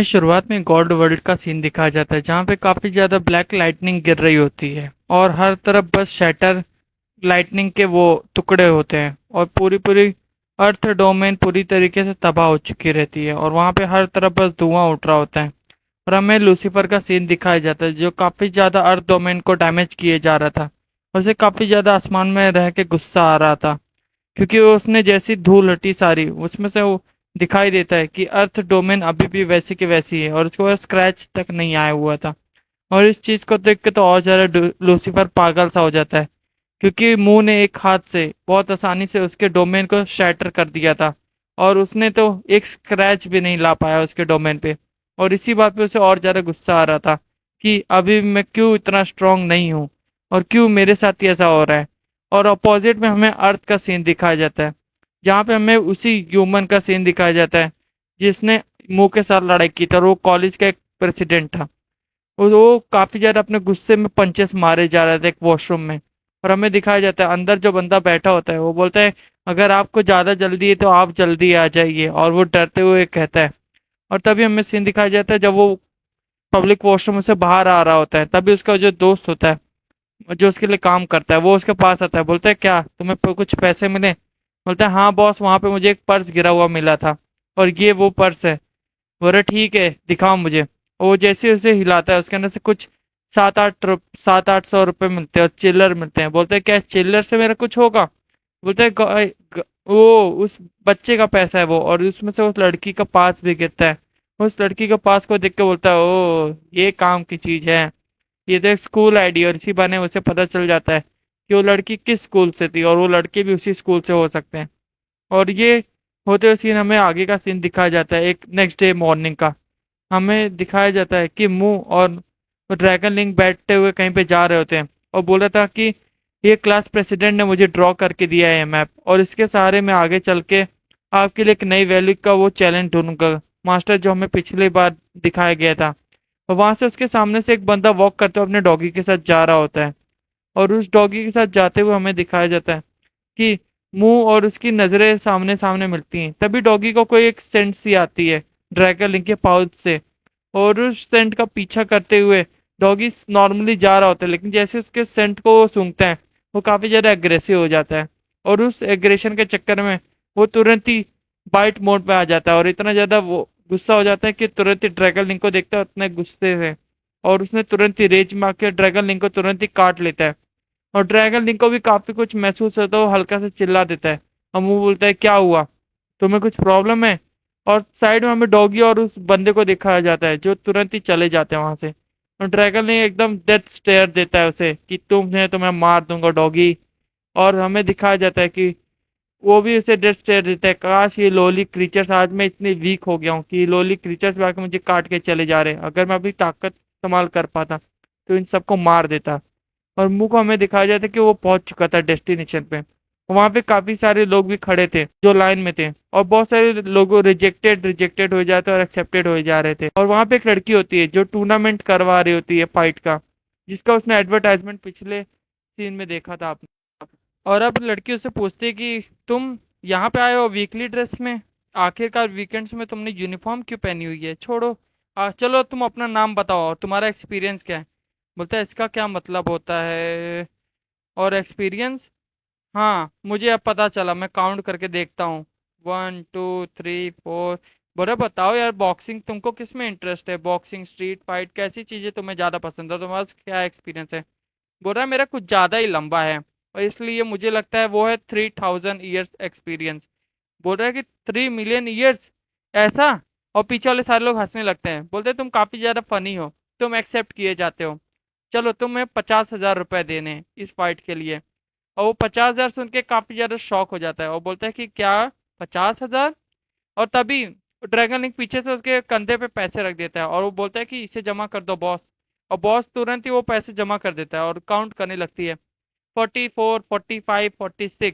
शुरुआत में God world का सीन दिखाया जाता है जहाँ पे काफी ज्यादा ब्लैक लाइटनिंग गिर रही होती है और हर तरफ बस शैटर लाइटनिंग के वो टुकड़े होते हैं और पूरी पूरी अर्थ डोमेन पूरी तरीके से तबाह हो चुकी रहती है और वहाँ पे हर तरफ बस धुआं उठ रहा होता है। और हमें लूसीफर का सीन दिखाया जाता है जो काफी ज्यादा अर्थ डोमेन को डैमेज किए जा रहा था और उसे काफी ज्यादा आसमान में रह के गुस्सा आ रहा था क्योंकि उसने जैसी धूल हटी सारी उसमें से वो दिखाई देता है कि अर्थ डोमेन अभी भी वैसी की वैसी है और उसको स्क्रैच तक नहीं आया हुआ था। और इस चीज को देख के तो और ज्यादा लूसीफर पागल सा हो जाता है क्योंकि मुंह ने एक हाथ से बहुत आसानी से उसके डोमेन को शैटर कर दिया था और उसने तो एक स्क्रैच भी नहीं ला पाया उसके डोमेन पे। और इसी बात पे उसे और ज्यादा गुस्सा आ रहा था कि अभी मैं क्यों इतना स्ट्रांग नहीं हूँ और क्यों मेरे साथ ही ऐसा हो रहा है। और अपोजिट में हमें अर्थ का सीन दिखाया जाता है जहाँ पे हमें उसी ह्यूमन का सीन दिखाया जाता है जिसने मुंह के साथ लड़ाई की थी और वो कॉलेज का एक प्रेसिडेंट था। और वो काफी ज्यादा अपने गुस्से में पंचेस मारे जा रहे थे एक वॉशरूम में। और हमें दिखाया जाता है अंदर जो बंदा बैठा होता है वो बोलता है अगर आपको ज्यादा जल्दी है तो आप जल्दी आ जाइए और वो डरते हुए कहता है। और तभी हमें सीन दिखाया जाता है जब वो पब्लिक वॉशरूम से बाहर आ रहा होता है तभी उसका जो दोस्त होता है जो उसके लिए काम करता है वो उसके पास आता है बोलता है क्या तुम्हें कुछ पैसे मिले। बोलता है हाँ बॉस वहां पे मुझे एक पर्स गिरा हुआ मिला था और ये वो पर्स है। बोल रहा ठीक है दिखाओ मुझे। और वो जैसे ही उसे हिलाता है उसके अंदर से कुछ 700 रुपये मिलते हैं और चिल्लर मिलते हैं। बोलते हैं क्या चिल्लर से मेरा कुछ होगा। बोलते हैं वो उस बच्चे का पैसा है वो और उसमें से उस लड़की का पास भी गिरता है। उस लड़की के पास को देख के बोलता है ओ ये काम की चीज है। ये तो एक स्कूल आईडी और इसी बहाने उसे पता चल जाता है कि वो लड़की किस स्कूल से थी और वो लड़के भी उसी स्कूल से हो सकते हैं। और ये होते हुए सीन हमें आगे का सीन दिखाया जाता है एक नेक्स्ट डे मॉर्निंग का। हमें दिखाया जाता है कि मुंह और ड्रैगन लिंक बैठते हुए कहीं पे जा रहे होते हैं और बोल रहा था कि ये क्लास प्रेसिडेंट ने मुझे ड्रॉ करके दिया है मैप और इसके सहारे मैं आगे चल के आपके लिए एक नई वैल्यू का वो चैलेंज ढूंढूंगा मास्टर जो हमें पिछली बार दिखाया गया था। और वहां से उसके सामने से एक बंदा वॉक करते हुए अपने डॉगी के साथ जा रहा होता है। और उस डॉगी के साथ जाते हुए हमें दिखाया जाता है कि मुंह और उसकी नजरें सामने सामने मिलती हैं तभी डॉगी को कोई एक सेंट सी आती है ड्रैगन लिंक के पाउच से। और उस सेंट का पीछा करते हुए डॉगी नॉर्मली जा रहा होता है लेकिन जैसे उसके सेंट को वो सूंघता है वो काफी ज्यादा एग्रेसिव हो जाता है। और उस एग्रेशन के चक्कर में वो तुरंत ही बाइट मोड पे आ जाता है और इतना ज्यादा वो गुस्सा हो जाता है कि तुरंत ही ड्रैगन लिंक को देखता है उतने गुस्से से। और उसने तुरंत ही रेज में आके ड्रैगन लिंक को तुरंत ही काट लेता है। और ड्रैगन लिंक को भी काफी कुछ महसूस होता है वो हल्का से चिल्ला देता है और मुंह बोलता है क्या हुआ तुम्हें कुछ प्रॉब्लम है। और साइड में हमें डॉगी और उस बंदे को दिखाया जाता है जो तुरंत ही चले जाते हैं वहां से। और ड्रैगन ने एकदम डेथ स्टेयर देता है उसे कि तुम्हें मार दूंगा डॉगी। और हमें दिखाया जाता है कि वो भी उसे डेथ स्टेयर देता है काश ये लोली क्रीचर्स आज मैं इतनी वीक हो गया हूँ कि ये लोली क्रीचर्स भी आके मुझे काट के चले जा रहे हैं अगर मैं अभी ताकत इस्तेमाल कर पाता तो इन सबको मार देता। और मुंह को हमें दिखाया जाता है कि वो पहुंच चुका था डेस्टिनेशन पे। वहां पे काफी सारे लोग भी खड़े थे जो लाइन में थे और बहुत सारे लोग रिजेक्टेड रिजेक्टेड हो जाते और एक्सेप्टेड हो जा रहे थे। और वहां पे एक लड़की होती है जो टूर्नामेंट करवा रही होती है फाइट का जिसका उसने एडवर्टाइजमेंट पिछले सीन में देखा था आपने। और अब लड़की उससे पूछती है कि तुम यहाँ पे आए हो वीकली ड्रेस में आखिरकार वीकेंड्स में तुमने यूनिफॉर्म क्यों पहनी हुई है छोड़ो चलो तुम अपना नाम बताओ और तुम्हारा एक्सपीरियंस क्या है। बोलता है इसका क्या मतलब होता है और एक्सपीरियंस। हाँ मुझे अब पता चला मैं काउंट करके देखता हूँ 1 2 3 4। बोले बताओ यार बॉक्सिंग तुमको किस में इंटरेस्ट है बॉक्सिंग स्ट्रीट फाइट कैसी चीजें तुम्हें ज्यादा पसंद है तुम्हारा क्या एक्सपीरियंस है। बोल रहा है मेरा कुछ ज्यादा ही लंबा है और इसलिए मुझे लगता है वो है 3000 ईयर्स एक्सपीरियंस। बोल रहा है कि 3 मिलियन ईयर्स ऐसा। और पीछे वाले सारे लोग हंसने लगते हैं बोलते हैं तुम काफी ज्यादा फनी हो तुम एक्सेप्ट किए जाते हो चलो तुम्हें 50,000 रुपए देने हैं इस फाइट के लिए। और वो 50,000 सुन के काफी ज्यादा शॉक हो जाता है और बोलता है कि क्या 50,000। और तभी ड्रैगन लिंक पीछे से उसके कंधे पे पैसे रख देता है और वो बोलता है कि इसे जमा कर दो बॉस। और बॉस तुरंत ही वो पैसे जमा कर देता है और काउंट करने लगती है 44 45 46।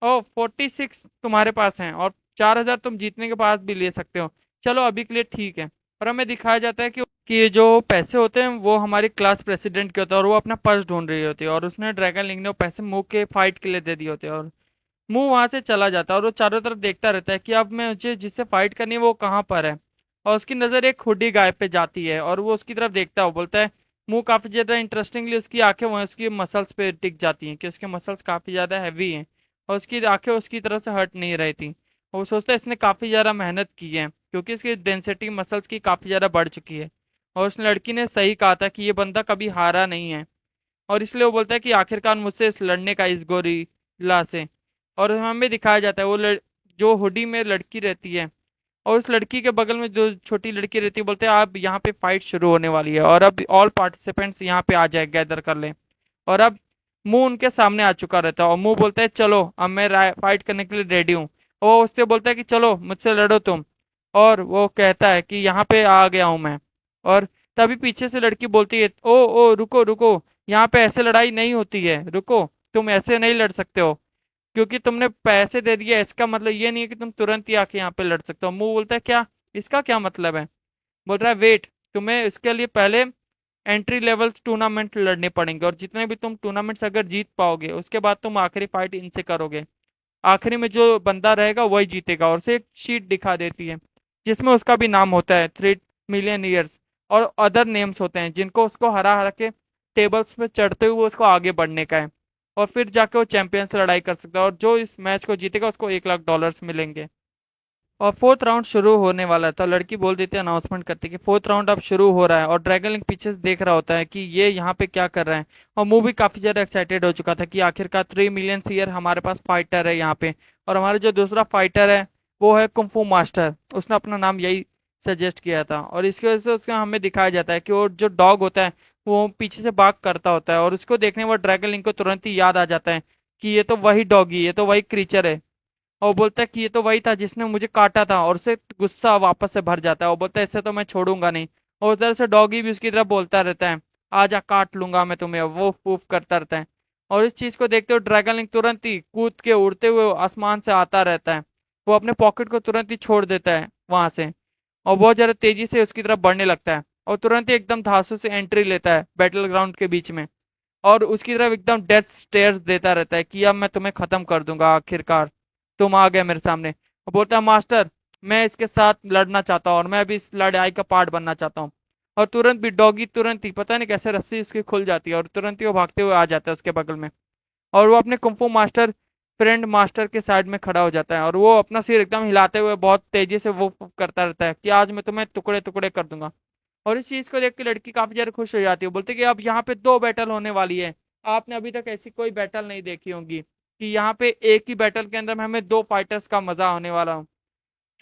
ओ 46 तुम्हारे पास हैं और 4,000 तुम जीतने के बाद भी ले सकते हो चलो अभी के लिए ठीक है। और हमें दिखाया जाता है कि ये जो पैसे होते हैं वो हमारी क्लास प्रेसिडेंट के होते हैं और वो अपना पर्स ढूंढ रही होती है और उसने ड्रैगन लिंक ने वो पैसे मुंह के फाइट के लिए दे दिए होते हैं। और मुंह वहां से चला जाता है और वो चारों तरफ देखता रहता है कि अब मैं मुझे जिससे फाइट करनी है वो कहाँ पर है। और उसकी नजर एक हुडी गाय पे जाती है और वो उसकी तरफ देखता है। वो बोलता है, मुंह काफी ज्यादा इंटरेस्टिंगली उसकी आंखें वहीं उसकी मसल्स पे टिक जाती हैं कि उसके मसल्स काफी ज्यादा हैवी हैं और उसकी आंखें उसकी तरफ से हट नहीं रही थी। और वो सोचता है इसने काफी ज्यादा मेहनत की है क्योंकि इसकी डेंसिटी मसल्स की काफी ज्यादा बढ़ चुकी है। और उस लड़की ने सही कहा था कि ये बंदा कभी हारा नहीं है। और इसलिए वो बोलता है कि आखिरकार मुझसे इस लड़ने का, इस गोरिल्ला से। और हमें दिखाया जाता है वो जो हुडी में लड़की रहती है और उस लड़की के बगल में जो छोटी लड़की रहती है, बोलते हैं आप यहाँ पे फाइट शुरू होने वाली है और अब ऑल पार्टिसिपेंट्स यहाँ पे आ जाए, गैदर कर लें। और अब मुंह उनके सामने आ चुका रहता है और मुंह बोलता है चलो अब मैं फाइट करने के लिए रेडी हूँ। वो उससे बोलता है कि चलो मुझसे लड़ो तुम। और वो कहता है कि यहाँ पे आ गया हूँ मैं। और तभी पीछे से लड़की बोलती है, ओ ओ रुको रुको, यहाँ पे ऐसे लड़ाई नहीं होती है, रुको, तुम ऐसे नहीं लड़ सकते हो। क्योंकि तुमने पैसे दे दिए इसका मतलब ये नहीं है कि तुम तुरंत ही आके यहाँ पे लड़ सकते हो। मुंह बोलता है क्या, इसका क्या मतलब है? बोल रहा है वेट, तुम्हें इसके लिए पहले एंट्री लेवल टूर्नामेंट लड़ने पड़ेंगे और जितने भी तुम टूर्नामेंट्स अगर जीत पाओगे उसके बाद तुम आखिरी फाइट इनसे करोगे। आखिरी में जो बंदा रहेगा वही जीतेगा। और उसे एक शीट दिखा देती है जिसमें उसका भी नाम होता है, 3 मिलियन ईयर्स, और अदर नेम्स होते हैं जिनको उसको हरा हरा के टेबल्स पे चढ़ते हुए उसको आगे बढ़ने का है। और फिर जाके वो चैंपियन से लड़ाई कर सकता है और जो इस मैच को जीतेगा उसको $1 लाख मिलेंगे। और फोर्थ राउंड शुरू होने वाला है तो लड़की बोल देती है, अनाउंसमेंट करती है कि फोर्थ राउंड अब शुरू हो रहा है। और ड्रैगन लिंक पीछे से देख रहा होता है कि ये यहाँ पे क्या कर रहे हैं। और मूवी काफी ज्यादा एक्साइटेड हो चुका था कि आखिरकार 3 मिलियन ईयर हमारे पास फाइटर है यहाँ पे। और हमारा जो दूसरा फाइटर है वो है कुंफू मास्टर, उसने अपना नाम यही सजेस्ट किया था। और इसकी वजह से उसका हमें दिखाया जाता है कि वो जो डॉग होता है वो पीछे से भाग करता होता है और उसको देखने पर ड्रैगन लिंक को तुरंत ही याद आ जाता है कि ये तो वही डॉगी, ये तो वही क्रीचर है। और वो बोलता है कि ये तो वही था जिसने मुझे काटा था। और उसे गुस्सा वापस से भर जाता है। वो बोलता है इससे तो मैं छोड़ूंगा नहीं। और उधर से डॉगी भी उसकी तरफ बोलता रहता है, आजा काट लूंगा मैं तुम्हें, वो फूफ करता रहता है। और इस चीज को देखते हुए ड्रैगन लिंक तुरंत ही कूद के उड़ते हुए आसमान से आता रहता है। वो अपने पॉकेट को तुरंत ही छोड़ देता है वहां से और बहुत ज्यादा तेजी से उसकी तरफ बढ़ने लगता है। और तुरंत ही एकदम धांसू से एंट्री लेता है बैटल ग्राउंड के बीच में। और उसकी तरफ एकदम डेथ स्टेयर्स देता रहता है कि अब मैं तुम्हें खत्म कर दूंगा, आखिरकार तुम आ गए मेरे सामने। वो बोलता है मास्टर, मैं इसके साथ लड़ना चाहता हूँ और मैं भी इस लड़ाई का पार्ट बनना चाहता हूँ। और तुरंत भी डॉगी तुरंत ही पता नहीं कैसे रस्सी उसकी खुल जाती है और तुरंत ही वो भागते हुए आ जाता है उसके बगल में। और वो अपने कुंफू मास्टर फ्रेंड मास्टर के साइड में खड़ा हो जाता है और वो अपना सिर एकदम हिलाते हुए बहुत तेजी से वो करता रहता है कि आज मैं तुम्हें टुकड़े टुकड़े कर दूंगा। और इस चीज को देख के लड़की काफी ज्यादा खुश हो जाती है, बोलती है कि अब यहाँ पे 2 बैटल होने वाली है। आपने अभी तक ऐसी कोई बैटल नहीं देखी होंगी कि यहाँ पे एक ही बैटल के अंदर में हमें 2 फाइटर्स का मजा होने वाला हो।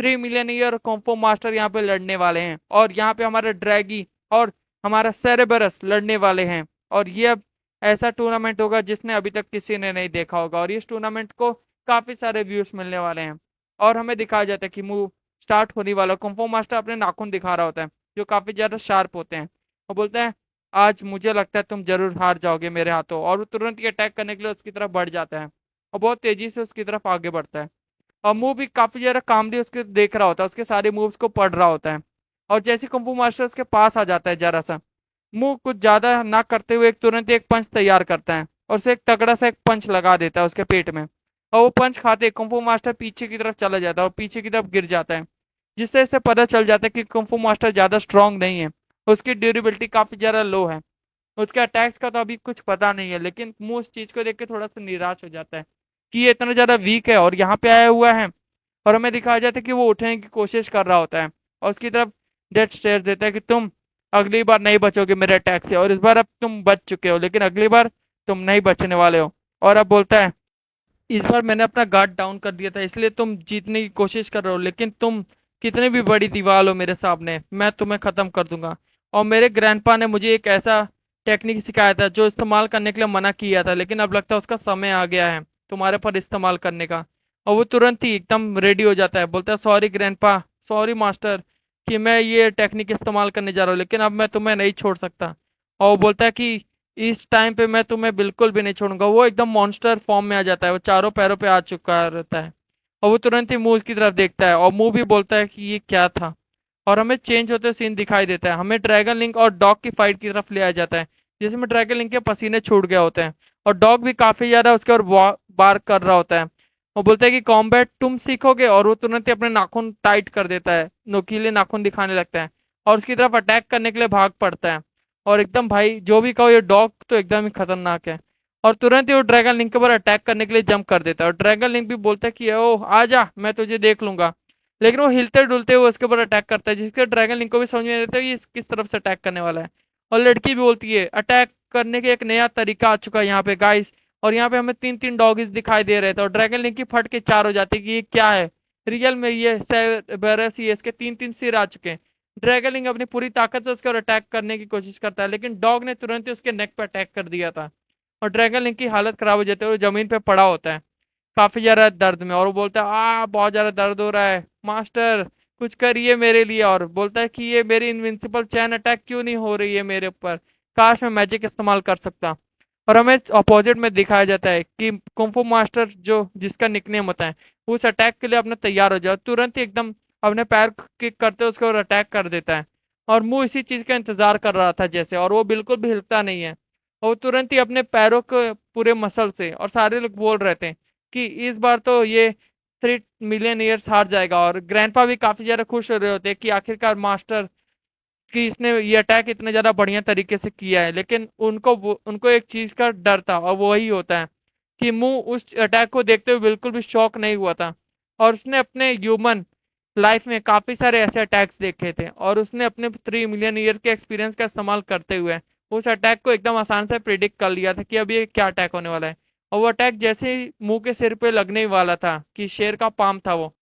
3 मिलियन ईयर कॉम्पो मास्टर यहाँ पे लड़ने वाले हैं और यहाँ पे हमारा ड्रैगी और हमारा सेरेबरस लड़ने वाले हैं। और ये अब ऐसा टूर्नामेंट होगा जिसने अभी तक किसी ने नहीं देखा होगा और इस टूर्नामेंट को काफी सारे व्यूज मिलने वाले हैं। और हमें दिखाया जाता है कि मूव स्टार्ट होने वाला। कुंफू मास्टर अपने नाखून दिखा रहा होता है जो काफी ज्यादा शार्प होते हैं। और बोलता है, आज मुझे लगता है तुम जरूर हार जाओगे मेरे हाथों। और वो तुरंत ही अटैक करने के लिए उसकी तरफ बढ़ जाता है और बहुत तेजी से उसकी तरफ आगे बढ़ता है। और मूव भी काफी ज्यादा कामली उसके देख रहा होता है, उसके सारे मूव्स को पढ़ रहा होता है। और जैसे कुंफू मास्टर उसके पास आ जाता है जरा सा, मूव कुछ ज्यादा ना करते हुए एक तुरंत ही एक पंच तैयार करता है और उसे एक तगड़ा सा एक पंच लगा देता है उसके पेट में। और वो पंच खाते कुंफू मास्टर पीछे की तरफ चला जाता है और पीछे की तरफ गिर जाता है। जिससे इसे पता चल जाता है कि कुंफू मास्टर ज्यादा स्ट्रांग नहीं है, उसकी ड्यूरेबिलिटी काफी ज्यादा लो है। उसके अटैक्स का तो अभी कुछ पता नहीं है, लेकिन मुंह उस चीज को देख के थोड़ा सा निराश हो जाता है कि ये इतना ज्यादा वीक है और यहाँ पे आया हुआ है। और हमें दिखाया जाता है कि वो उठने की कोशिश कर रहा होता है और उसकी तरफ डेथ स्टेयर देता है कि तुम अगली बार नहीं बचोगे मेरे अटैक से, और इस बार अब तुम बच चुके हो लेकिन अगली बार तुम नहीं बचने वाले हो। और अब बोलता है, इस बार मैंने अपना गार्ड डाउन कर दिया था इसलिए तुम जीतने की कोशिश कर रहे हो, लेकिन तुम कितनी भी बड़ी दीवार हो मेरे सामने, मैं तुम्हें खत्म कर दूंगा। और मेरे ग्रैंडपा ने मुझे एक ऐसा टेक्निक सिखाया था जो इस्तेमाल करने के लिए मना किया था, लेकिन अब लगता है उसका समय आ गया है तुम्हारे पर इस्तेमाल करने का। और वो तुरंत ही एकदम रेडी हो जाता है, बोलता है सॉरी ग्रैंडपा, सॉरी मास्टर कि मैं ये टेक्निक इस्तेमाल करने जा रहा हूँ, लेकिन अब मैं तुम्हें नहीं छोड़ सकता। और वो बोलता है कि इस टाइम पे मैं तुम्हें बिल्कुल भी नहीं छोड़ूंगा। वो एकदम मॉन्स्टर फॉर्म में आ जाता है, वो चारों पैरों पे आ चुका रहता है। और वो तुरंत ही मुंह की तरफ देखता है और मुंह भी बोलता है कि ये क्या था। और हमें चेंज होते सीन दिखाई देता है, हमें ड्रैगन लिंक और डॉग की फाइट की तरफ ले आया जाता है जिसमें ड्रैगन लिंक के पसीने छूट गए होते हैं और डॉग भी काफी ज्यादा उसके और बार कर रहा होता है। वो बोलता है कि कॉम्बैट तुम सीखोगे, और वो तुरंत ही अपने नाखून टाइट कर देता है, नुकीले नाखून दिखाने लगता है और उसकी तरफ अटैक करने के लिए भाग पड़ता है। और एकदम भाई जो भी कहो, ये डॉग तो एकदम ही खतरनाक है। और तुरंत ही वो ड्रैगन लिंक के ऊपर अटैक करने के लिए जंप कर देता है, और ड्रैगन लिंक भी बोलता है कि ओ आ जा, मैं तुझे देख लूंगा। लेकिन वो हिलते डुलते हुए उसके ऊपर अटैक करता है, जिसके ड्रैगन लिंक को भी समझ में नहीं आता कि ये किस तरफ से अटैक करने वाला है। और लड़की भी बोलती है अटैक करने के एक नया तरीका आ चुका है यहाँ पे गाइस। और यहाँ पे हमें तीन तीन डॉगीज दिखाई दे रहे थे, और ड्रैगन लिंक की फट के चार हो जाती है कि ये क्या है। रियल में ये सेबरस ही है, इसके तीन तीन सिर आ चुके हैं। ड्रैगन लिंक अपनी पूरी ताकत से उसके ऊपर अटैक करने की कोशिश करता है, लेकिन डॉग ने तुरंत ही उसके नेक पर अटैक कर दिया था। और ड्रैगन लिंक की हालत खराब हो जाती है और वो जमीन पे पड़ा होता है काफी ज्यादा दर्द में। और वो बोलता है बहुत ज्यादा दर्द हो रहा है मास्टर, कुछ करिए मेरे लिए। और बोलता है कि ये मेरी इनविंसिबल चैन अटैक क्यों नहीं हो रही है मेरे ऊपर, काश मैं मैजिक इस्तेमाल कर सकता। और हमें अपोजिट में दिखाया जाता है कि कुंफू मास्टर जो जिसका निकनेम होता है, वो उस अटैक के लिए अपने तैयार हो जाए, तुरंत ही एकदम अपने पैर किक करते उसके और अटैक कर देता है। और मुंह इसी चीज का इंतजार कर रहा था जैसे, और वो बिल्कुल भी हिलता नहीं है। और वो तुरंत ही अपने पैरों के पूरे मसल से, और सारे लोग बोल रहे थे कि इस बार तो ये 3 मिलियन ईयर्स हार जाएगा। और ग्रैंडपा भी काफी ज्यादा खुश हो रहे होते हैं कि आखिरकार मास्टर कि इसने ये अटैक इतने ज्यादा बढ़िया तरीके से किया है। लेकिन उनको एक चीज का डर था, और वो वही होता है कि मुंह उस अटैक को देखते हुए बिल्कुल भी शॉक नहीं हुआ था। और उसने अपने ह्यूमन लाइफ में काफी सारे ऐसे अटैक्स देखे थे, और उसने अपने 3 मिलियन ईयर के एक्सपीरियंस का इस्तेमाल करते हुए उस अटैक को एकदम आसान से प्रिडिक्ट कर लिया था कि अब ये क्या अटैक होने वाला है। और वो अटैक जैसे ही मुंह के सिर पे लगने ही वाला था कि शेर का पाम था वो,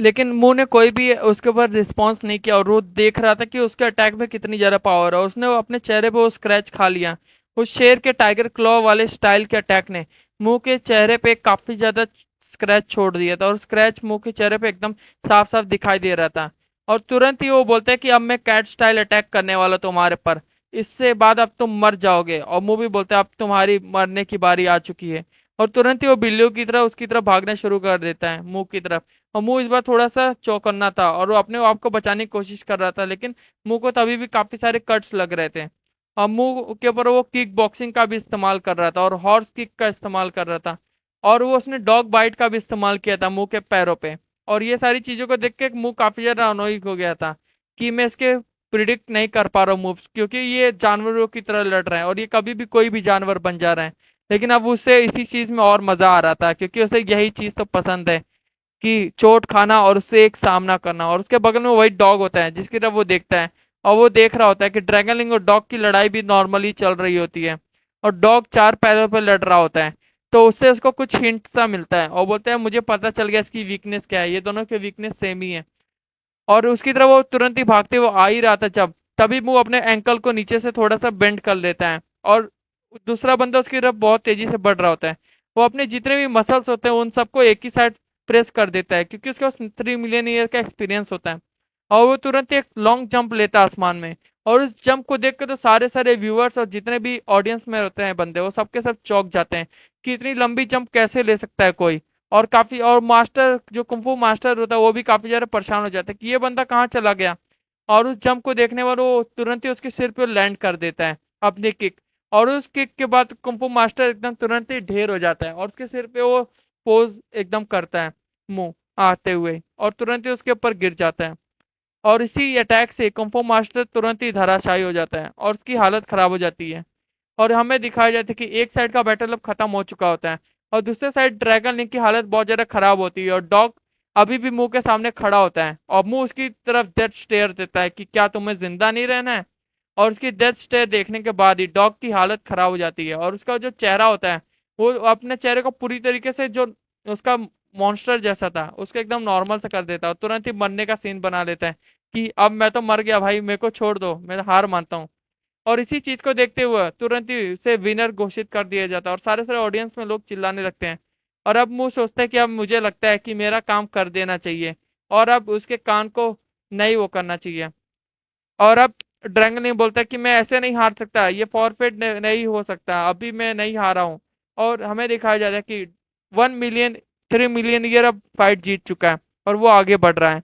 लेकिन मुंह ने कोई भी उसके ऊपर रिस्पॉन्स नहीं किया, और वो देख रहा था कि उसके अटैक में कितनी ज्यादा पावर है। उसने वो अपने चेहरे पे वो स्क्रैच खा लिया। उस शेर के टाइगर क्लॉ वाले स्टाइल के अटैक ने मुंह के चेहरे पे काफी ज्यादा स्क्रैच छोड़ दिया था, और स्क्रैच मुंह के चेहरे पे एकदम साफ साफ दिखाई दे रहा था। और तुरंत ही वो बोलता है कि अब मैं कैट स्टाइल अटैक करने वाला तुम्हारे पर, इससे बाद अब तुम मर जाओगे। और मुंह भी बोलता है अब तुम्हारी मरने की बारी आ चुकी है। और तुरंत ही वो बिल्लियों की तरह उसकी तरफ भागना शुरू कर देता है मुंह की तरफ। और मुंह इस बार थोड़ा सा चौकन्ना था, और वो अपने आप को बचाने की कोशिश कर रहा था, लेकिन मुंह को तभी भी काफी सारे कट्स लग रहे थे। और मुंह के ऊपर वो किक बॉक्सिंग का भी इस्तेमाल कर रहा था, और हॉर्स किक का इस्तेमाल कर रहा था। और वो उसने डॉग बाइट का भी इस्तेमाल किया था मुंह के पैरों पे। और ये सारी चीजों को देख के मुंह काफी ज्यादा अनोइक हो गया था कि मैं इसके प्रिडिक्ट नहीं कर पा रहा हूँ मूव्स, क्योंकि ये जानवरों की तरह लड़ रहा है, और ये कभी भी कोई भी जानवर बन जा रहा है। लेकिन अब उसे इसी चीज में और मजा आ रहा था, क्योंकि उसे यही चीज तो पसंद है कि चोट खाना और उससे एक सामना करना। और उसके बगल में वही डॉग होता है जिसकी तरफ वो देखता है, और वो देख रहा होता है कि ड्रैगनलिंग और डॉग की लड़ाई भी नॉर्मली चल रही होती है। और डॉग चार पैरों पर लड़ रहा होता है, तो उससे उसको कुछ हिंट सा मिलता है, और बोलता है मुझे पता चल गया इसकी वीकनेस क्या है, ये दोनों की वीकनेस सेम ही है। और उसकी तरफ वो तुरंत ही भागते हुए आ ही रहा था जब, तभी वो अपने एंकल को नीचे से थोड़ा सा बेंड कर लेता है, और दूसरा बंदा उसकी तरफ बहुत तेजी से बढ़ रहा होता है। वो अपने जितने भी मसल्स होते हैं उन सबको एक ही साइड प्रेस कर देता है, क्योंकि उसके पास 3 मिलियन ईयर का एक्सपीरियंस होता है। और वो तुरंत एक लॉन्ग जंप लेता है आसमान में। और उस जंप को देख कर तो सारे सारे व्यूअर्स और जितने भी ऑडियंस में होते हैं बंदे, वो सबके सब चौंक जाते हैं कि इतनी लंबी जंप कैसे ले सकता है कोई। और काफी, और मास्टर जो कुंफू मास्टर होता है वो भी काफी ज्यादा परेशान हो जाता है कि ये बंदा कहाँ चला गया। और उस जंप को देखने पर वो तुरंत ही उसके सिर पे लैंड कर देता है अपनी किक। और उस किक के बाद कुंफू मास्टर एकदम तुरंत ही ढेर हो जाता है, और उसके सिर पे वो पोज एकदम करता है मुंह आते हुए, और तुरंत ही उसके ऊपर गिर जाता है। और इसी अटैक से कुंफू मास्टर तुरंत ही धराशायी हो जाता है, और उसकी हालत खराब हो जाती है। और हमें दिखाया जाता है कि एक साइड का बैटल अब खत्म हो चुका होता है, और दूसरे साइड ड्रैगन लिंक की हालत बहुत ज्यादा खराब होती है। और डॉग अभी भी मुंह के सामने खड़ा होता है, और मुंह उसकी तरफ डेथ स्टेयर देता है कि क्या तुम्हें जिंदा नहीं रहना है। और उसकी डेथ स्टेयर देखने के बाद ही डॉग की हालत खराब हो जाती है, और उसका जो चेहरा होता है वो अपने चेहरे को पूरी तरीके से जो उसका मॉन्स्टर जैसा था उसको एकदम नॉर्मल से कर देता है, और तुरंत ही मरने का सीन बना लेता है कि अब मैं तो मर गया भाई, मेरे को छोड़ दो, मैं हार मानता हूँ। और इसी चीज को देखते हुए तुरंत ही उसे विनर घोषित कर दिया जाता है, और सारे सारे ऑडियंस में लोग चिल्लाने लगते हैं। और अब मुझे सोचता है कि अब मुझे लगता है कि मेरा काम कर देना चाहिए, और अब उसके कान को नहीं वो करना चाहिए। और अब ड्रैगन नहीं बोलता कि मैं ऐसे नहीं हार सकता, ये फॉरफिट नहीं हो सकता, अभी मैं नहीं हारा हूँ। और हमें दिखाया जाता है कि 1 मिलियन 3 मिलियन ईयर अब फाइट जीत चुका है, और वो आगे बढ़ रहा है।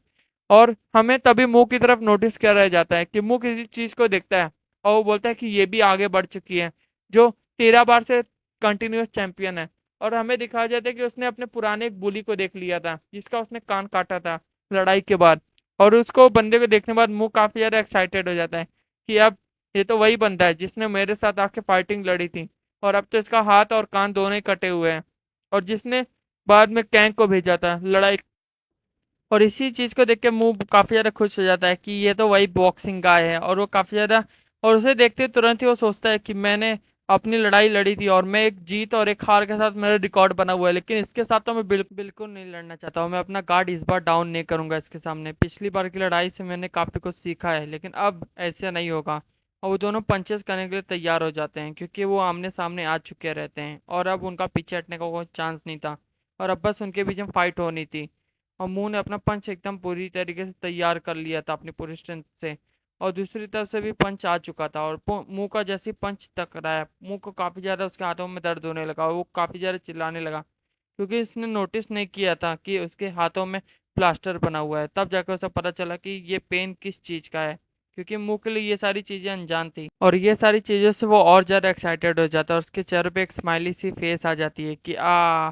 और हमें तभी मुंह की तरफ नोटिस किया जाता है कि मुंह किसी चीज को देखता है, और वो बोलता है कि ये भी आगे बढ़ चुकी है, जो 13 बार से कंटिन्यूअस चैंपियन है। और हमें दिखाया जाता है कि उसने अपने पुराने एक बुली को देख लिया था जिसका उसने कान काटा था लड़ाई के बाद। और उसको बंदे को देखने के बाद मुंह काफी ज्यादा एक्साइटेड हो जाता है कि अब ये तो वही बंदा है जिसने मेरे साथ आके फाइटिंग लड़ी थी, और अब तो इसका हाथ और कान दोनों ही कटे हुए हैं, और जिसने बाद में कैंग को भेजा था लड़ाई। और इसी चीज को देख के मुंह काफी ज्यादा खुश हो जाता है कि ये तो वही बॉक्सिंग गाय है, और वो काफी ज्यादा, और उसे देखते ही तुरंत ही वो सोचता है कि मैंने अपनी लड़ाई लड़ी थी और मैं एक जीत और एक हार के साथ मेरा रिकॉर्ड बना हुआ है, लेकिन इसके साथ तो मैं बिल्कुल नहीं लड़ना चाहता हूँ। मैं अपना गार्ड इस बार डाउन नहीं करूंगा इसके सामने। पिछली बार की लड़ाई से मैंने काफी कुछ सीखा है, लेकिन अब ऐसे नहीं होगा। और वो दोनों पंचेस करने के लिए तैयार हो जाते हैं क्योंकि वो आमने सामने आ चुके रहते हैं और अब उनका पीछे हटने का कोई चांस नहीं था, और अब बस उनके बीच में फाइट होनी थी। और मुंह ने अपना पंच एकदम पूरी तरीके से तैयार कर लिया था अपनी पूरी स्ट्रेंथ से, और दूसरी तरफ से भी पंच आ चुका था, और मुंह का जैसे ही पंच टकराया मुंह को काफी ज्यादा उसके हाथों में दर्द होने लगा और वो काफी ज्यादा चिल्लाने लगा, क्योंकि इसने नोटिस नहीं किया था कि उसके हाथों में प्लास्टर बना हुआ है। तब जाकर उसे पता चला कि ये पेन किस चीज का है, क्योंकि मुंह के लिए ये सारी चीजें अनजान थी। और ये सारी चीजों से वो और ज्यादा एक्साइटेड हो जाता है, और उसके चेहरे पे एक स्माइली सी फेस आ जाती है कि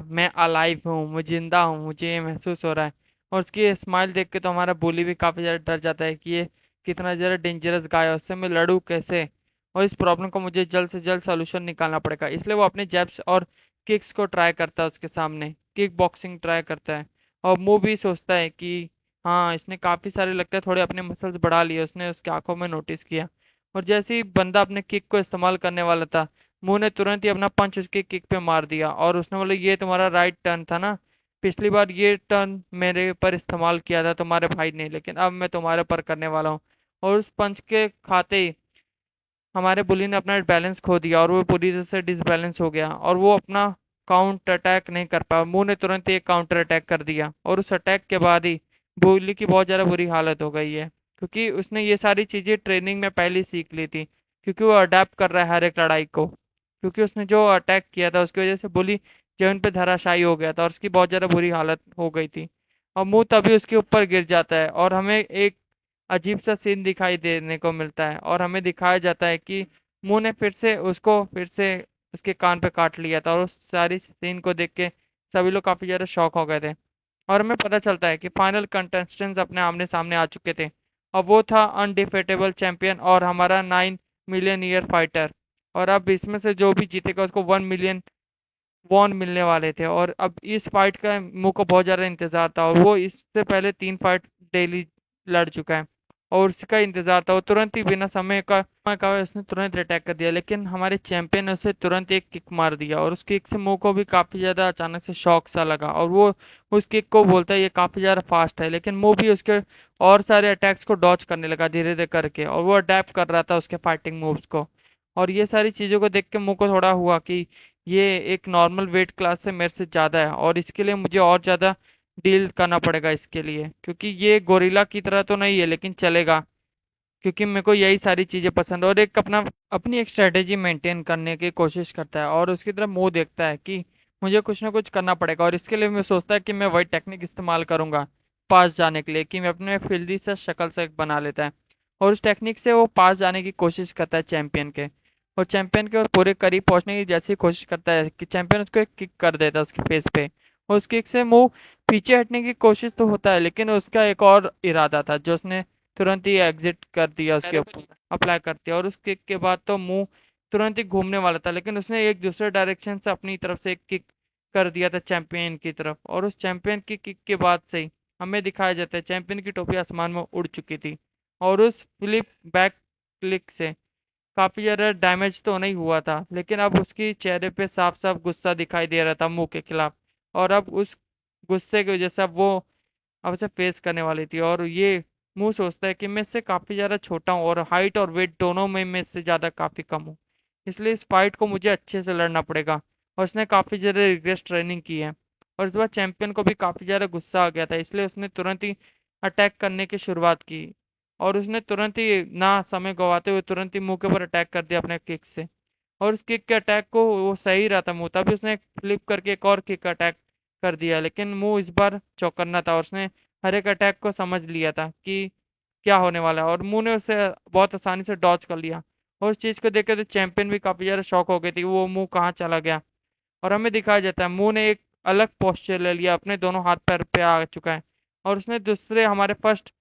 मैं अलाइव हूँ, मैं जिंदा हूँ, मुझे ये महसूस हो रहा है। और उसकी स्माइल देख के तो हमारा बुली भी काफी ज्यादा डर जाता है कि ये कितना ज्यादा डेंजरस गाय है, उससे मैं लड़ूं कैसे, और इस प्रॉब्लम का मुझे जल्द से जल्द सोल्यूशन निकालना पड़ेगा। इसलिए वो अपने जैब्स और किक्स को ट्राई करता है, उसके सामने किक बॉक्सिंग ट्राई करता है। और वो भी सोचता है कि हाँ, इसने काफी सारे लगता है थोड़े अपने मसल्स बढ़ा लिए, उसने उसकी आंखों में नोटिस किया। और जैसे ही बंदा अपने किक को इस्तेमाल करने वाला था, मुंह ने तुरंत ही अपना पंच उसके किक पे मार दिया, और उसने बोला ये तुम्हारा राइट टर्न था ना, पिछली बार ये टर्न मेरे ऊपर इस्तेमाल किया था तुम्हारे भाई ने, लेकिन अब मैं तुम्हारे ऊपर करने वाला हूँ। और उस पंच के खाते ही हमारे बुली ने अपना बैलेंस खो दिया और वो पूरी तरह से डिसबैलेंस हो गया, और वो अपना काउंटर अटैक नहीं कर पाया। मुंह ने तुरंत एक काउंटर अटैक कर दिया, और उस अटैक के बाद ही बुली की बहुत ज़्यादा बुरी हालत हो गई है, क्योंकि उसने ये सारी चीज़ें ट्रेनिंग में पहले ही सीख ली थी, क्योंकि वो अडेप्ट कर रहा है हर एक लड़ाई को। क्योंकि उसने जो अटैक किया था उसकी वजह से बुली जमीन पे धराशायी हो गया था और उसकी बहुत ज़्यादा बुरी हालत हो गई थी। और मुंह तभी उसके ऊपर गिर जाता है, और हमें एक अजीब सा सीन दिखाई देने को मिलता है, और हमें दिखाया जाता है कि मुंह ने फिर से उसके कान पे काट लिया था, और उस सारी सीन को देख के सभी लोग काफी ज्यादा शॉक हो गए थे। और हमें पता चलता है कि फाइनल कंटेस्टेंट्स अपने आमने सामने आ चुके थे, और वो था अनडिफेटेबल चैंपियन और हमारा 9 मिलियन ईयर फाइटर। और अब इसमें से जो भी जीतेगा उसको 1 मिलियन वॉन मिलने वाले थे, और अब इस फाइट का मुंह को बहुत ज्यादा इंतजार था, और वो इससे पहले 3 फाइट डेली लड़ चुका है, और उसका इंतजार था। वो तुरंत ही बिना समय का उसने तुरंत अटैक कर दिया, लेकिन हमारे चैंपियन ने उसे तुरंत एक किक मार दिया, और उस किक से मुंह को भी काफी ज्यादा अचानक से शॉक सा लगा, और वो उस किक को बोलता है ये काफी ज्यादा फास्ट है, लेकिन मुंह भी उसके और सारे अटैक्स को डॉच करने लगा धीरे धीरे करके, और वो अडेप्ट कर रहा था उसके फाइटिंग मूव्स को। और ये सारी चीजों को देख के मुंह को थोड़ा हुआ कि ये एक नॉर्मल वेट क्लास से मेरे से ज़्यादा है, और इसके लिए मुझे और ज़्यादा डील करना पड़ेगा इसके लिए, क्योंकि ये गोरिल्ला की तरह तो नहीं है लेकिन चलेगा, क्योंकि मेरे को यही सारी चीज़ें पसंद है। और एक अपनी एक स्ट्रेटेजी मेंटेन करने की कोशिश करता है, और उसकी तरफ मुंह देखता है कि मुझे कुछ ना कुछ करना पड़ेगा, और इसके लिए मैं सोचता है कि मैं वही टेक्निक इस्तेमाल करूंगा पास जाने के लिए, कि मैं अपने फिल्दी से शक्ल से बना लेता है, और उस टेक्निक से वो पास जाने की कोशिश करता है चैंपियन के। और चैंपियन के पूरे करीब पहुंचने की जैसी कोशिश करता है कि चैंपियन उसको एक किक कर देता है उसके फेस पे, और उस किक से मुंह पीछे हटने की कोशिश तो होता है, लेकिन उसका एक और इरादा था जो उसने तुरंत ही एग्जिट कर दिया उसके ऊपर अप्लाई कर दिया, और उस किक के बाद तो मुंह तुरंत ही घूमने वाला था, लेकिन उसने एक दूसरे डायरेक्शन से अपनी तरफ से एक किक कर दिया था चैंपियन की तरफ, और उस चैंपियन की किक के बाद से ही हमें दिखाया जाता है चैंपियन की टोपी आसमान में उड़ चुकी थी, और उस फ्लिप बैक क्लिक से काफी ज्यादा डैमेज तो नहीं हुआ था, लेकिन अब उसकी चेहरे पे साफ साफ गुस्सा दिखाई दे रहा था मुंह के खिलाफ, और अब उस गुस्से की वजह से अब वो अब उसे फेस करने वाली थी। और ये मुंह सोचता है कि मैं इससे काफी ज्यादा छोटा हूँ, और हाइट और वेट दोनों में मैं इससे ज्यादा काफी कम हूँ, इसलिए इस फाइट को मुझे अच्छे से लड़ना पड़ेगा। और उसने काफी ज्यादा रिग्रेस ट्रेनिंग की है, और इस बार चैंपियन को भी काफी ज्यादा गुस्सा आ गया था, इसलिए उसने तुरंत ही अटैक करने की शुरुआत की, और उसने तुरंत ही ना समय गवाते हुए तुरंत ही मुंह के ऊपर अटैक कर दिया अपने किक से। और उस किक के अटैक को वो सही रहा था मुंह, तभी उसने फ्लिप करके एक और किक अटैक कर दिया, लेकिन मुंह इस बार चौकन्ना था, और उसने हर एक अटैक को समझ लिया था कि क्या होने वाला है, और मुंह ने उसे बहुत आसानी से डॉच कर लिया। और उस चीज को देख के तो चैंपियन भी काफी ज्यादा शॉक हो गई थी, वो मुंह कहाँ चला गया। और हमें दिखाया जाता है मुंह ने एक अलग पोस्चर ले लिया, अपने दोनों हाथ पैर पे आ चुका है और उसने दूसरे हमारे फर्स्ट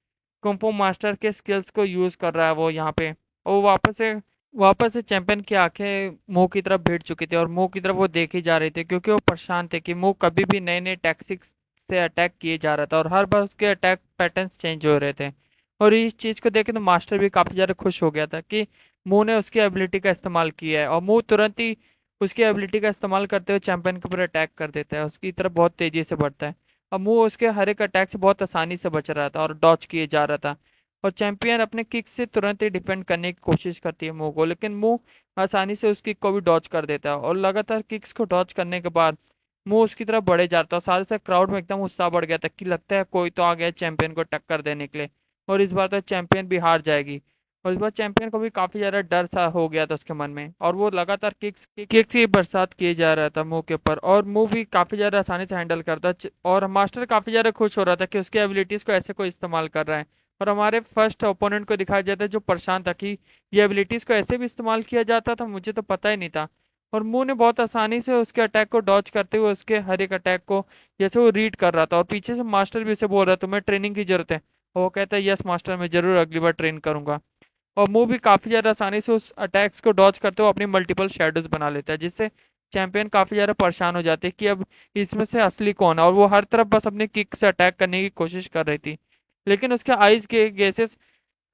कुंफू मास्टर के स्किल्स को यूज कर रहा है वो यहाँ पे। और वो वापस से चैंपियन की आंखें मुंह की तरफ भिड़ चुकी थी और मुंह की तरफ वो देखी जा रही थी, क्योंकि वो परेशान थे कि मुंह कभी भी नए नए टैक्टिक्स से अटैक किए जा रहा था और हर बार उसके अटैक पैटर्न्स चेंज हो रहे थे। और इस चीज को देख के तो मास्टर भी काफी ज्यादा खुश हो गया था कि मुंह ने उसकी एबिलिटी का इस्तेमाल किया है, और मुंह तुरंत ही उसकी एबिलिटी का इस्तेमाल करते हुए चैंपियन के ऊपर अटैक कर देता है, उसकी तरफ बहुत तेजी से बढ़ता है। अब मुंह उसके हर एक अटैक से बहुत आसानी से बच रहा था और डॉच किए जा रहा था। और चैंपियन अपने किक से तुरंत ही डिफेंड करने की कोशिश करती है मुंह को, लेकिन मुंह आसानी से उस किक को भी डॉच कर देता है। और लगातार किक्स को डॉच करने के बाद मुंह उसकी तरफ बढ़े जाता है और सारे से क्राउड में एकदम उत्साह बढ़ गया था कि लगता है कोई तो आ गया चैंपियन को टक्कर देने के लिए, और इस बार तो चैंपियन भी हार जाएगी। और इस बार चैंपियन को भी काफी ज्यादा डर सा हो गया था उसके मन में, और वो लगातार किक्स की बरसात किए जा रहा था मुंह के ऊपर, और मुंह भी काफी ज्यादा आसानी से हैंडल करता और मास्टर काफी ज्यादा खुश हो रहा था कि उसकी एबिलिटीज को ऐसे कोई इस्तेमाल कर रहा है। और हमारे फर्स्ट ओपोनेंट को दिखाया जाता है जो परेशान था कि ये एबिलिटीज को ऐसे भी इस्तेमाल किया जाता था, मुझे तो पता ही नहीं था। और मुंह ने बहुत आसानी से उसके अटैक को डॉच करते हुए उसके हर एक अटैक को जैसे वो रीड कर रहा था, और पीछे से मास्टर भी उसे बोल रहा है तुम्हें ट्रेनिंग की जरूरत है, और वो कहता है यस मास्टर, मैं जरूर अगली बार ट्रेन करूंगा। और मुंह भी काफी ज्यादा आसानी से उस अटैक्स को डॉच करते हुए अपनी मल्टीपल शेडोज बना लेता है, जिससे चैंपियन काफी ज्यादा परेशान हो जाते हैं कि अब इसमें से असली कौन है, और वो हर तरफ बस अपनी किक से अटैक करने की कोशिश कर रही थी, लेकिन उसके आईज के गेसेस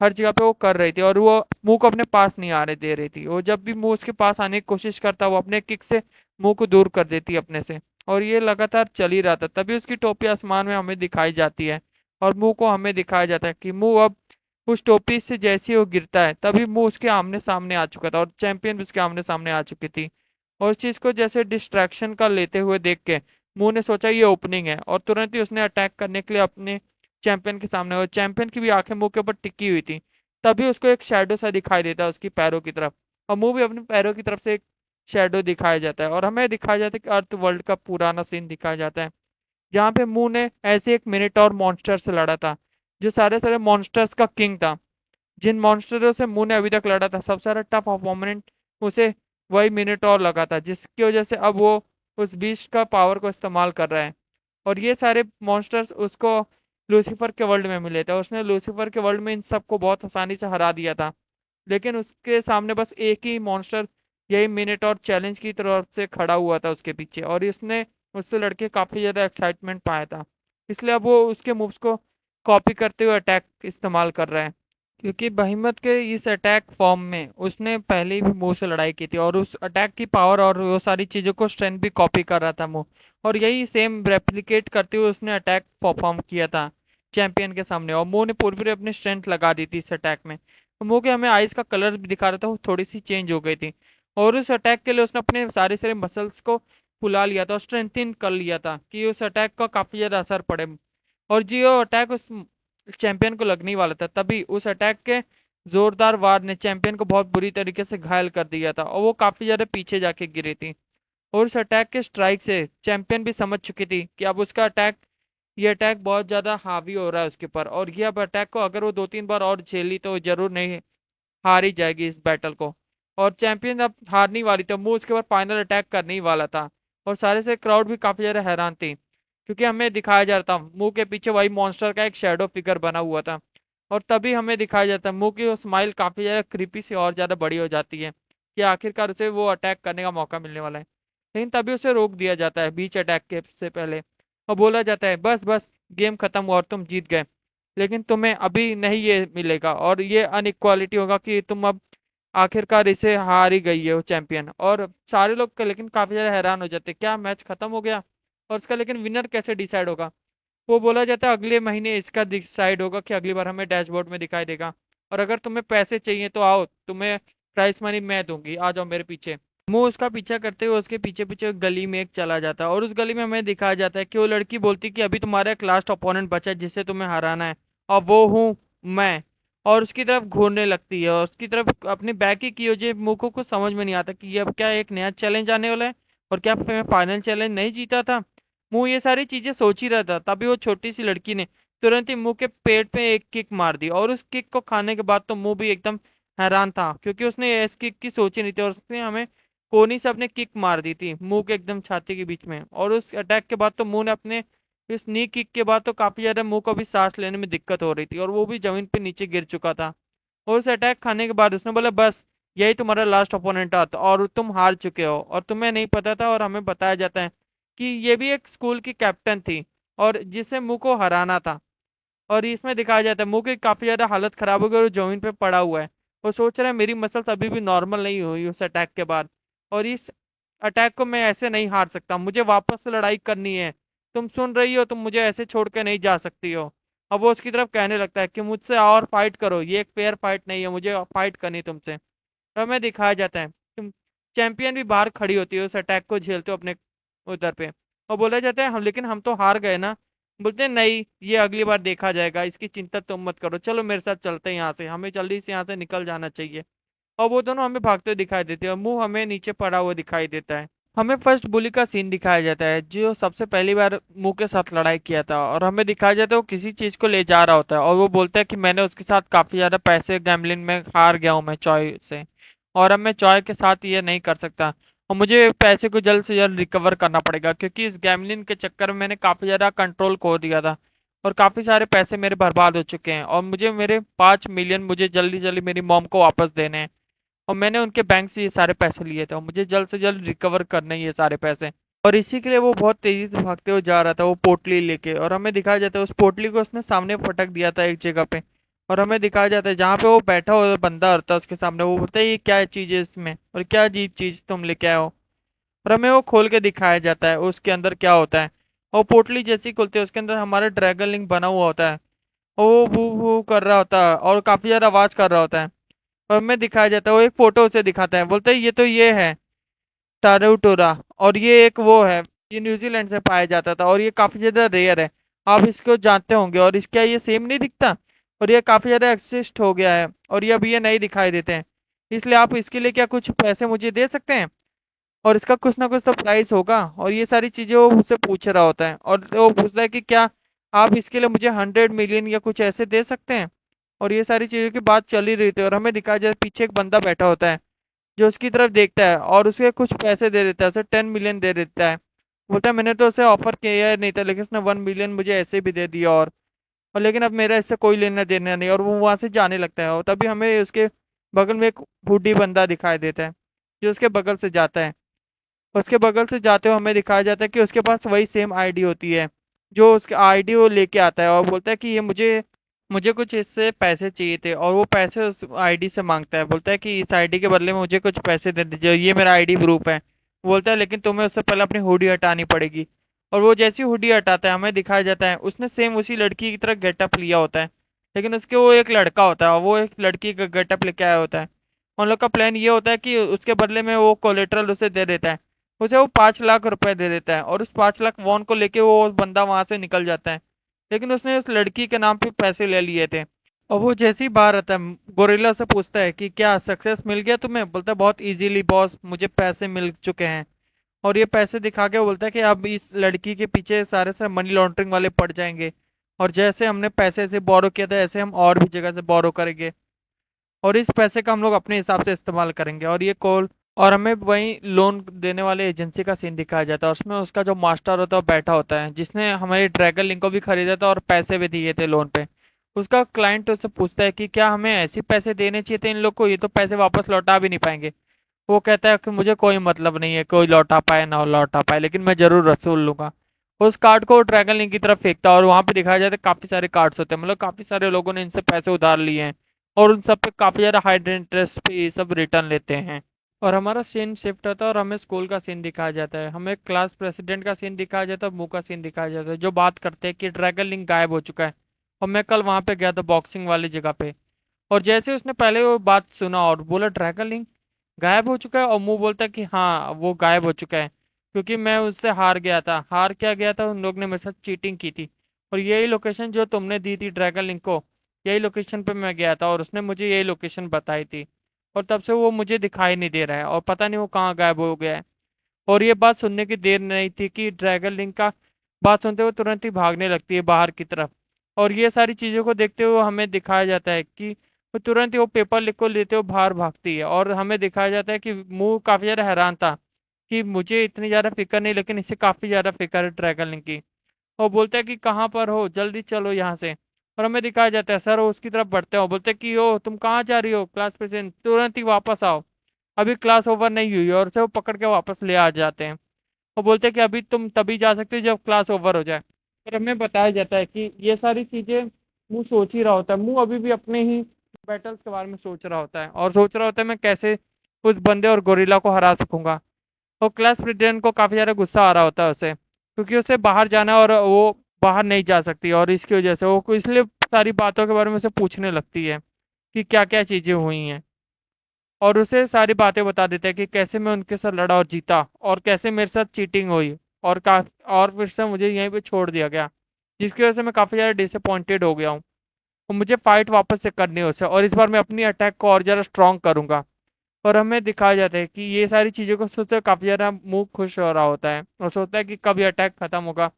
हर जगह पे वो कर रही थी और वो मुंह को अपने पास नहीं आने दे रही थी। वो जब भी मुंह उसके पास आने की कोशिश करता वो अपने किक से मुंह को दूर कर देती अपने से, और ये लगातार चल ही रहा था। तभी उसकी टोपी आसमान में हमें दिखाई जाती है और मुंह को हमें दिखाया जाता है कि मुंह अब उस टोपी से जैसे ही वो गिरता है तभी मुंह उसके आमने सामने आ चुका था और चैंपियन भी उसके आमने सामने आ चुकी थी। और इस चीज को जैसे डिस्ट्रैक्शन का लेते हुए देख के मुंह ने सोचा ये ओपनिंग है, और तुरंत ही उसने अटैक करने के लिए अपने चैंपियन के सामने, और चैंपियन की भी आंखें मुंह के ऊपर टिकी हुई थी। तभी उसको एक शैडो सा दिखाई देता है उसकी पैरों की तरफ, और मुंह भी अपने पैरों की तरफ से एक शैडो दिखाया जाता है, और हमें दिखाया जाता है कि अर्थ वर्ल्ड का पुराना सीन दिखाया जाता है जहाँ पे मुंह ने ऐसे एक मिनटॉर मॉन्स्टर से लड़ा था जो सारे सारे मॉन्स्टर्स का किंग था। जिन मॉन्स्टरों से मुंह ने अभी तक लड़ा था सबसे सारा टफ अपोनेंट उसे वही मिनटॉर लगा था, जिसकी वजह से अब वो उस बीस्ट का पावर को इस्तेमाल कर रहा है। और ये सारे मॉन्स्टर्स उसको लूसीफर के वर्ल्ड में मिले थे, और उसने लूसीफर के वर्ल्ड में इन सबको बहुत आसानी से हरा दिया था। लेकिन उसके सामने बस एक ही मॉन्स्टर, यही मिनटॉर चैलेंज की तरफ से खड़ा हुआ था उसके पीछे, और इसने उससे लड़के काफी ज्यादा एक्साइटमेंट पाया था। इसलिए अब वो उसके मूव्स को कॉपी करते हुए अटैक इस्तेमाल कर रहा है, क्योंकि बहिमत के इस अटैक फॉर्म में उसने पहले ही भी मुंह से लड़ाई की थी और उस अटैक की पावर और वो सारी चीजों को स्ट्रेंथ भी कॉपी कर रहा था मुंह। और यही सेम रेप्लिकेट करते हुए उसने अटैक परफॉर्म किया था चैंपियन के सामने, और मुंह ने पूरी पूरी अपनी स्ट्रेंथ लगा दी थी इस अटैक में। तो मुंह के हमें आइज का कलर भी दिखा रहा था वो थोड़ी सी चेंज हो गई थी, और उस अटैक के लिए उसने अपने सारे सारे मसल्स को फुला लिया था और स्ट्रेंथन कर लिया था कि उस अटैक का काफी ज्यादा असर पड़े। और जो अटैक उस चैंपियन को लगने ही वाला था तभी उस अटैक के जोरदार वार ने चैंपियन को बहुत बुरी तरीके से घायल कर दिया था, और वो काफी ज्यादा पीछे जाके गिरी थी। और उस अटैक के स्ट्राइक से चैंपियन भी समझ चुकी थी कि अब उसका अटैक, ये अटैक बहुत ज्यादा हावी हो रहा है उसके ऊपर, और ये अब अटैक को अगर वो दो तीन बार और झेली तो जरूर नहीं हार ही जाएगी इस बैटल को। और चैंपियन अब हारने वाली थी, मुंह उसके बाद फाइनल अटैक करने ही वाला था। और सारे से क्राउड भी काफी ज्यादा हैरान थी, क्योंकि हमें दिखाया जा रहा था मुंह के पीछे वही मॉन्स्टर का एक शेडो फिगर बना हुआ था। और तभी हमें दिखाया जाता है मुंह की वो स्माइल काफी ज्यादा क्रीपी से और ज्यादा बड़ी हो जाती है कि आखिरकार उसे वो अटैक करने का मौका मिलने वाला है। लेकिन तभी उसे रोक दिया जाता है बीच अटैक के से पहले, और बोला जाता है बस बस गेम खत्म हुआ और तुम जीत गए, लेकिन तुम्हें अभी नहीं ये मिलेगा, और ये अनइक्वालिटी होगा कि तुम अब आखिरकार इसे हार ही गई है वो चैंपियन। और सारे लोग लेकिन काफी ज्यादा हैरान हो जाते हैं, क्या मैच खत्म हो गया, और इसका लेकिन विनर कैसे डिसाइड होगा। वो बोला जाता है अगले महीने इसका डिसाइड होगा कि अगली बार हमें डैशबोर्ड में दिखाई देगा, और अगर तुम्हें पैसे चाहिए तो आओ, तुम्हें प्राइस मनी मैं दूंगी, आ जाओ मेरे पीछे। वो उसका पीछा करते हुए उसके पीछे पीछे गली में एक चला जाता है, और उस गली में हमें दिखाया जाता है कि वो लड़की बोलती कि अभी तुम्हारा एक लास्ट ओपोनेंट बचा है जिसे तुम्हें हराना है, और वो हूँ मैं। और उसकी तरफ घूरने लगती है और उसकी तरफ अपनी बैक ही की वजह मुको को समझ में नहीं आता कि ये अब क्या एक नया चैलेंज आने वाला है, और क्या मैं फाइनल चैलेंज नहीं जीता था। मुंह ये सारी चीजें सोच ही रहा था तभी वो छोटी सी लड़की ने तुरंत ही मुंह के पेट पे एक किक मार दी, और उस किक को खाने के बाद तो मुंह भी एकदम हैरान था, क्योंकि उसने इस किक की सोची नहीं थी, और उसने हमें कोहनी से अपने किक मार दी थी मुंह के एकदम छाती के बीच में। और उस अटैक के बाद तो मुंह ने अपने इस नी किक के बाद तो काफी ज्यादा मुंह को भी सांस लेने में दिक्कत हो रही थी और वो भी जमीन पे नीचे गिर चुका था। और उस अटैक खाने के बाद उसने बोला बस यही तुम्हारा लास्ट ओपोनेंट था और तुम हार चुके हो। और तुम्हें नहीं पता था और हमें बताया जाता है कि ये भी एक स्कूल की कैप्टन थी और जिसे मुंह को हराना था। और इसमें दिखाया जाता है मुंह की काफी ज्यादा हालत खराब हो गई और वो जमीन पे पड़ा हुआ है। वो सोच रहा है मेरी मसल्स अभी भी नॉर्मल नहीं हुई उस अटैक के बाद, और इस अटैक को मैं ऐसे नहीं हार सकता, मुझे वापस से लड़ाई करनी है। तुम सुन रही हो, तुम मुझे ऐसे छोड़ के नहीं जा सकती हो। अब वो उसकी तरफ कहने लगता है कि मुझसे और फाइट करो, ये एक फेयर फाइट नहीं है, मुझे फाइट करनी है तुमसे। तो हमें दिखाया जाता है तुम चैंपियन भी बाहर खड़ी होती है उस अटैक को झेलते हो अपने उधर पे। और बोला जाता है हम, लेकिन हम तो हार गए ना। बोलते हैं नहीं, ये अगली बार देखा जाएगा, इसकी चिंता तुम मत करो, चलो मेरे साथ चलते हैं यहाँ से, हमें जल्दी से यहाँ से निकल जाना चाहिए। और वो दोनों हमें भागते हुए दिखाई देते हैं और मुंह हमें नीचे पड़ा हुआ दिखाई देता है। हमें फर्स्ट बुली का सीन दिखाया जाता है जो सबसे पहली बार मुंह के साथ लड़ाई किया था, और हमें दिखाया जाता है वो किसी चीज को ले जा रहा होता है और वो बोलता है कि मैंने उसके साथ काफी ज्यादा पैसे गैम्बलिंग में हार गया हूँ मैं चॉय से, और अब मैं चॉय के साथ ये नहीं कर सकता और मुझे पैसे को जल्द से जल्द रिकवर करना पड़ेगा क्योंकि इस गैम्बलिंग के चक्कर में मैंने काफी ज्यादा कंट्रोल खो दिया था और काफी सारे पैसे मेरे बर्बाद हो चुके हैं और मुझे मेरे 5 मिलियन मुझे जल्दी जल्दी मेरी मॉम को वापस देने हैं। और मैंने उनके बैंक से ये सारे पैसे लिए थे और मुझे जल्द से जल्द रिकवर करने हैं ये सारे पैसे। और इसी के लिए वो बहुत तेजी से भागते हुए जा रहा था वो पोटली लेके, और हमें दिखाया जाता है उस पोटली को उसने सामने पटक दिया था एक जगह पे। और हमें दिखाया जाता है जहाँ पे वो बैठा हुआ बंदा होता है उसके सामने, वो बोलता है ये क्या चीज है इसमें और क्या अजीब चीज तुम लेके आए हो। और हमें वो खोल के दिखाया जाता है उसके अंदर क्या होता है। और पोटली जैसी खुलती है उसके अंदर हमारा ड्रैगन लिंक बना हुआ होता है। और वो वू वू कर रहा होता है और काफी ज्यादा आवाज कर रहा होता है। और हमें दिखाया जाता है वो एक फोटो उसे दिखाता है, बोलते है ये तो ये है टारूटोरा, और ये एक वो है, ये न्यूजीलैंड से पाया जाता था और ये काफी ज्यादा रेयर है, आप इसको जानते होंगे, और इसका ये सेम नहीं दिखता और ये काफी ज्यादा एक्सिस्ट हो गया है और ये अभी ये नहीं दिखाई देते हैं, इसलिए आप इसके लिए क्या कुछ पैसे मुझे दे सकते हैं और इसका कुछ ना कुछ तो प्राइस होगा। और ये सारी चीजें वो मुझसे पूछ रहा होता है और वो पूछता है कि क्या आप इसके लिए मुझे 100 मिलियन या कुछ ऐसे दे सकते हैं। और ये सारी चीजों की बात चल ही रही थी और हमें दिखाया जाए पीछे एक बंदा बैठा होता है जो उसकी तरफ देखता है और उसे कुछ पैसे दे देता है, उसे 10 मिलियन दे देता है। बोलता है मैंने तो उसे ऑफर किया नहीं था लेकिन उसने 1 मिलियन मुझे ऐसे भी दे दिया, और लेकिन अब मेरा इससे कोई लेना देना नहीं, और वो वहां से जाने लगता है। और तभी हमें उसके बगल में एक हुडी बंदा दिखाई देता है जो उसके बगल से जाता है। उसके बगल से जाते हुए हमें दिखाया जाता है कि उसके पास वही सेम आईडी होती है जो उसके आईडी वो लेके आता है और बोलता है कि ये मुझे मुझे कुछ इससे पैसे चाहिए थे, और वो पैसे उस आईडी से मांगता है, बोलता है कि इस आईडी के बदले में मुझे कुछ पैसे दे दीजिए, ये मेरा आईडी प्रूफ है। बोलता है लेकिन तुम्हें उससे पहले अपनी हुडी हटानी पड़ेगी। और वो जैसी हुडी हटाता है हमें दिखाया जाता है उसने सेम उसी लड़की की तरह गेटअप लिया होता है, लेकिन उसके वो एक लड़का होता है और वो एक लड़की का गेटअप लेके आया होता है। उन लोग का प्लान ये होता है कि उसके बदले में वो कोलेट्रल उसे दे देता है, उसे वो 5 लाख रुपए दे देता है और उस 5 लाख वॉन को लेके वो बंदा वहां से निकल जाता है। लेकिन उसने उस लड़की के नाम पे पैसे ले लिए थे। और वो जैसे ही बाहर आता है गोरिल्ला से पूछता है कि क्या सक्सेस मिल गया तुम्हें, बोलता है बहुत इजीली बॉस, मुझे पैसे मिल चुके हैं। और ये पैसे दिखा के वो बोलता है कि अब इस लड़की के पीछे सारे से मनी लॉन्ड्रिंग वाले पड़ जाएंगे, और जैसे हमने पैसे से बोरो किया था ऐसे हम और भी जगह से बोरो करेंगे और इस पैसे का हम लोग अपने हिसाब से इस्तेमाल करेंगे। और ये कॉल और हमें वही लोन देने वाले एजेंसी का सीन दिखाया जाता है, उसमें उसका जो मास्टर होता है वो बैठा होता है जिसने हमारी ड्रैगन लिंक को भी खरीदा था और पैसे भी दिए थे लोन पे। उसका क्लाइंट उससे पूछता है कि क्या हमें ऐसे पैसे देने चाहिए थे इन लोग को, ये तो पैसे वापस लौटा भी नहीं पाएंगे। वो कहता है कि मुझे कोई मतलब नहीं है, कोई लौटा पाए ना लौटा पाए, लेकिन मैं जरूर वसूल लूंगा। उस कार्ड को ड्रैगन लिंक की तरफ फेंकता है और वहां पे दिखाया जाता है काफी सारे कार्ड्स होते हैं, मतलब काफी सारे लोगों ने इनसे पैसे उधार लिए हैं और उन सब पे काफी ज्यादा हाई इंटरेस्ट पे ये सब रिटर्न लेते हैं। और हमारा सीन शिफ्ट होता है और हमें स्कूल का सीन दिखाया जाता है, हमें क्लास प्रेसिडेंट का सीन दिखाया जाता है, मुंह का सीन दिखाया जाता है जो बात करते हैं कि ड्रैगन लिंक गायब हो चुका है। और मैं कल वहां पे गया था बॉक्सिंग वाली जगह पे, और जैसे उसने पहले वो बात सुना और बोला ड्रैगन लिंक गायब हो चुका है, और मुंह बोलता है कि हाँ वो गायब हो चुका है क्योंकि मैं उससे हार गया था। हार क्या गया था, उन लोग ने मेरे साथ चीटिंग की थी और यही लोकेशन जो तुमने दी थी ड्रैगन लिंक को, यही लोकेशन पे मैं गया था और उसने मुझे यही लोकेशन बताई थी। और तब से वो मुझे दिखाई नहीं दे रहा है और पता नहीं वो कहाँ गायब हो गया है। और ये बात सुनने की देर नहीं थी कि ड्रैगन लिंक का बात सुनते हुए तुरंत ही भागने लगती है बाहर की तरफ। और ये सारी चीज़ों को देखते हुए हमें दिखाया जाता है कि वो तुरंत ही वो पेपर लिख को लेते हुए बाहर भागती है। और हमें दिखाया जाता है कि मुंह काफी ज्यादा हैरान था कि मुझे इतनी ज्यादा फिक्र नहीं, लेकिन इसे काफी ज्यादा फिक्र है ड्रैगन लिंक की। वो बोलता है कि कहाँ पर हो, जल्दी चलो यहाँ से। और हमें दिखाया जाता है सर वो उसकी तरफ बढ़ते हो, बोलते हैं कि ओ तुम कहाँ जा रही हो, क्लास प्रेजेंट तुरंत ही वापस आओ, अभी क्लास ओवर नहीं हुई है। और उसे वो पकड़ के वापस ले आ जाते हैं। वो बोलते हैं कि अभी तुम तभी जा सकते हो जब क्लास ओवर हो जाए। और हमें बताया जाता है कि ये सारी चीजें मुंह सोच ही रहा होता है, मुंह अभी भी अपने ही बैटल्स के बारे में सोच रहा होता है, और सोच रहा होता है मैं कैसे उस बंदे और गोरिल्ला को हरा सकूंगा। और क्लास प्रेसिडेंट को काफी ज्यादा गुस्सा आ रहा होता है उसे, क्योंकि उसे बाहर जाना है और वो बाहर नहीं जा सकती, और इसकी वजह से वो इसलिए सारी बातों के बारे में उसे पूछने लगती है कि क्या क्या चीजें हुई हैं। और उसे सारी बातें बता देते हैं कि कैसे मैं उनके साथ लड़ा और जीता, और कैसे मेरे साथ चीटिंग हुई, और और फिर से मुझे यहीं पे छोड़ दिया गया, जिसकी वजह से मैं काफी ज्यादा डिसअपॉइंटेड हो गया हूँ। और मुझे फाइट वापस से करनी है उसे, और इस बार मैं अपनी अटैक को और ज्यादा स्ट्रांग करूंगा। और हमें दिखाया जाता है कि ये सारी चीजों को सोचकर काफी ज्यादा मुंह खुश हो रहा होता है, और सोचता है कि कब ये अटैक खत्म होगा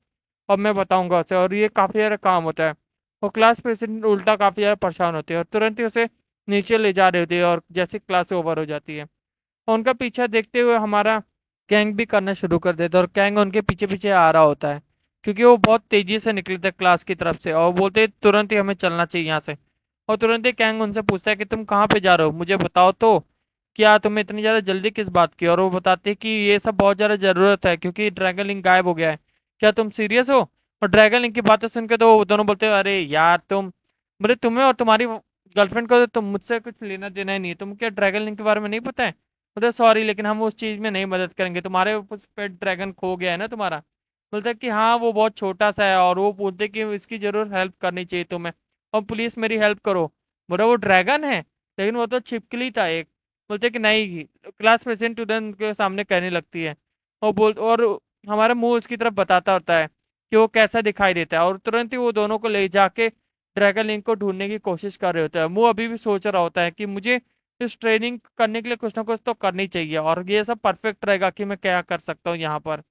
और मैं बताऊंगा उसे, और ये काफी ज्यादा काम होता है। और क्लास प्रेसिडेंट उल्टा काफी ज्यादा परेशान होती है और तुरंत ही उसे नीचे ले जा रही होती है, और जैसे क्लास ओवर हो जाती है। और उनका पीछा देखते हुए हमारा कैंग भी करना शुरू कर देता है, और कैंग उनके पीछे पीछे आ रहा होता है, क्योंकि वो बहुत तेजी से निकले थे क्लास की तरफ से, और बोलते तुरंत ही हमें चलना चाहिए यहाँ से। और तुरंत ही कैंग उनसे पूछता है कि तुम कहाँ पे जा रहे हो, मुझे बताओ तो, क्या तुम्हें इतनी ज्यादा जल्दी किस बात की। और वो बताते हैं कि ये सब बहुत ज्यादा जरूरत है, क्योंकि ड्रैगन लिंक गायब हो गया है। क्या तुम सीरियस हो। और ड्रैगन लिंक की बातें सुन के तो वो दोनों बोलते हैं अरे यार तुम, बोले तुम्हें और तुम्हारी गर्लफ्रेंड को तो तुम मुझसे कुछ लेना देना ही नहीं है, तुम क्या ड्रैगन लिंक के बारे में नहीं पता है। बोलते सॉरी, लेकिन हम उस चीज में नहीं मदद करेंगे, तुम्हारे उस पेट ड्रैगन खो गया है ना तुम्हारा। बोलते कि हाँ वो बहुत छोटा सा है, और वो बोलते कि इसकी जरूर हेल्प करनी चाहिए तुम्हें, और प्लीज मेरी हेल्प करो। बोला वो ड्रैगन है, लेकिन वो तो छिपकली था एक। बोलते कि नहीं, क्लास प्रेसिडेंट स्टूडेंट के सामने कहने लगती है। और हमारा मुंह उसकी तरफ बताता होता है कि वो कैसा दिखाई देता है, और तुरंत ही वो दोनों को ले जाके ड्रैगन लिंक को ढूंढने की कोशिश कर रहे होते हैं। मुंह अभी भी सोच रहा होता है कि मुझे इस ट्रेनिंग करने के लिए कुछ ना कुछ तो करनी चाहिए, और ये सब परफेक्ट रहेगा कि मैं क्या कर सकता हूँ यहाँ पर।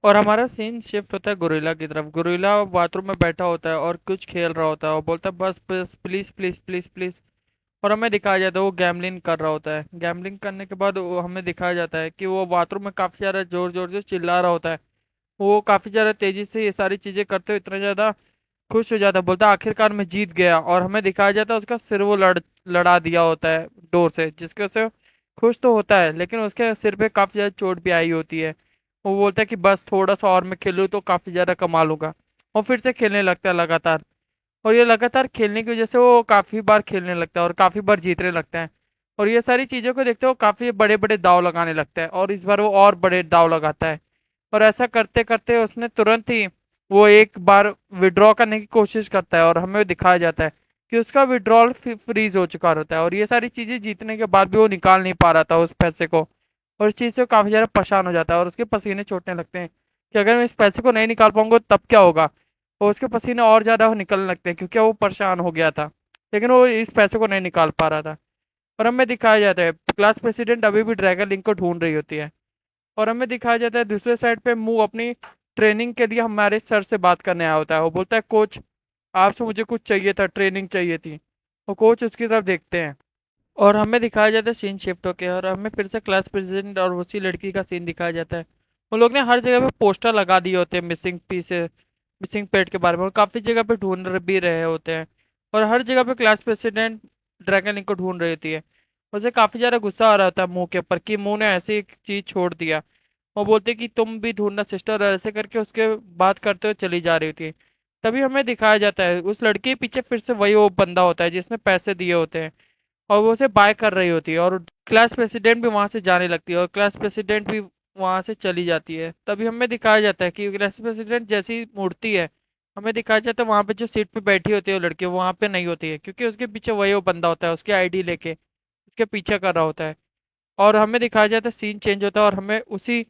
और हमारा सीन शिफ्ट होता है गोरिल्ला की तरफ। गोरिल्ला बाथरूम में बैठा होता है और कुछ खेल रहा होता है, और बोलता है बस बस प्लीज प्लीज प्लीज प्लीज। और हमें दिखाया जाता है वो गैमलिंग कर रहा होता है। गैमलिंग करने के बाद हमें दिखाया जाता है कि वो बाथरूम में काफी ज्यादा जोर जोर से चिल्ला रहा होता है। वो काफी ज्यादा तेजी से ये सारी चीजें करते हुए इतना ज्यादा खुश हो जाता है, बोलता है आखिरकार मैं जीत गया। और हमें दिखाया जाता है उसका सिर वो लड़ा दिया होता है डोर से, जिसके वजह से खुश तो होता है, लेकिन उसके सिर पे काफी ज्यादा चोट भी आई होती है। वो बोलता है कि बस थोड़ा सा और मैं खेलूँ तो काफी ज्यादा कमाल होगा। और फिर से खेलने लगता है लगातार। और ये लगातार खेलने की वजह से वो काफी बार खेलने लगता है और काफी बार जीतने लगता है। और ये सारी चीजों को देखते हुए वो काफी बड़े बड़े दाव लगाने लगता है, और इस बार वो और बड़े दाव लगाता है। और ऐसा करते करते उसने तुरंत ही वो एक बार विड्रॉ करने की कोशिश करता है, और हमें दिखाया जाता है कि उसका विड्रॉल फ्रीज हो चुका होता है, और ये सारी चीजें जीतने के बाद भी वो निकाल नहीं पा रहा था उस पैसे को। और इस चीज से वो काफी ज्यादा परेशान हो जाता है, और उसके पसीने छूटने लगते हैं कि अगर मैं इस पैसे को नहीं निकाल पाऊंगा तब क्या होगा। और उसके पसीने और ज्यादा निकलने लगते हैं क्योंकि वो परेशान हो गया था, लेकिन वो इस पैसे को नहीं निकाल पा रहा था। और हमें दिखाया जाता है क्लास प्रेसिडेंट अभी भी ड्रैगन लिंक को ढूंढ रही होती है। और हमें दिखाया जाता है दूसरे साइड पे मुंह अपनी ट्रेनिंग के लिए हमारे सर से बात करने आया होता है। वो बोलता है कोच, आपसे मुझे कुछ चाहिए था, ट्रेनिंग चाहिए थी। वो कोच उसकी तरफ देखते हैं, और हमें दिखाया जाता है सीन शिफ्ट होके, और हमें फिर से क्लास प्रेसिडेंट और उसी लड़की का सीन दिखाया जाता है। उन लोग ने हर जगह पे पोस्टर लगा दिए होते हैं मिसिंग पीस, मिसिंग पेट के बारे में, और काफी जगह पे ढूंढ भी रहे होते हैं। और हर जगह पे क्लास प्रेसिडेंट ड्रैगन लिंक को ढूंढ रही होती है। उसे काफी ज्यादा गुस्सा आ रहा होता है मुंह के ऊपर कि मुंह ने ऐसी एक चीज छोड़ दिया। वो बोलते कि तुम भी ढूंढना सिस्टर, ऐसे करके उसके बात करते हुए चली जा रही होती है। तभी हमें दिखाया जाता है उस लड़के के पीछे फिर से वही वो बंदा होता है जिसने पैसे दिए होते हैं, और वो उसे बाय कर रही होती है। और क्लास प्रेसिडेंट भी वहां से जाने लगती है, और क्लास प्रेसिडेंट भी वहां से चली जाती है। तभी हमें दिखाया जाता है कि क्लास प्रेसिडेंट जैसी मुड़ती है, हमें दिखाया जाता है वहां पे जो सीट पे बैठी होती है वो लड़की वहां पे नहीं होती है, क्योंकि उसके पीछे वही वो बंदा होता है उसकी आईडी लेके उसके पीछे कर रहा होता है। और हमें दिखाया जाता है सीन चेंज होता है, और हमें उसी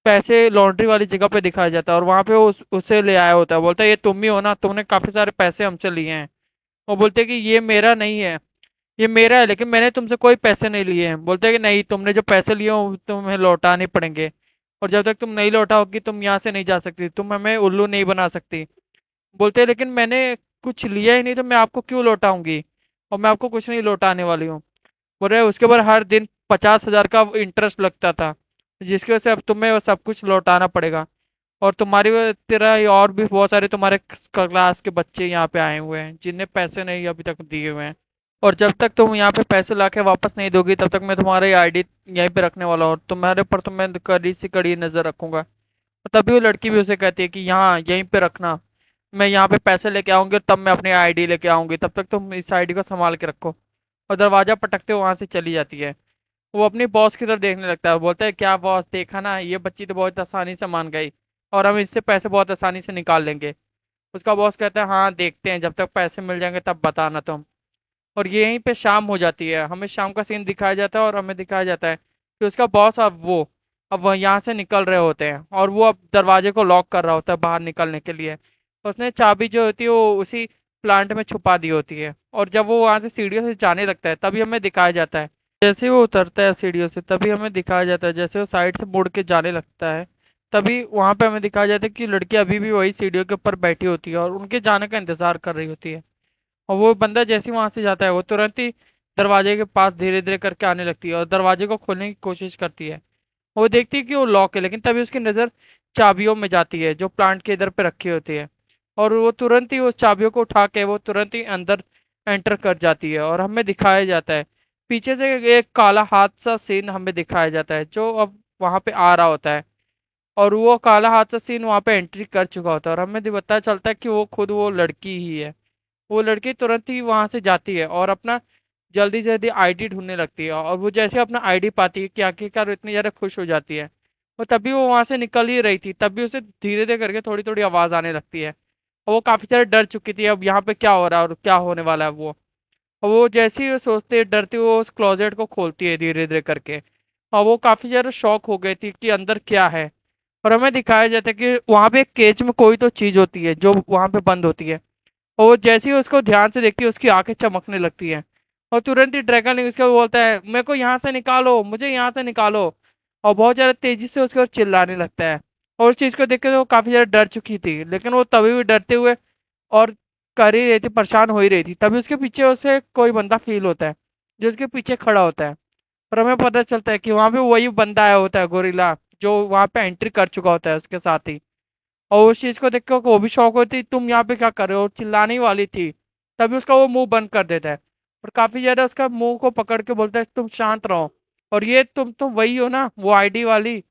पैसे लॉन्ड्री वाली जगह पे दिखाया जाता है, और वहां पे वो उसे ले आया होता है। बोलता है ये तुम ही हो ना, तुमने काफी सारे पैसे हमसे लिए हैं। वो बोलते हैं कि ये मेरा नहीं है, ये मेरा है, लेकिन मैंने तुमसे कोई पैसे नहीं लिए हैं। बोलते हैं कि नहीं, तुमने जो पैसे लिए हो तुम्हें लौटाने पड़ेंगे, और जब तक तुम नहीं लौटाओगी तुम यहाँ से नहीं जा सकती, तुम हमें उल्लू नहीं बना सकती। बोलते हैं लेकिन मैंने कुछ लिया ही नहीं तो मैं आपको क्यों लौटाऊंगी। और मैं आपको कुछ नहीं लौटाने वाली हूँ। बोल रहे उसके ऊपर हर दिन 50,000 का इंटरेस्ट लगता था, जिसकी वजह से अब तुम्हें वो सब कुछ लौटाना पड़ेगा। और तेरा ये और भी बहुत सारे तुम्हारे क्लास के बच्चे यहाँ पे आए हुए हैं जिन्हें पैसे नहीं अभी तक दिए हुए हैं। और जब तक तुम यहाँ पे पैसे लाके वापस नहीं दोगी तब तक मैं तुम्हारी आईडी यहीं पे रखने वाला हूँ, और तुम्हारे पर तो मैं कड़ी से कड़ी नजर रखूंगा। और तभी वो लड़की भी उसे कहती है कि यहाँ यहीं पे रखना, मैं यहाँ पे पैसे लेके आऊंगी तब मैं अपनी आईडी लेके आऊंगी, तब तक तुम इस आईडी को संभाल के रखो। और दरवाजा पटकते वहां से चली जाती है। वो अपनी बॉस की तरफ देखने लगता है, बोलता है क्या बॉस, देखा ना ये बच्ची तो बहुत आसानी से मान गई, और हम इससे पैसे बहुत आसानी से निकाल लेंगे। उसका बॉस कहता है हाँ देखते हैं, जब तक पैसे मिल जाएंगे तब बताना तुम। और यहीं पे शाम हो जाती है, हमें शाम का सीन दिखाया जाता है और हमें दिखाया जाता है कि उसका बॉस अब वह यहाँ से निकल रहे होते हैं, और वो अब दरवाजे को लॉक कर रहा होता है बाहर निकलने के लिए। तो उसने चाबी जो होती है वो उसी प्लांट में छुपा दी होती है। और जब वो वहां से सीढ़ियों से जाने लगता है तभी हमें दिखाया जाता है, जैसे ही वो उतरता है सीढ़ियों से तभी हमें दिखाया जाता है जैसे वो साइड से मुड़ के जाने लगता है, तभी वहां पे हमें दिखाया जाता है कि लड़की अभी भी वही सीढ़ियों के ऊपर बैठी होती है और उनके जाने का इंतजार कर रही होती है। और वो बंदा जैसे ही वहां से जाता है वो तुरंत ही दरवाजे के पास धीरे धीरे करके आने लगती है और दरवाजे को खोलने की कोशिश करती है। वो देखती है कि वो लॉक है, लेकिन तभी उसकी नज़र चाबियों में जाती है जो प्लांट के इधर पे रखी होती है। और वो तुरंत ही उस चाबियों को उठा के वो तुरंत ही अंदर एंटर कर जाती है, और हमें दिखाया जाता है पीछे से एक काला हाथ सा सीन हमें दिखाया जाता है जो अब वहां पे आ रहा होता है। और वो काला हाथ सा सीन वहां पे एंट्री कर चुका होता है, और हमें पता चलता है कि वो खुद वो लड़की ही है। वो लड़की तुरंत ही वहां से जाती है और अपना जल्दी जल्दी आईडी ढूंढने लगती है, और वो जैसे अपना आईडी पाती है कि आखिरकार वो इतनी ज्यादा खुश हो जाती है। और तभी वो वहां से निकल ही रही थी तभी उसे धीरे धीरे करके थोड़ी थोड़ी आवाज आने लगती है। और वो काफी ज्यादा डर चुकी थी अब यहाँ पे क्या हो रहा है और क्या होने वाला है वो। और वो जैसे ही वो सोचते डरती वो उस क्लोजेट को खोलती है धीरे धीरे करके। और वो काफी ज्यादा शॉक हो गई थी कि अंदर क्या है। और हमें दिखाया जाता है कि वहां पे एक केज में कोई तो चीज होती है जो वहां पे बंद होती है। और वो जैसे ही उसको ध्यान से देखती है उसकी आंखें चमकने लगती हैं। और तुरंत ही ड्रैगन लिंग उसको बोलता है मेरे को यहाँ से निकालो, मुझे यहाँ से निकालो। और बहुत ज्यादा तेजी से उसके ऊपर चिल्लाने लगता है। और उस चीज को देख के तो वो काफी ज्यादा डर चुकी थी, लेकिन वो तभी भी डरते हुए और कर ही रही थी, परेशान हो ही रही थी। तभी उसके पीछे उसे कोई बंदा फील होता है जो उसके पीछे खड़ा होता है। और हमें पता चलता है कि वहां पे वही बंदा आया होता है, गोरिल्ला, जो वहां पे एंट्री कर चुका होता है उसके साथ ही। और उस चीज को देख के वो भी शौक होती तुम यहाँ पे क्या कर रहे हो, चिल्लाने ही वाली थी। तभी उसका वो मुंह बंद कर देता है और काफी ज्यादा उसका मुंह को पकड़ के बोलता है तुम शांत रहो। और ये तुम वही हो ना वो आईडी वाली,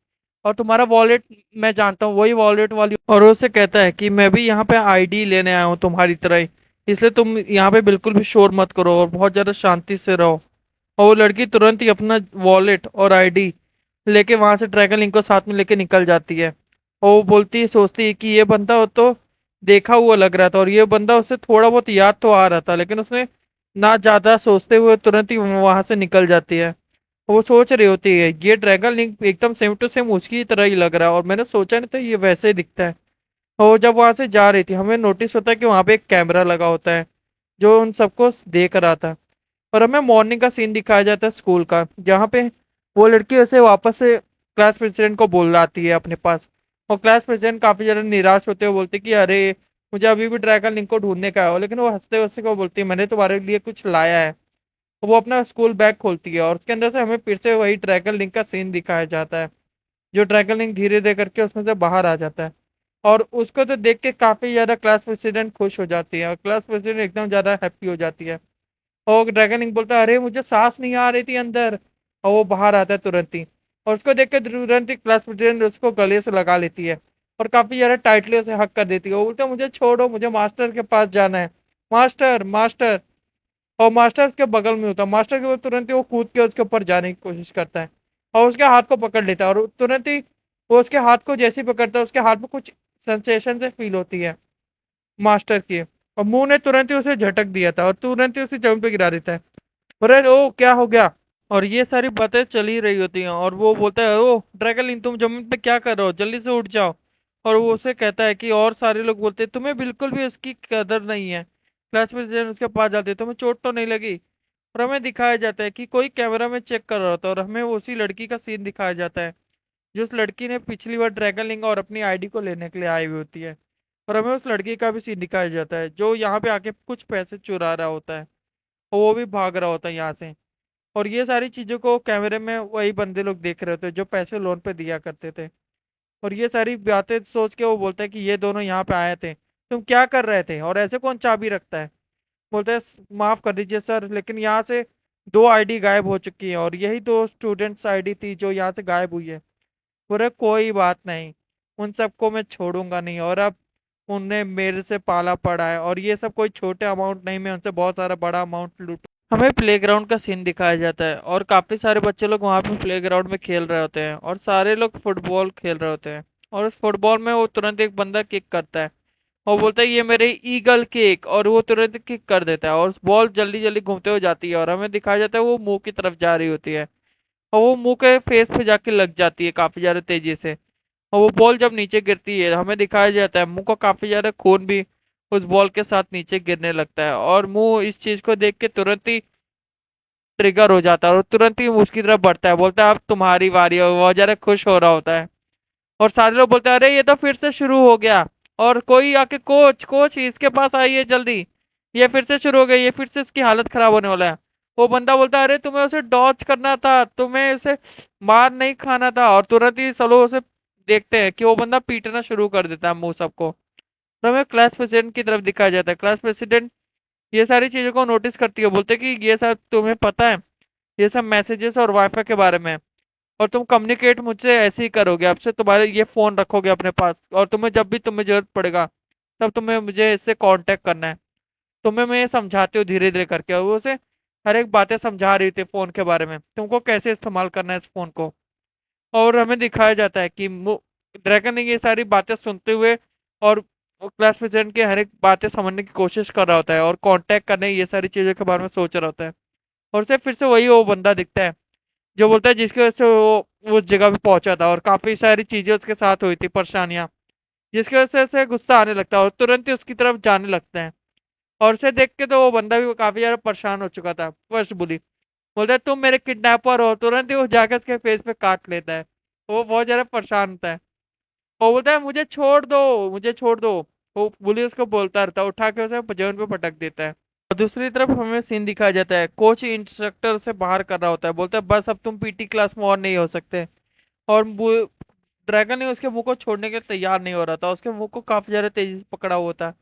और तुम्हारा वॉलेट मैं जानता हूँ वही वॉलेट वाली। और वो उससे कहता है कि मैं भी यहाँ पे आईडी लेने आया हूँ तुम्हारी तरह ही, इसलिए तुम यहाँ पे बिल्कुल भी शोर मत करो और बहुत ज्यादा शांति से रहो। और वो लड़की तुरंत ही अपना वॉलेट और आईडी लेके वहां से ड्रैगन लिंक को साथ में लेके निकल जाती है। और वो बोलती है सोचती है कि ये बंदा हो तो देखा हुआ लग रहा था, और ये बंदा उसे थोड़ा बहुत याद तो आ रहा था, लेकिन उसने ना ज्यादा सोचते हुए तुरंत ही वहां से निकल जाती है। वो सोच रही होती है ये ड्रैगन लिंक एकदम सेम टू सेम उसकी तरह ही लग रहा है, और मैंने सोचा नहीं था ये वैसे ही दिखता है। और जब वहां से जा रही थी हमें नोटिस होता है कि वहां पे एक कैमरा लगा होता है जो उन सबको देख रहा था। और हमें मॉर्निंग का सीन दिखाया जाता है स्कूल का, जहाँ पे वो लड़की उसे वापस से क्लास प्रेसिडेंट को बुलाती है अपने पास। और क्लास प्रेसिडेंट काफी ज्यादा निराश होते हुए बोलते कि अरे मुझे अभी भी ड्रैगन लिंक को ढूंढने का है, लेकिन वो हंसते हंसते को बोलती है मैंने तुम्हारे लिए कुछ लाया है। तो वो अपना स्कूल बैग खोलती है और उसके अंदर से हमें फिर से वही ड्रैगन लिंक का सीन दिखाया जाता है, जो ड्रैगन लिंक धीरे धीरे करके उसमें से बाहर आ जाता है। और उसको तो देख के काफी ज्यादा क्लास प्रेसिडेंट खुश हो जाती है और क्लास प्रेसिडेंट एकदम ज्यादा हैप्पी हो जाती है। और ड्रैगन लिंक बोलता है अरे मुझे सांस नहीं आ रही थी अंदर। और वो बाहर आता है तुरंत ही, और उसको देख के तुरंत ही क्लास प्रेसिडेंट उसको गले से लगा लेती है और काफी ज्यादा टाइटली उसे हक कर देती है। वो बोलता है मुझे छोड़ो, मुझे मास्टर के पास जाना है, मास्टर मास्टर। और मास्टर के बगल में होता है मास्टर के, वो तुरंत ही वो कूद के उसके ऊपर जाने की कोशिश करता है और उसके हाथ को पकड़ लेता है। और तुरंत ही वो उसके हाथ को जैसे ही पकड़ता है उसके हाथ में कुछ सेंसेशन से फील होती है मास्टर की। और मुंह ने तुरंत ही उसे झटक दिया था और तुरंत ही उसे जमीन पे गिरा देता है। अरे ओ क्या हो गया। और ये सारी बातें चल ही रही होती हैं और वो बोलता है ओ ड्रैगन तुम जमीन पे क्या कर रहे हो, जल्दी से उठ जाओ। और वो उसे कहता है कि और सारे लोग बोलते हैं तुम्हें बिल्कुल भी उसकी कदर नहीं है। क्लास में जब उसके पास जाते हैं, तुम्हें चोट तो नहीं लगी। और हमें दिखाया जाता है कि कोई कैमरा में चेक कर रहा होता है और हमें उसी लड़की का सीन दिखाया जाता है जो उस लड़की ने पिछली बार ड्रैगन लिंग और अपनी आईडी को लेने के लिए आई हुई होती है। और हमें उस लड़की का भी सीन दिखाया जाता है जो यहाँ पे आके कुछ पैसे चुरा रहा होता है। और वो भी भाग रहा होता है यहाँ से। और ये सारी चीजों को कैमरे में वही बंदे लोग देख रहे होते जो पैसे लोन पे दिया करते थे। और ये सारी बातें सोच के वो बोलता है कि ये दोनों यहाँ पे आए थे, तुम क्या कर रहे थे और ऐसे कौन चाबी रखता है। बोलते हैं माफ कर दीजिए सर, लेकिन यहाँ से दो आईडी गायब हो चुकी है और यही दो स्टूडेंट्स आईडी थी जो यहाँ से गायब हुई है। बोले कोई बात नहीं, उन सबको मैं छोड़ूंगा नहीं। और अब उनने मेरे से पाला पड़ा है और ये सब कोई छोटे अमाउंट नहीं, मैं उनसे बहुत सारा बड़ा अमाउंट लूट। हमें प्लेग्राउंड का सीन दिखाया जाता है और काफी सारे बच्चे लोग वहां पे प्लेग्राउंड में खेल रहे होते हैं और सारे लोग फुटबॉल खेल रहे होते हैं। और उस फुटबॉल में वो तुरंत एक बंदा किक करता है और बोलता है ये मेरे ईगल किक, और वो तुरंत किक कर देता है और उस बॉल जल्दी जल्दी घूमते हुए जाती है और हमें दिखाया जाता है वो मुंह की तरफ जा रही होती है और वो मुंह के फेस पे जाके लग जाती है काफी ज्यादा तेजी से। और वो बॉल जब नीचे गिरती है हमें दिखाया जाता है मुंह को काफी ज्यादा खून भी उस बॉल के साथ नीचे गिरने लगता है और मुंह इस चीज को देख के तुरंत ही ट्रिगर हो जाता है और तुरंत ही उसकी तरफ बढ़ता है, बोलता है अब तुम्हारी बारी है। वो जरा खुश हो रहा होता है और सारे लोग बोलते हैं अरे ये तो फिर से शुरू हो गया। और कोई आके कोच कोच इसके पास आइए जल्दी, ये फिर से शुरू हो गया, ये फिर से इसकी हालत खराब होने वाला है। वो बंदा बोलता है अरे तुम्हें उसे डॉच करना था, तुम्हें उसे मार नहीं खाना था। और तुरंत ही सब लोग उसे देखते हैं कि वो बंदा पीटना शुरू कर देता है मुंह सबको। तो हमें क्लास प्रेसिडेंट की तरफ दिखाया जाता है। क्लास प्रेसिडेंट ये सारी चीजों को नोटिस करती है, बोलते हैं कि ये सब तुम्हें पता है, ये सब मैसेजेस और वाईफाई के बारे में है। और तुम कम्युनिकेट मुझसे ऐसे ही करोगे, अब से तुम्हारे ये फोन रखोगे अपने पास और तुम्हें जब भी तुम्हें जरूरत पड़ेगा तब तुम्हें मुझे इससे कांटेक्ट करना है। तुम्हें मैं ये समझाती हूँ धीरे धीरे करके। और वो उसे हर एक बातें समझा रही थी फोन के बारे में, तुमको कैसे इस्तेमाल करना है इस फोन को। और हमें दिखाया जाता है कि ड्रैगन ने ये सारी बातें सुनते हुए और क्लास प्रेसिडेंट की हर एक बातें समझने की कोशिश कर रहा होता है और कांटेक्ट करने ये सारी चीजों के बारे में सोच रहा होता है। और उसे फिर से वही वो बंदा दिखता है जो बोलता है जिसकी वजह से वो उस जगह पे पहुंचा था और काफी सारी चीजें उसके साथ हुई थी, परेशानियां, जिसकी वजह से उसे गुस्सा आने लगता है और तुरंत ही उसकी तरफ जाने लगते हैं। और उसे देख के तो वो बंदा भी काफी ज्यादा परेशान हो चुका था, फर्स्ट बुली बोलता है तुम मेरे किडनैपर हो, तुरंत ही वो जाकर उसके फेस पे काट लेता है। वो बहुत ज्यादा परेशान होता है और बोलता है मुझे छोड़ दो, मुझे छोड़ दो। वो बुली उसको बोलता रहता है, उठा के उसे जमीन पे पटक देता है। और दूसरी तरफ हमें सीन दिखाया जाता है, कोच इंस्ट्रक्टर से बाहर कर रहा होता है, बोलता है बस अब तुम पीटी क्लास में और नहीं हो सकते। और ड्रैगन ने उसके मुंह को छोड़ने के लिए तैयार नहीं हो रहा था, उसके मुंह को काफी ज्यादा तेजी से पकड़ा हुआ था।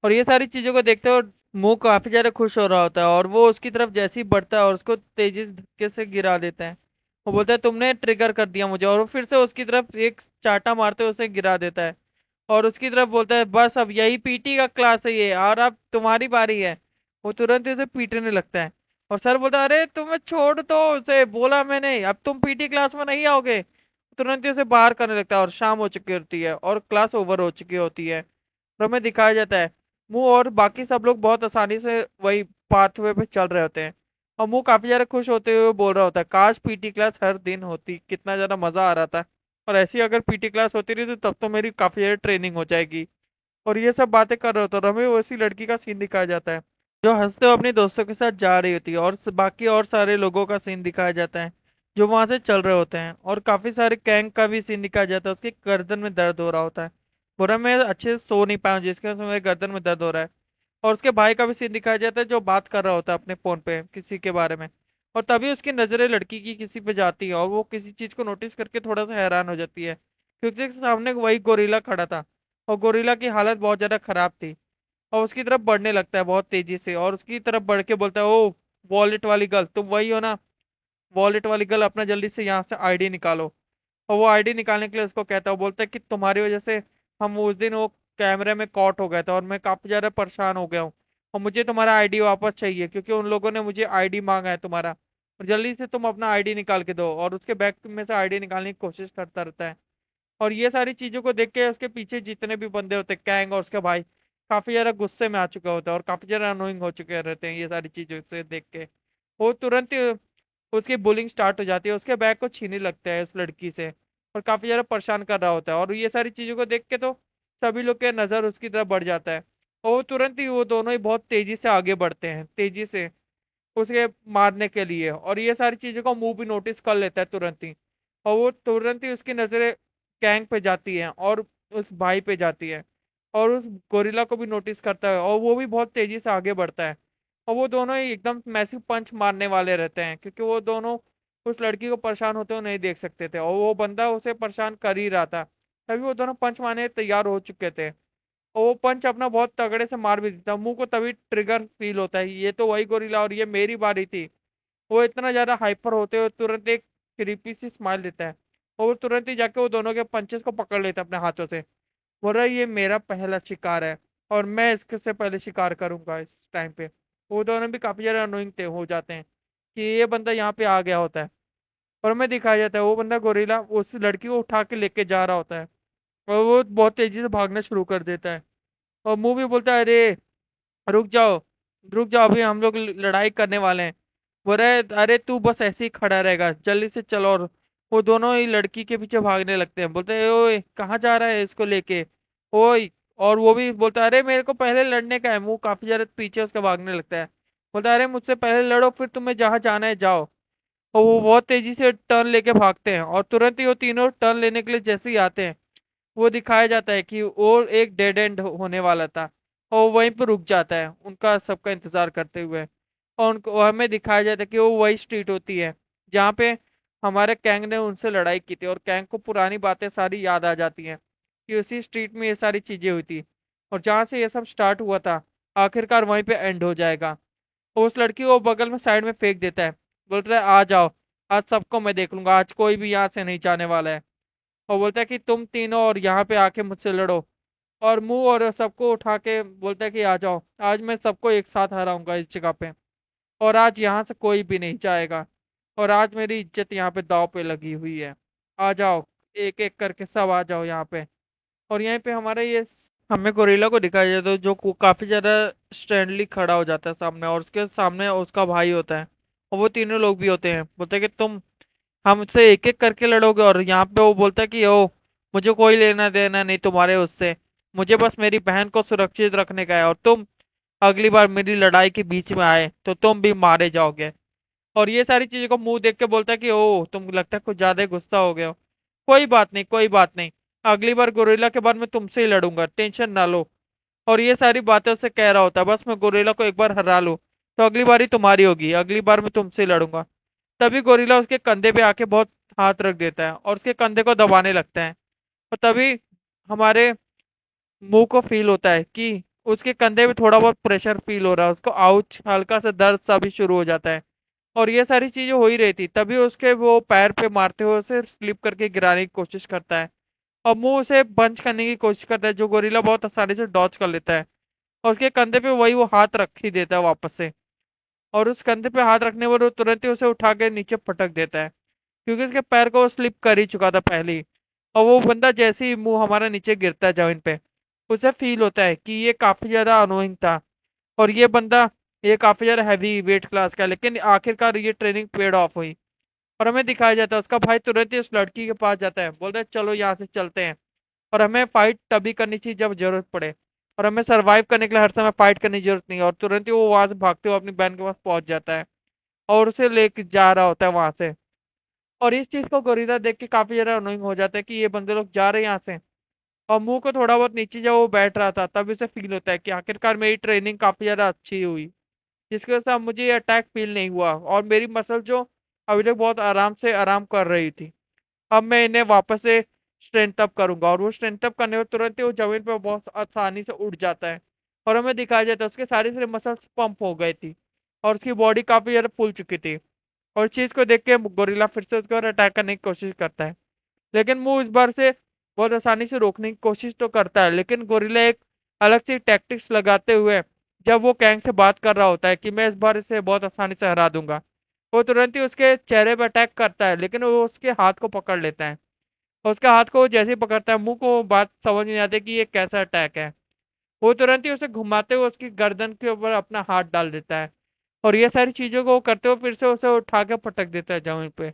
और ये सारी चीजों को देखते हुए मुंह काफी ज्यादा खुश हो रहा होता है और वो उसकी तरफ जैसे ही बढ़ता है और उसको तेजी से धक्के से गिरा देता है। वो बोलता है तुमने ट्रिगर कर दिया मुझे, और वो फिर से उसकी तरफ एक चाटा मारते हुए उसे गिरा देता है। और उसकी तरफ बोलता है बस अब यही पीटी का क्लास है ये, और अब तुम्हारी बारी है। वो तुरंत ही उसे पीटने लगता है और सर बोलता है अरे तुम्हें छोड़ दो, उसे बोला मैंने अब तुम पीटी क्लास में नहीं आओगे। तुरंत ही उसे बाहर करने लगता है और शाम हो चुकी होती है और क्लास ओवर हो चुकी होती है। और हमें दिखाया जाता है मुंह और बाकी सब लोग बहुत आसानी से वही पाथवे पे चल रहे होते हैं। और मुंह काफी ज्यादा खुश होते हुए बोल रहा होता है काश पीटी क्लास हर दिन होती, कितना ज्यादा मजा आ रहा था। और ऐसी अगर पीटी क्लास होती रही तो तब तो मेरी काफी ज्यादा ट्रेनिंग हो जाएगी। और ये सब बातें कर रहे होते हैं और हमें वैसी लड़की का सीन दिखाया जाता है जो हंसते हुए अपने दोस्तों के साथ जा रही होती है। और बाकी और सारे लोगों का सीन दिखाया जाता है जो वहां से चल रहे होते हैं। और काफी सारे कैंग का भी सीन दिखाया जाता है, उसके गर्दन में दर्द हो रहा होता है, बोला मैं अच्छे से सो नहीं पाया हूं, जिसके वजह से मेरे गर्दन में दर्द हो रहा है। और उसके भाई का भी सीन दिखाया जाता है जो बात कर रहा होता है अपने फोन पे किसी के बारे में। और तभी उसकी नजरें लड़की की किसी पे जाती है और वो किसी चीज को नोटिस करके थोड़ा सा हैरान हो जाती है, क्योंकि उसके सामने वही गोरिल्ला खड़ा था और गोरिल्ला की हालत बहुत ज्यादा खराब थी। और उसकी तरफ बढ़ने लगता है बहुत तेजी से और उसकी तरफ बढ़ के बोलता है ओ वॉलेट वाली गर्ल, तुम वही हो ना, वॉलेट वाली गर्ल, अपना जल्दी से यहाँ से आईडी निकालो। और वो आईडी निकालने के लिए उसको कहता है, वो बोलता है कि तुम्हारी वजह से हम उस दिन वो कैमरे में कॉट हो गए थे और मैं काफी ज्यादा परेशान हो गया हूँ। और मुझे तुम्हारा आईडी वापस चाहिए क्योंकि उन लोगों ने मुझे आईडी मांगा है तुम्हारा, और जल्दी से तुम अपना आईडी निकाल के दो। और उसके बैग में से आईडी निकालने की कोशिश करता रहता है। और ये सारी चीजों को देख के उसके पीछे जितने भी बंदे होते हैं कैंग और उसके भाई काफी ज्यादा गुस्से में आ चुका होता है और काफी ज्यादा अनोइंग हो चुके रहते हैं ये सारी चीजों से देख के। वो तुरंत ही उसकी बुलिंग स्टार्ट हो जाती है, उसके बैग को छीनने लगता है उस लड़की से और काफी ज्यादा परेशान कर रहा होता है। और ये सारी चीजों को देख के तो सभी लोग के नजर उसकी तरफ बढ़ जाता है और वो तुरंत ही वो दोनों ही बहुत तेजी से आगे बढ़ते हैं, तेजी से उसके मारने के लिए। और ये सारी चीजों का मुंह भी नोटिस कर लेता है तुरंत ही। और वो तुरंत ही उसकी नजरें गैंग पे जाती हैं और उस भाई पे जाती है और उस गोरिल्ला को भी नोटिस करता है और वो भी बहुत तेजी से आगे बढ़ता है। और वो दोनों ही एकदम मैसिव पंच मारने वाले रहते हैं, क्योंकि वो दोनों उस लड़की को परेशान होते हुए नहीं देख सकते थे, और वो बंदा उसे परेशान कर ही रहा था। तभी वो दोनों पंच मारने तैयार हो चुके थे, और वो पंच अपना बहुत तगड़े से मार भी देता। मुंह को तभी ट्रिगर फील होता है, ये तो वही गोरिल्ला और ये मेरी बारी थी। वो इतना ज्यादा हाइपर होते हुए तुरंत एक क्रीपी सी स्माइल देता है, और वो तुरंत ही जाके वो दोनों के पंचेस को पकड़ लेता है अपने हाथों से। बोल रहा है ये मेरा पहला शिकार है, और मैं इसके से पहले शिकार करूंगा इस टाइम पे। वो दोनों भी काफी ज्यादा अनोइंग थे हो जाते हैं कि ये बंदा यहाँ पे आ गया होता है। और हमें दिखाया जाता है वो बंदा गोरिल्ला उस लड़की को उठा के लेके जा रहा होता है, और वो बहुत तेजी से भागना शुरू कर देता है। और मुंह भी बोलता है, अरे रुक जाओ, रुक जाओ, अभी हम लोग लड़ाई करने वाले हैं। बोल रहे, अरे तू बस ऐसे ही खड़ा रहेगा, जल्दी से चलो। और वो दोनों ही लड़की के पीछे भागने लगते हैं, बोलते हैं, ओए कहाँ जा रहा है इसको लेके, ओए। और वो भी बोलता है, अरे मेरे को पहले लड़ने का है। मुंह काफी ज्यादा पीछे उसका भागने लगता है, बोलता है, अरे मुझसे पहले लड़ो, फिर तुम्हें जहाँ जाना है जाओ। और वो बहुत तेजी से टर्न लेके भागते हैं, और तुरंत ही वो तीनों टर्न लेने के लिए जैसे ही आते हैं, वो दिखाया जाता है कि वो एक डेड एंड होने वाला था, और वहीं पर रुक जाता है उनका सबका इंतजार करते हुए। और उनको हमें दिखाया जाता है कि वो वही स्ट्रीट होती है जहाँ पे हमारे कैंग ने उनसे लड़ाई की थी, और कैंग को पुरानी बातें सारी याद आ जाती हैं कि उसी स्ट्रीट में ये सारी चीजें हुई थी, और जहाँ से ये सब स्टार्ट हुआ था आखिरकार वहीं पे एंड हो जाएगा। और उस लड़की को बगल में साइड में फेंक देता है, बोलता है, आ जाओ, आज सबको मैं देख लूंगा, आज कोई भी यहाँ से नहीं जाने वाला है। और बोलता है कि तुम तीनों और यहाँ पे आके मुझसे लड़ो। और मुंह और सबको उठा के बोलता है कि आ जाओ, आज मैं सबको एक साथ हराऊंगा इस जगह पे, और आज यहाँ से कोई भी नहीं जाएगा, और आज मेरी इज्जत यहाँ पे दांव पे लगी हुई है। आ जाओ, एक एक करके सब आ जाओ यहाँ पे। और यहीं पे हमारा ये हमें गोरिल्ला को दिखाया जाता है जो काफी ज्यादा स्टैंडली खड़ा हो जाता है सामने, और उसके सामने उसका भाई होता है, और वो तीनों लोग भी होते हैं। बोलते हैं कि तुम हमसे एक एक करके लड़ोगे, और यहाँ पे वो बोलता है कि ओ, मुझे कोई लेना देना नहीं तुम्हारे उससे, मुझे बस मेरी बहन को सुरक्षित रखने का है, और तुम अगली बार मेरी लड़ाई के बीच में आए तो तुम भी मारे जाओगे। और ये सारी चीजों को मुंह देख के बोलता है कि ओ, तुम लगता है कुछ ज्यादा ही गुस्सा हो गए हो। कोई बात नहीं, कोई बात नहीं, अगली बार गोरिल्ला के बाद मैं तुमसे ही लड़ूंगा, टेंशन ना लो। और ये सारी बातें उससे कह रहा होता है, बस मैं गोरिल्ला को एक बार हरा लूं तो अगली बारी तुम्हारी होगी, अगली बार मैं तुमसे ही लड़ूंगा। तभी गोरिल्ला उसके कंधे पे आके बहुत हाथ रख देता है, और उसके कंधे को दबाने लगता है। और तभी हमारे मुंह को फील होता है कि उसके कंधे पे थोड़ा बहुत प्रेशर फील हो रहा है, उसको आउच हल्का सा दर्द सा भी शुरू हो जाता है। और ये सारी चीजें हो ही रही थी, तभी उसके वो पैर पे मारते हुए उसे स्लिप करके गिराने की कोशिश करता है, और मुंह उसे बंच करने की कोशिश करता है, जो गोरिल्ला बहुत आसानी से डॉच कर लेता है। और उसके कंधे पे वही वो हाथ रख ही देता है वापस से। और उस कंधे पे हाथ रखने पर वो तुरंत ही उसे उठा के नीचे पटक देता है, क्योंकि उसके पैर को वो स्लिप कर ही चुका था पहले ही। और वो बंदा जैसे ही मुंह हमारा नीचे गिरता है जमीन पे, उसे फील होता है कि ये काफी ज्यादा अनोइंग था, और ये बंदा ये काफी ज्यादा हैवी वेट क्लास का है, लेकिन आखिरकार ये ट्रेनिंग पेड ऑफ हुई। और हमें दिखाया जाता है उसका भाई तुरंत ही उस लड़की के पास जाता है, बोलता है चलो यहाँ से चलते हैं, और हमें फाइट तभी करनी चाहिए जब जरूरत पड़े, और हमें सरवाइव करने के लिए हर समय फाइट करने की जरूरत नहीं है। और तुरंत ही वो वहां से भागते हुए अपनी बहन के पास पहुंच जाता है, और उसे लेके जा रहा होता है वहां से। और इस चीज को गोरिल्ला देख के काफी ज्यादा अनोइंग हो जाता है कि ये बंदे लोग जा रहे हैं यहाँ से। और मुंह को थोड़ा बहुत नीचे जब वो बैठ रहा था, तब उसे फील होता है कि आखिरकार मेरी ट्रेनिंग काफी ज्यादा अच्छी हुई, जिसकी वजह से अब मुझे ये अटैक फील नहीं हुआ, और मेरी मसल जो अभी तक बहुत आराम से आराम कर रही थी, अब मैं इन्हें वापस से स्ट्रेंथ अप करूंगा। और वो स्ट्रेंथ अप करने में तुरंत ही वो जमीन पर बहुत आसानी से उठ जाता है, और हमें दिखाया जाता है उसके सारे सारे मसल्स पंप हो गई थी, और उसकी बॉडी काफी ज्यादा फूल चुकी थी। और इस चीज को देख के गोरिल्ला फिर से उसके ऊपर अटैक करने की कोशिश करता है, लेकिन वो इस बार से बहुत आसानी से रोकने की कोशिश तो करता है, लेकिन गोरिल्ला एक अलग सी टैक्टिक्स लगाते हुए, जब वो कैंग से बात कर रहा होता है कि मैं इस बार इसे बहुत आसानी से हरा दूंगा, वो तुरंत ही उसके चेहरे पर अटैक करता है, लेकिन वो उसके हाथ को पकड़ लेता है। और उसके हाथ को वो जैसे ही पकड़ता है, मुंह को वो बात समझ नहीं आती कि ये कैसा अटैक है। वो तुरंत ही उसे घुमाते हुए उसकी गर्दन के ऊपर अपना हाथ डाल देता है, और ये सारी चीजों को वो करते हुए फिर से उसे उठा के पटक देता है जमीन पे।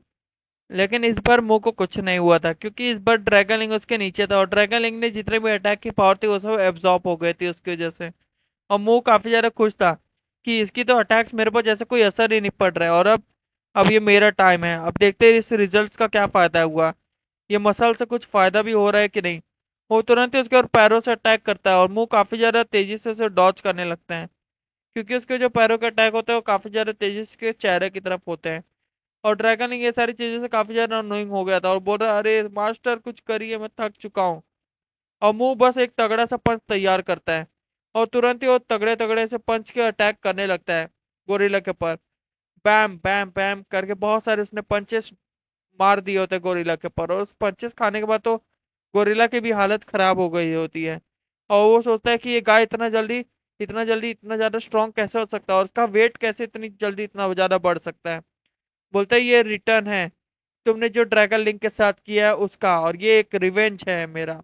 लेकिन इस बार मुंह को कुछ नहीं हुआ था, क्योंकि इस बार ड्रैगन उसके नीचे था, और ड्रैगन ने जितने भी अटैक की पावर थी वो सब एब्जॉर्ब हो गई थी उसकी वजह से। और मुंह काफी ज्यादा खुश था कि इसकी तो अटैक्स मेरे पर जैसे कोई असर ही नहीं पड़ रहा है, और अब ये मेरा टाइम है, अब देखते हैं इस रिजल्ट्स का क्या फायदा हुआ, ये मसल से कुछ फायदा भी हो रहा है कि नहीं। वो तुरंत ही उसके और पैरों से अटैक करता है, और मुंह काफी ज्यादा तेजी से उसे डॉच करने लगता है, क्योंकि उसके जो पैरों के अटैक होते हैं वो काफी ज्यादा तेजी से उसके चेहरे की तरफ होते हैं। और ड्रैगन ये सारी चीजों से काफी ज्यादा अनोइंग हो गया था और बोल रहा अरे मास्टर कुछ करिए, मैं थक चुका हूँ। और मुंह बस एक तगड़ा सा पंच तैयार करता है और तुरंत ही वो तगड़े तगड़े से पंच के अटैक करने लगता है गोरिल्ला के ऊपर। बैम बैम बैम करके बहुत सारे उसने पंचेस मार दिए होते हैं गोरिल्ला के ऊपर, और उस पंचेस खाने के बाद तो गोरिल्ला की भी हालत खराब हो गई होती है। और वो सोचता है कि ये गाय इतना जल्दी इतना ज्यादा स्ट्रांग कैसे हो सकता है, और उसका वेट कैसे इतनी जल्दी इतना ज्यादा बढ़ सकता है। बोलता है ये रिटर्न है तुमने जो ड्रैगन लिंक के साथ किया है उसका, और ये एक रिवेंज है मेरा।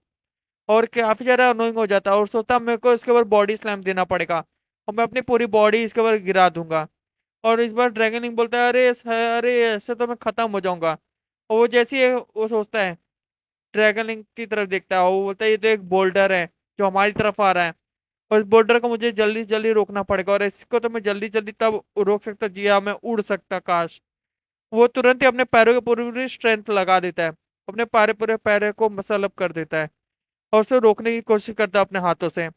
और काफी ज्यादा अनोइंग हो जाता है और सोचता मेरे को इसके ऊपर बॉडी स्लैम देना पड़ेगा और मैं अपनी पूरी बॉडी इसके ऊपर गिरा दूंगा। और इस बार ड्रैगन लिंक बोलता है अरे ऐसे तो मैं खत्म हो जाऊंगा। और वो जैसे ही वो सोचता है, ड्रैगन लिंक की तरफ देखता है और वो बोलता है ये तो एक बोल्डर है जो हमारी तरफ आ रहा है, और इस बोल्डर को मुझे जल्दी से जल्दी रोकना पड़ेगा, और इसको तो मैं जल्दी जल्दी तब रोक सकता जी हाँ मैं उड़ सकता काश। वो तुरंत ही अपने पैरों के पूरी स्ट्रेंथ लगा देता है, अपने पूरे पैरों को मसल अप कर देता है और उसे रोकने की कोशिश करता है अपने हाथों से।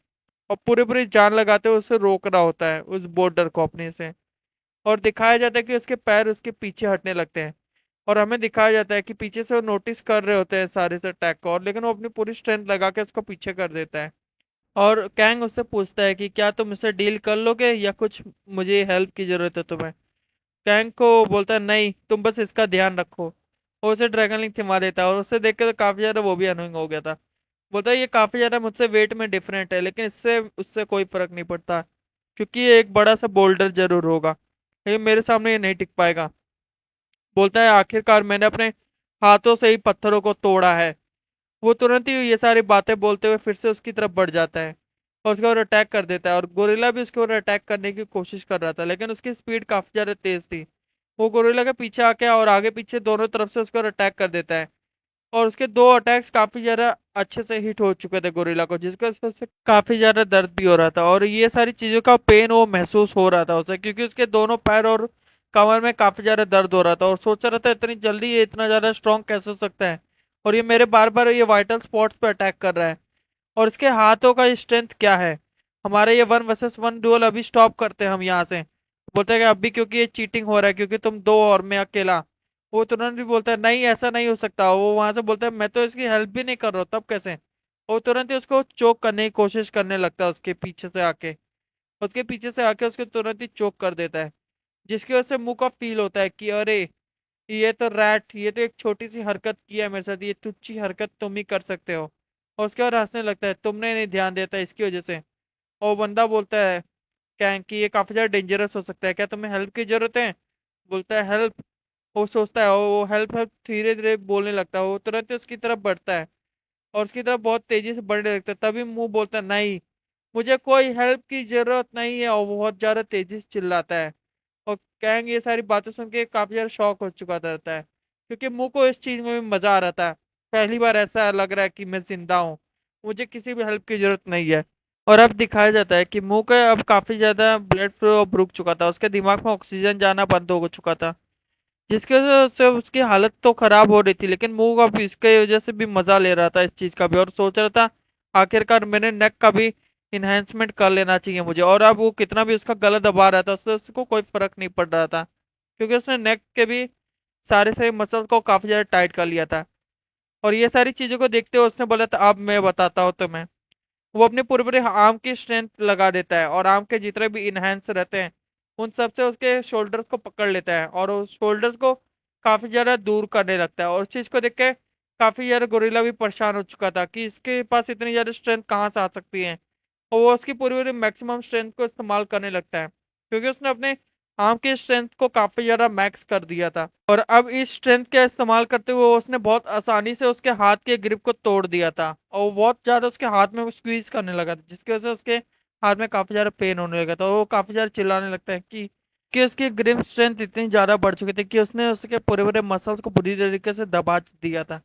और पूरी पूरी जान लगाते हुए उसे रोक रहा होता है उस बोर्डर को अपने से। और दिखाया जाता है कि उसके पैर उसके पीछे हटने लगते हैं, और हमें दिखाया जाता है कि पीछे से वो नोटिस कर रहे होते हैं सारे से अटैक को, और लेकिन वो अपनी पूरी स्ट्रेंथ लगा के उसको पीछे कर देता है। और कैंग उससे पूछता है कि क्या तुम इससे डील कर लोगे या कुछ मुझे हेल्प की जरूरत है तुम्हें। कैंग को बोलता है नहीं तुम बस इसका ध्यान रखो। वो उसे ड्रैगन लिंक थमा देता है और उसे देख के तो काफी ज्यादा वो भी अनोइंग हो गया था। बोलता है ये काफी ज्यादा मुझसे वेट में डिफरेंट है लेकिन इससे उससे कोई फर्क नहीं पड़ता, क्योंकि ये एक बड़ा सा बोल्डर जरूर होगा लेकिन मेरे सामने ये नहीं टिक पाएगा। बोलता है आखिरकार मैंने अपने हाथों से ही पत्थरों को तोड़ा है। वो तुरंत ही ये सारी बातें बोलते हुए फिर से उसकी तरफ बढ़ जाता है और उसके ऊपर अटैक कर देता है, और गोरिल्ला भी उसके ऊपर अटैक करने की कोशिश कर रहा था लेकिन उसकी स्पीड काफी ज्यादा तेज थी। वो गोरिल्ला के पीछे आके और आगे पीछे दोनों तरफ से उसके ऊपर अटैक कर देता है, और उसके दो अटैक्स काफी ज्यादा अच्छे से हिट हो चुके थे गोरिल्ला को, जिसकी वजह से काफी ज्यादा दर्द भी हो रहा था और ये सारी चीजों का पेन वो महसूस हो रहा था उसे, क्योंकि उसके दोनों पैर और कमर में काफी ज्यादा दर्द हो रहा था और सोच रहा था इतनी जल्दी ये इतना ज्यादा स्ट्रांग कैसे हो सकता है, और ये मेरे बार बार ये वाइटल स्पॉट्स पे अटैक कर रहा है, और इसके हाथों का स्ट्रेंथ क्या है। हमारे ये 1 वर्सेस 1 डुअल अभी स्टॉप करते हैं हम यहाँ से। बोलते हैं कि अभी क्योंकि ये चीटिंग हो रहा है क्योंकि तुम दो और मैं अकेला। वो तुरंत भी बोलता है नहीं ऐसा नहीं हो सकता। वो वहां से बोलता है मैं तो इसकी हेल्प भी नहीं कर रहा हूँ तब कैसे। वो तुरंत ही उसको चोक करने की कोशिश करने लगता है उसके पीछे से आके उसके तुरंत ही चोक कर देता है, जिसकी वजह से मुंह का फील होता है कि अरे ये तो एक छोटी सी हरकत की है मेरे साथ, ये तुच्छी हरकत तुम ही कर सकते हो। और उसके बाद हंसने लगता है तुमने नहीं ध्यान देता इसकी वजह से। और वो बंदा बोलता है क्या कि ये काफी ज्यादा डेंजरस हो सकता है, क्या तुम्हें हेल्प की जरूरत है। बोलता है हेल्प। वो सोचता है वो हेल्प हेल्प धीरे धीरे बोलने लगता है, वो तुरंत ही उसकी तरफ बढ़ता है और उसकी तरफ बहुत तेजी से बढ़ने लगता है, तभी मुंह बोलता है नहीं मुझे कोई हेल्प की जरूरत नहीं है, और वो बहुत ज्यादा तेजी से चिल्लाता है। और कैंग ये सारी बातें सुन के काफी ज्यादा शॉक हो चुका रहता है, क्योंकि मुंह को इस चीज में भी मजा आ रहा था। पहली बार ऐसा लग रहा है कि मैं जिंदा हूँ, मुझे किसी भी हेल्प की जरूरत नहीं है। और अब दिखाया जाता है कि मुंह का अब काफी ज्यादा ब्लड फ्लो अब रुक चुका था, उसके दिमाग में ऑक्सीजन जाना बंद हो चुका था, जिसकी वजह से उसकी हालत तो खराब हो रही थी लेकिन मुंह अब इसके वजह से भी मजा ले रहा था इस चीज का भी, और सोच रहा था आखिरकार मैंने नेक का भी इन्हेंसमेंट कर लेना चाहिए मुझे। और अब वो कितना भी उसका गला दबा रहा था उससे उसको कोई फर्क नहीं पड़ रहा था, क्योंकि उसने नेक के भी सारे सारे मसल्स को काफी ज्यादा टाइट कर लिया था। और ये सारी चीजों को देखते हुए उसने बोला था अब मैं बताता हूँ तुम्हें। वो अपने पूरे पूरे आर्म की स्ट्रेंथ लगा देता है और आर्म के जितने भी इनहेंस रहते हैं उन सब से उसके शोल्डर्स को पकड़ लेता है और उस शोल्डर्स को काफी ज्यादा दूर करने लगता है। और उस चीज को देख के काफी ज्यादा गोरिल्ला भी परेशान हो चुका था कि इसके पास इतनी ज्यादा स्ट्रेंथ कहाँ से आ सकती है, और वो उसकी पूरी पूरी मैक्सिमम स्ट्रेंथ को इस्तेमाल करने लगता है, क्योंकि उसने अपने आर्म की स्ट्रेंथ को काफी ज्यादा मैक्स कर दिया था। और अब इस स्ट्रेंथ का इस्तेमाल करते हुए उसने बहुत आसानी से उसके हाथ के ग्रिप को तोड़ दिया था, और वो बहुत ज्यादा उसके हाथ में स्क्वीज करने लगा था, जिसकी वजह से उसके हाथ में काफी ज्यादा पेन होने लगा था। वो काफी ज्यादा चिल्लाने लगता है कि उसकी ग्रिप स्ट्रेंथ इतनी ज्यादा बढ़ चुकी थी कि उसने उसके पूरे पूरे मसल्स को बुरी तरीके से दबा दिया था।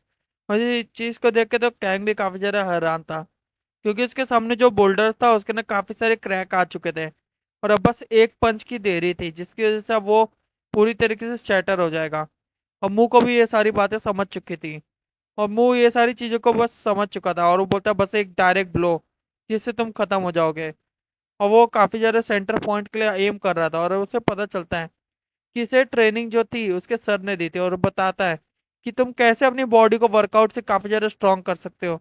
और इस चीज को देख के तो कैंग भी काफी ज्यादा हैरान था, क्योंकि उसके सामने जो बोल्डर था उसके अंदर काफी सारे क्रैक आ चुके थे, और अब बस एक पंच की देरी थी जिसकी वजह से अब वो पूरी तरीके से शैटर हो जाएगा। और मुंह को भी ये सारी बातें समझ चुकी थी, और मुंह ये सारी चीजों को बस समझ चुका था, और वो बोलता बस एक डायरेक्ट ब्लो जिससे तुम खत्म हो जाओगे। और वो काफी ज्यादा सेंटर पॉइंट के लिए एम कर रहा था, और उसे पता चलता है कि इसे ट्रेनिंग जो थी उसके सर ने दी थी, और बताता है कि तुम कैसे अपनी बॉडी को वर्कआउट से काफी ज्यादा स्ट्रांग कर सकते हो,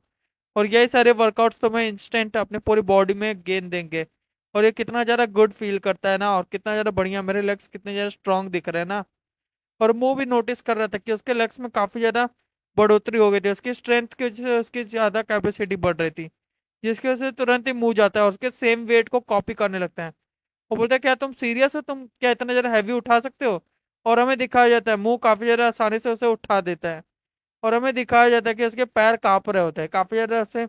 और यही सारे वर्कआउट्स तुम्हें इंस्टेंट अपने पूरी बॉडी में गेन देंगे। और ये कितना ज्यादा गुड फील करता है ना, और कितना ज्यादा बढ़िया, मेरे लेग्स कितने ज्यादा स्ट्रांग दिख रहे हैं ना। और वो भी नोटिस कर रहा था कि उसके लेग्स में काफी ज्यादा बढ़ोतरी हो गई थी, उसकी स्ट्रेंथ की वजह से उसकी ज्यादा कैपेसिटी बढ़ रही थी, जिसकी वजह से तुरंत ही मुंह जाता है और उसके सेम वेट को कॉपी करने लगता है। वो बोलता है क्या तुम सीरियस हो, तुम क्या इतना ज्यादा हैवी उठा सकते हो। और हमें दिखाया जाता है मुंह काफी ज्यादा आसानी से उसे उठा देता है, और हमें दिखाया जाता है कि उसके पैर कांप रहे होते हैं, काफी ज्यादा उसे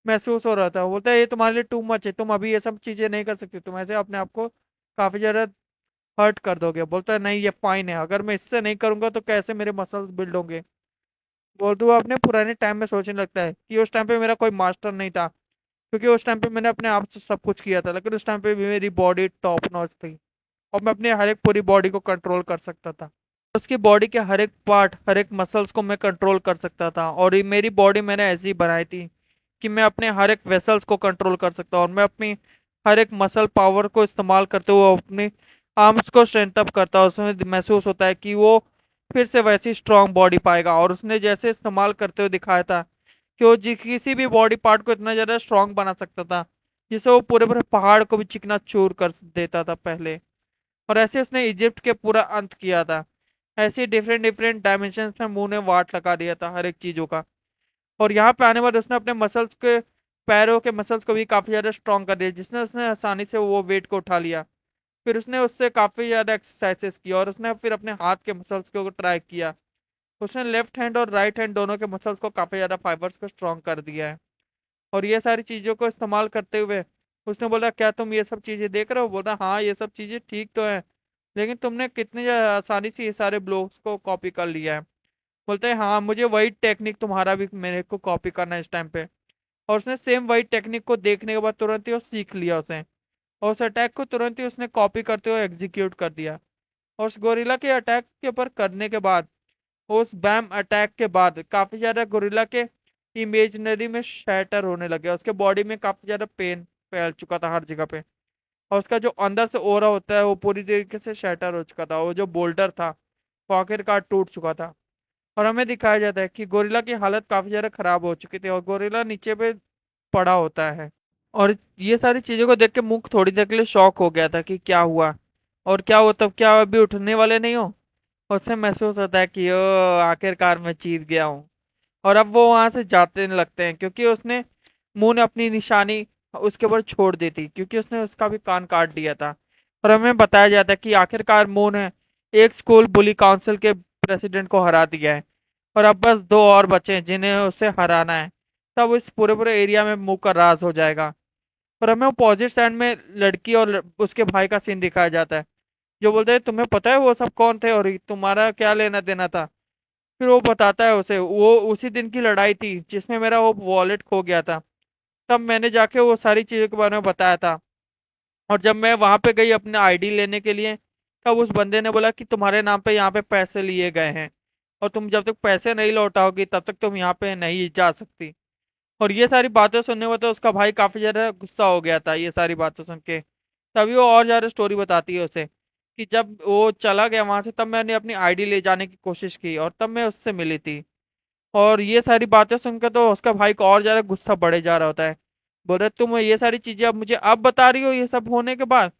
महसूस हो रहा था। वो बोलता है ये तुम्हारे लिए टू मच है, तुम अभी ये सब चीजें नहीं कर सकते, तुम ऐसे अपने आप को काफी ज्यादा हर्ट कर दोगे। बोलता है नहीं ये फाइन है, अगर मैं इससे नहीं करूंगा तो कैसे मेरे मसल्स बिल्ड होंगे। बोलते वो अपने पुराने टाइम में सोचने लगता है कि उस टाइम पे मेरा कोई मास्टर नहीं था, क्योंकि उस टाइम पे मैंने अपने आप से सब कुछ किया था, लेकिन उस टाइम पे भी मेरी बॉडी टॉप नॉच थी, और मैं अपने हर एक पूरी बॉडी को कंट्रोल कर सकता था। उसकी बॉडी के हर एक पार्ट, हर एक मसल्स को मैं कंट्रोल कर सकता था, और ये मेरी बॉडी मैंने ऐसी ही बनाई थी कि मैं अपने हर एक वेसल्स को कंट्रोल कर सकता हूँ, और मैं अपनी हर एक मसल पावर को इस्तेमाल करते हुए अपने आर्म्स को स्ट्रेंथ अप करता हूँ। उसमें महसूस होता है कि वो फिर से वैसी स्ट्रांग बॉडी पाएगा, और उसने जैसे इस्तेमाल करते हुए दिखाया था कि वो किसी भी बॉडी पार्ट को इतना ज्यादा स्ट्रांग बना सकता था, जिससे वो पूरे पूरे पहाड़ को भी चिकना चूर कर देता था पहले। और ऐसे उसने इजिप्ट के पूरा अंत किया था। ऐसे डिफरेंट डिफरेंट डायमेंशन में मुंह ने वाट लगा दिया था हर एक चीजों का। और यहाँ पे आने बाद उसने अपने मसल्स के, पैरों के मसल्स को भी काफी ज्यादा स्ट्रॉन्ग कर दिया, जिसने उसने आसानी से वो वेट को उठा लिया। फिर उसने उससे काफी ज्यादा एक्सरसाइजेस की, और उसने फिर अपने हाथ के मसल्स को ट्राई किया। उसने लेफ्ट हैंड और राइट हैंड दोनों के मसल्स को काफी ज्यादा फाइबर्स को स्ट्रॉन्ग कर दिया है। और ये सारी चीजों को इस्तेमाल करते हुए उसने बोला क्या तुम ये सब चीजें देख रहे हो। बोला हाँ ये सब चीजें ठीक तो है, लेकिन तुमने कितनी आसानी से ये सारे ब्लॉग्स को कॉपी कर लिया है। बोलते हैं हाँ मुझे वही टेक्निक तुम्हारा भी मेरे को कॉपी करना है इस टाइम पे। और उसने सेम वही टेक्निक को देखने के बाद तुरंत ही वो सीख लिया उसे, और उस अटैक को तुरंत ही उसने कॉपी करते हुए एग्जीक्यूट कर दिया। और उस गोरिल्ला के अटैक के ऊपर करने के बाद, उस बैम अटैक के बाद काफी ज्यादा गोरिल्ला के इमेजनरी में शैटर होने लगे, उसके बॉडी में काफी ज्यादा पेन फैल चुका था हर जगह पे, और उसका जो अंदर से ओरा होता है वो पूरी तरीके से शैटर हो चुका था, वो जो बोल्डर था वो आखिरकार टूट चुका था। और हमें दिखाया जाता है कि गोरिल्ला की हालत काफी ज्यादा खराब हो चुकी थी, और गोरिल्ला नीचे पे पड़ा होता है। और ये सारी चीजों को देख के मुख थोड़ी देर के लिए शॉक हो गया था कि क्या हुआ, और क्या हुआ तब, क्या अभी उठने वाले नहीं हो। उससे महसूस होता है कि ओ आखिरकार मैं जीत गया हूँ। और अब वो वहां से जाते लगते हैं, क्योंकि उसने, मुंह ने अपनी निशानी उसके ऊपर छोड़ दी थी, क्योंकि उसने उसका भी कान काट दिया था। और हमें बताया जाता है कि आखिरकार मुंह ने एक स्कूल बुली काउंसिल के प्रेसिडेंट को हरा दिया है, और अब बस दो और बचे हैं जिन्हें उसे हराना है। तब इस पूरे पूरे एरिया में मुंह का राज हो जाएगा। और हमें अपोजिट साइड में लड़की और उसके भाई का सीन दिखाया जाता है, जो बोलते हैं तुम्हें पता है वो सब कौन थे और तुम्हारा क्या लेना देना था। फिर वो बताता है उसे वो उसी दिन की लड़ाई थी जिसमें मेरा वो वॉलेट खो गया था, तब मैंने जाके वो सारी चीजों के बारे में बताया था। और जब मैं वहां पे गई अपने आईडी लेने के लिए, तब उस बंदे ने बोला कि तुम्हारे नाम पे यहाँ पे पैसे लिए गए हैं, और तुम जब तक पैसे नहीं लौटाओगी तब तक तुम यहाँ पे नहीं जा सकती। और ये सारी बातें सुनने में तो उसका भाई काफी ज्यादा गुस्सा हो गया था ये सारी बातें सुन के। तभी वो और ज्यादा स्टोरी बताती है उसे कि जब वो चला गया वहां से, तब मैंने अपनी आईडी ले जाने की कोशिश की, और तब मैं उससे मिली थी। और ये सारी बातें सुनकर तो उसका भाई को और ज्यादा गुस्सा बढ़े जा रहा होता है। बोल रहे तुम ये सारी चीजें अब मुझे अब बता रही हो ये सब होने के बाद।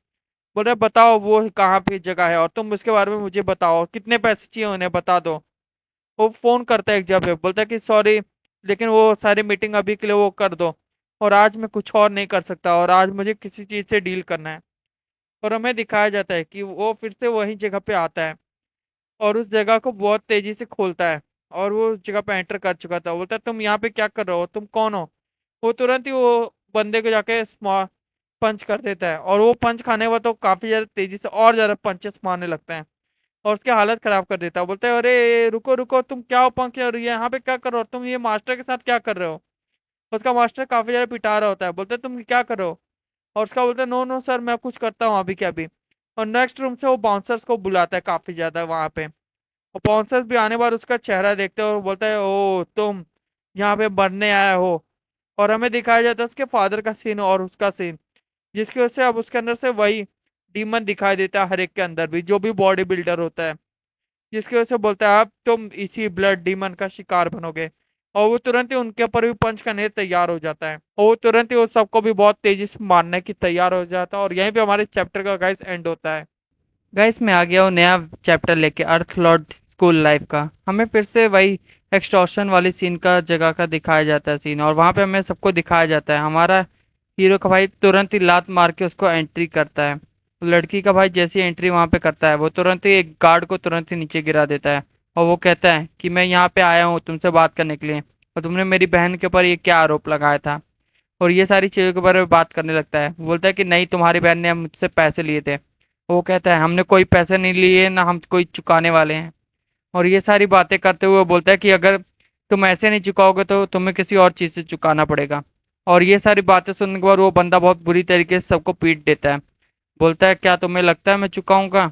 बोल रहे बताओ वो कहाँ पे जगह है, और तुम उसके बारे में मुझे बताओ, कितने पैसे चाहिए उन्हें बता दो। वो फोन करता है एक जगह पे, बोलता है कि सॉरी, लेकिन वो सारी मीटिंग अभी के लिए वो कर दो, और आज मैं कुछ और नहीं कर सकता, और आज मुझे किसी चीज से डील करना है। और हमें दिखाया जाता है कि वो फिर से वही जगह पे आता है, और उस जगह को बहुत तेजी से खोलता है, और वो उस जगह पे एंटर कर चुका था। बोलता है तुम यहाँ पे क्या कर रहे हो, तुम कौन हो। वो तुरंत ही वो बंदे को जाके पंच कर देता है, और वो पंच खाने के बाद तो काफी ज्यादा तेजी से और ज्यादा पंचेस मारने लगता है, और उसकी हालत खराब कर देता है। बोलता है अरे रुको रुको, तुम क्या हो पंख, और ये यहाँ पे क्या कर रहे हो, तुम ये मास्टर के साथ क्या कर रहे हो। उसका मास्टर काफी ज्यादा पिटा रहा होता है, बोलते है तुम क्या कर रहे हो। और उसका बोलता है नो नो सर मैं कुछ करता हूँ अभी क्या अभी। और नेक्स्ट रूम से वो बाउंसर्स को बुलाता है काफी ज्यादा वहां पे, और बाउंसर्स भी आने बाद उसका चेहरा देखते हैं और बोलता है ओ तुम यहाँ पे मरने आया हो। और हमें दिखाया जाता है उसके फादर का सीन और उसका सीन, जिसकी वजह से अब उसके अंदर से वही डीमन दिखाई देता है हर एक के अंदर भी, जो भी बॉडी बिल्डर होता है। जिसकी वजह से बोलता है अब तुम इसी ब्लड डीमन का शिकार बनोगे। और वो तुरंत ही उनके ऊपर भी पंच करने तैयार हो जाता है, और वो तुरंत ही उस सबको भी बहुत तेजी से मारने की तैयार हो जाता है। और यहीं पे हमारे चैप्टर का गाइस एंड होता है। गाइस मैं आ गया हूँ नया चैप्टर लेके, अर्थ लॉर्ड स्कूल लाइफ का। हमें फिर से वही एक्सटॉर्शन वाली सीन का जगह का दिखाया जाता है सीन, और वहां पे हमें सबको दिखाया जाता है। हमारा हीरो का भाई तुरंत ही लात मार के उसको एंट्री करता है। लड़की का भाई जैसी एंट्री वहां पे करता है, वो तुरंत ही एक गार्ड को तुरंत ही नीचे गिरा देता है। और वो कहता है कि मैं यहाँ पे आया हूँ तुमसे बात करने के लिए, और तुमने मेरी बहन के ऊपर ये क्या आरोप लगाया था, और ये सारी चीजों के बारे में बात करने लगता है। वो बोलता है कि नहीं, तुम्हारी बहन ने मुझसे पैसे लिए थे। वो कहता है हमने कोई पैसे नहीं लिए, ना हम कोई चुकाने वाले हैं। और ये सारी बातें करते हुए वो बोलता है कि अगर तुम ऐसे नहीं चुकाओगे तो तुम्हें किसी और चीज से चुकाना पड़ेगा। और ये सारी बातें सुनने के बाद वो बंदा बहुत बुरी तरीके से सबको पीट देता है। बोलता है क्या तुम्हें लगता है मैं चुकाऊंगा।